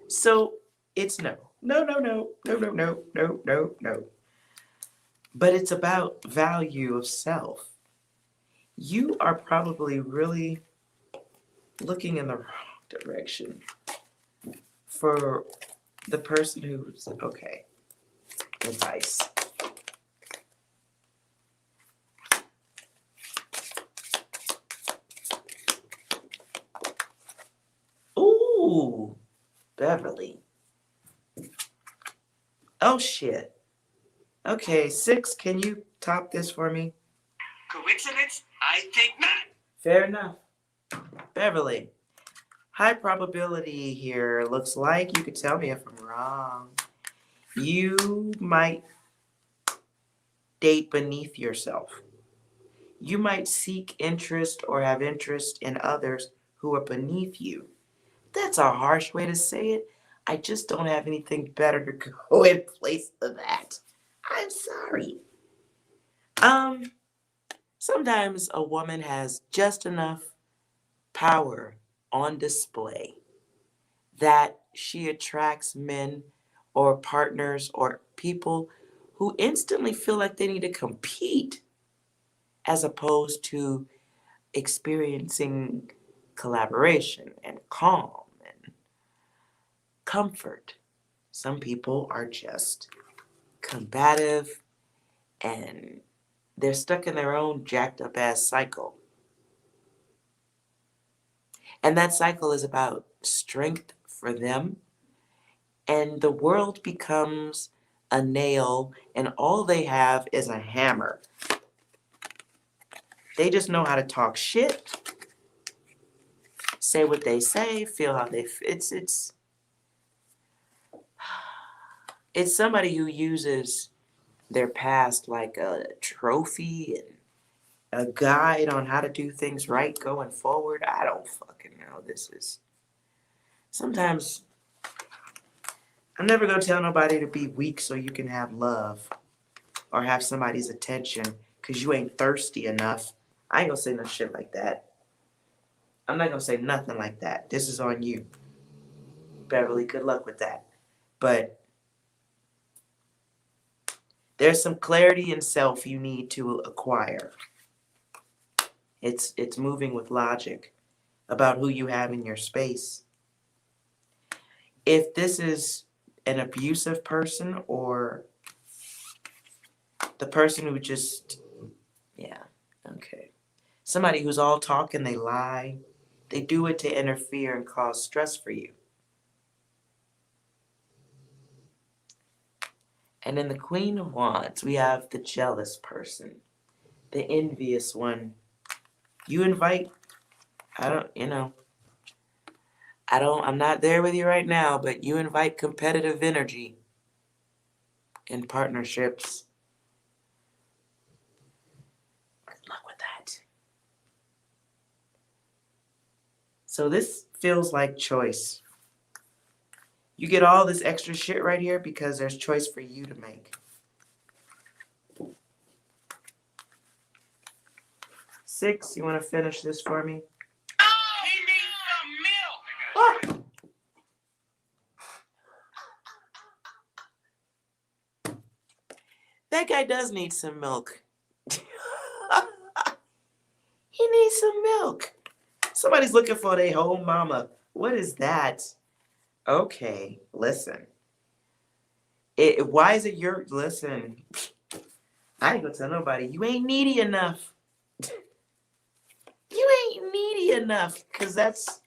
So it's no. No, no, no. No, no, no, no, no, no. But it's about value of self. You are probably really looking in the wrong direction for the person who's okay. Advice. Ooh, Beverly. Oh shit. Okay, 6, can you top this for me? Coincidence? I think not. Fair enough. Beverly. High probability here. Looks like you could tell me if I'm wrong. You might date beneath yourself. You might seek interest or have interest in others who are beneath you. That's a harsh way to say it. I just don't have anything better to go in place of that. I'm sorry. Sometimes a woman has just enough power on display that she attracts men or partners or people who instantly feel like they need to compete as opposed to experiencing collaboration and calm and comfort. Some people are just combative and they're stuck in their own jacked up ass cycle. And that cycle is about strength for them. And the world becomes a nail, and all they have is a hammer. They just know how to talk shit, say what they say, feel how they. It's somebody who uses their past like a trophy and a guide on how to do things right going forward. I don't fucking know. This is sometimes I'm never gonna tell nobody to be weak so you can have love or have somebody's attention because you ain't thirsty enough. I ain't gonna say no shit like that. I'm not gonna say nothing like that. This is on you, Beverly. Good luck with that. But there's some clarity in self you need to acquire. It's moving with logic about who you have in your space. If this is an abusive person or the person who just, yeah, okay. Somebody who's all talk and they lie, they do it to interfere and cause stress for you. And in the Queen of Wands, we have the jealous person, the envious one. You invite, I'm not there with you right now, but you invite competitive energy in partnerships. Good luck with that. So this feels like choice. You get all this extra shit right here because there's choice for you to make. 6, you want to finish this for me? He needs some milk. That guy does need some milk. He needs some milk. Somebody's looking for their whole mama. What is that? Okay, listen. Why is it your listen? I ain't gonna tell nobody. You ain't needy enough. You ain't needy enough, cause that's.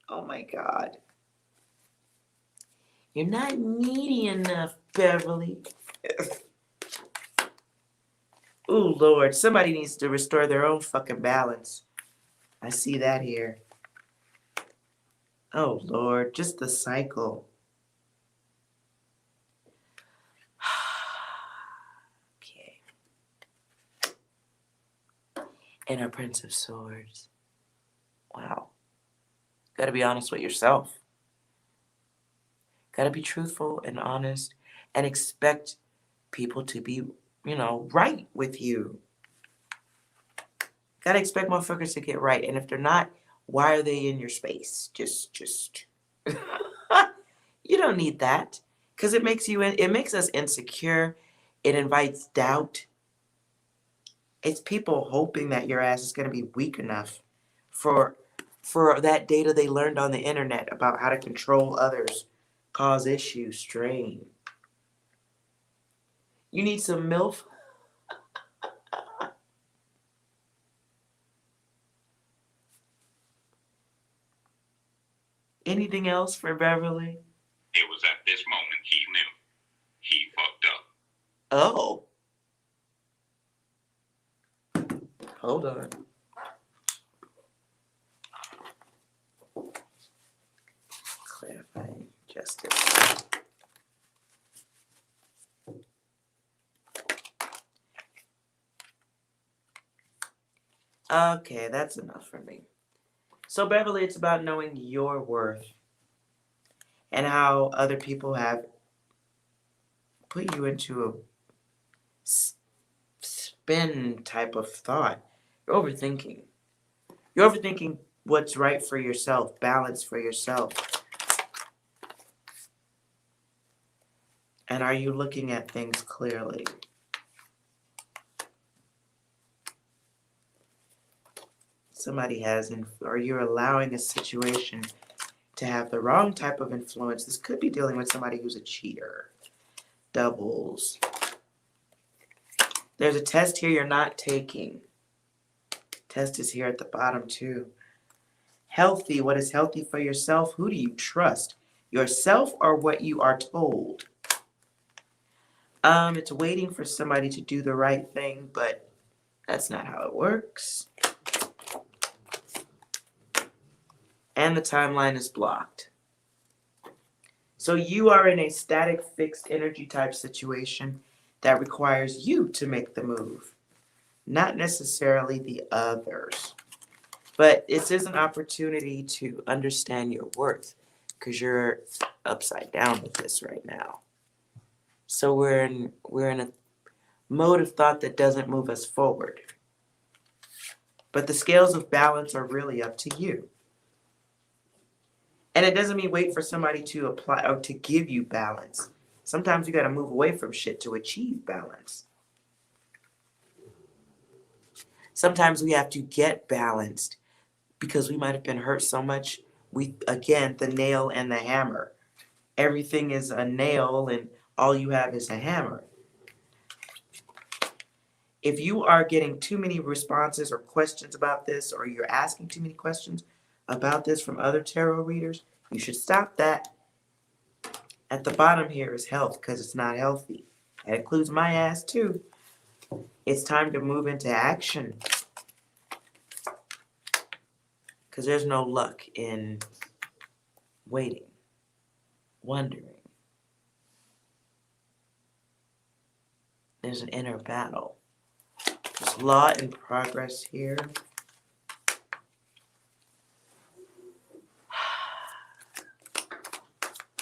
Oh my God. You're not needy enough, Beverly. Ooh, Lord, somebody needs to restore their own fucking balance. I see that here. Oh, Lord, just the cycle. Okay. And our Prince of Swords. Wow. Gotta be honest with yourself. Gotta be truthful and honest and expect people to be, right with you. Gotta expect motherfuckers to get right. And if they're not, why are they in your space? Just. You don't need that. Because it makes us insecure. It invites doubt. It's people hoping that your ass is gonna be weak enough for that data they learned on the internet about how to control others, cause issues, strain. You need some MILF. Anything else for Beverly? It was at this moment he knew. He fucked up. Oh. Hold on. Clarifying justice. Okay, that's enough for me. So, Beverly, it's about knowing your worth and how other people have put you into a spin type of thought. You're overthinking. You're overthinking what's right for yourself, balance for yourself. And are you looking at things clearly? Somebody has, or you're allowing a situation to have the wrong type of influence. This could be dealing with somebody who's a cheater. Doubles. There's a test here you're not taking. Test is here at the bottom too. Healthy. What is healthy for yourself? Who do you trust? Yourself or what you are told? It's waiting for somebody to do the right thing, but that's not how it works. And the timeline is blocked. So you are in a static, fixed energy type situation that requires you to make the move, not necessarily the others. But this is an opportunity to understand your worth because you're upside down with this right now. So we're in a mode of thought that doesn't move us forward. But the scales of balance are really up to you. And it doesn't mean wait for somebody to apply or to give you balance. Sometimes you got to move away from shit to achieve balance. Sometimes we have to get balanced because we might have been hurt so much. Again, the nail and the hammer. Everything is a nail and all you have is a hammer. If you are getting too many responses or questions about this, or you're asking too many questions about this from other tarot readers, you should stop that. At the bottom here is health, because it's not healthy. That includes my ass too. It's time to move into action. Because there's no luck in waiting, wondering. There's an inner battle. There's law in progress here.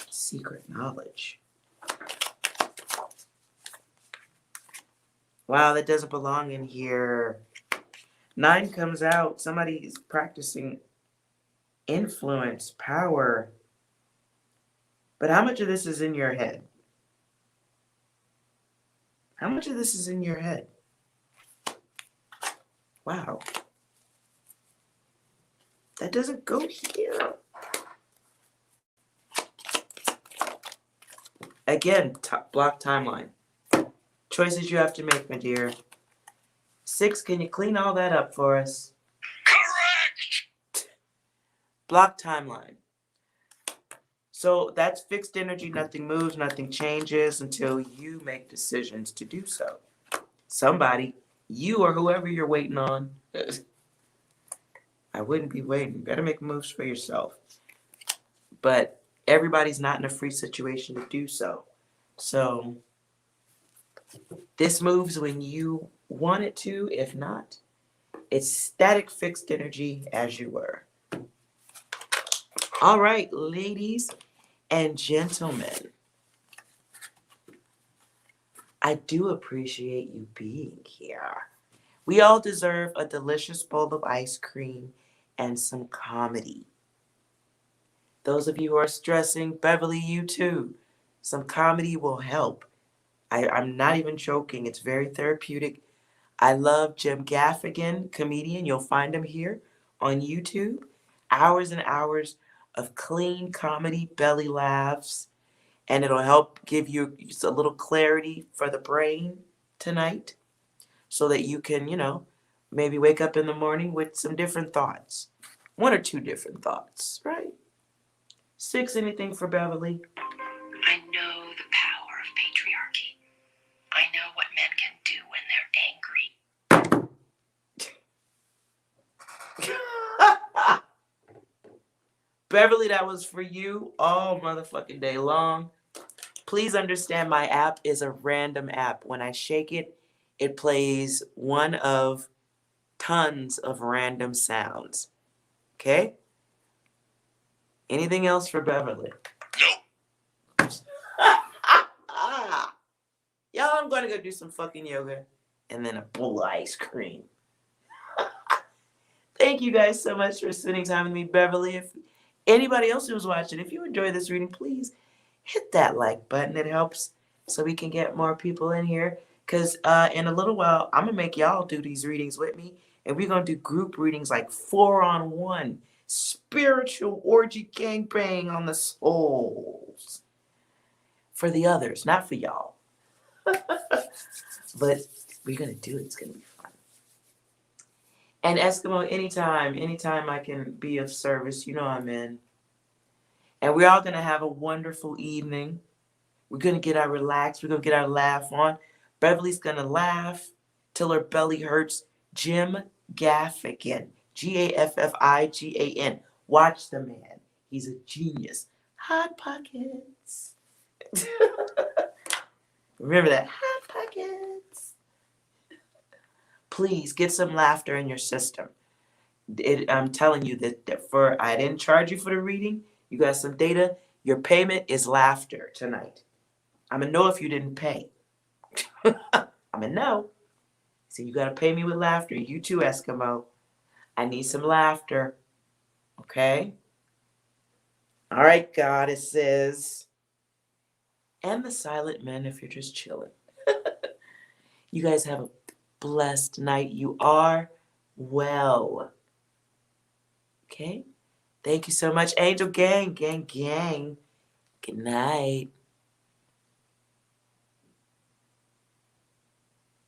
Secret knowledge. Wow, that doesn't belong in here. 9 comes out. Somebody is practicing influence, power. But how much of this is in your head? How much of this is in your head? Wow. That doesn't go here. Again, block timeline. Choices you have to make, my dear. 6, can you clean all that up for us? Correct! Block timeline. So that's fixed energy. Nothing moves, nothing changes until you make decisions to do so. Somebody, you or whoever you're waiting on. I wouldn't be waiting. You better make moves for yourself. But everybody's not in a free situation to do so. So this moves when you want it to. If not, it's static fixed energy as you were. All right, ladies and gentlemen, I do appreciate you being here. We all deserve a delicious bowl of ice cream and some comedy. Those of you who are stressing, Beverly, you too. Some comedy will help. I'm not even joking. It's very therapeutic. I love Jim Gaffigan, comedian. You'll find him here on YouTube. Hours and hours of clean comedy, belly laughs, and it'll help give you just a little clarity for the brain tonight so that you can, maybe wake up in the morning with some different thoughts. 1 or 2 different thoughts, right? 6, anything for Beverly? I know the power of patriarchy. I know what men can do when they're angry. Beverly, that was for you all motherfucking day long. Please understand my app is a random app. When I shake it, it plays one of tons of random sounds. Okay? Anything else for Beverly? Nope. Y'all, I'm going to go do some fucking yoga and then a bowl of ice cream. Thank you guys so much for spending time with me, Beverly. If anybody else who's watching, if you enjoy this reading, please hit that like button. It helps so we can get more people in here. Because in a little while, I'm going to make y'all do these readings with me. And we're going to do group readings like 4-on-1. Spiritual orgy gangbang on the souls. For the others, not for y'all. But we're going to do it. It's going to be fun. And Eskimo, anytime I can be of service, I'm in. And we're all going to have a wonderful evening. We're going to get our relax. We're going to get our laugh on. Beverly's going to laugh till her belly hurts. Jim Gaffigan. Gaffigan. Watch the man. He's a genius. Hot Pockets. Remember that. Hot Pockets. Please get some laughter in your system. I'm telling you that I didn't charge you for the reading. You got some data. Your payment is laughter tonight. I'm going to know if you didn't pay. I'm going to know. So you got to pay me with laughter. You too, Eskimo. I need some laughter. Okay? All right, goddesses. And the silent men if you're just chilling. You guys have a blessed night. You are well. Okay? Thank you so much, Angel Gang. Gang. Good night.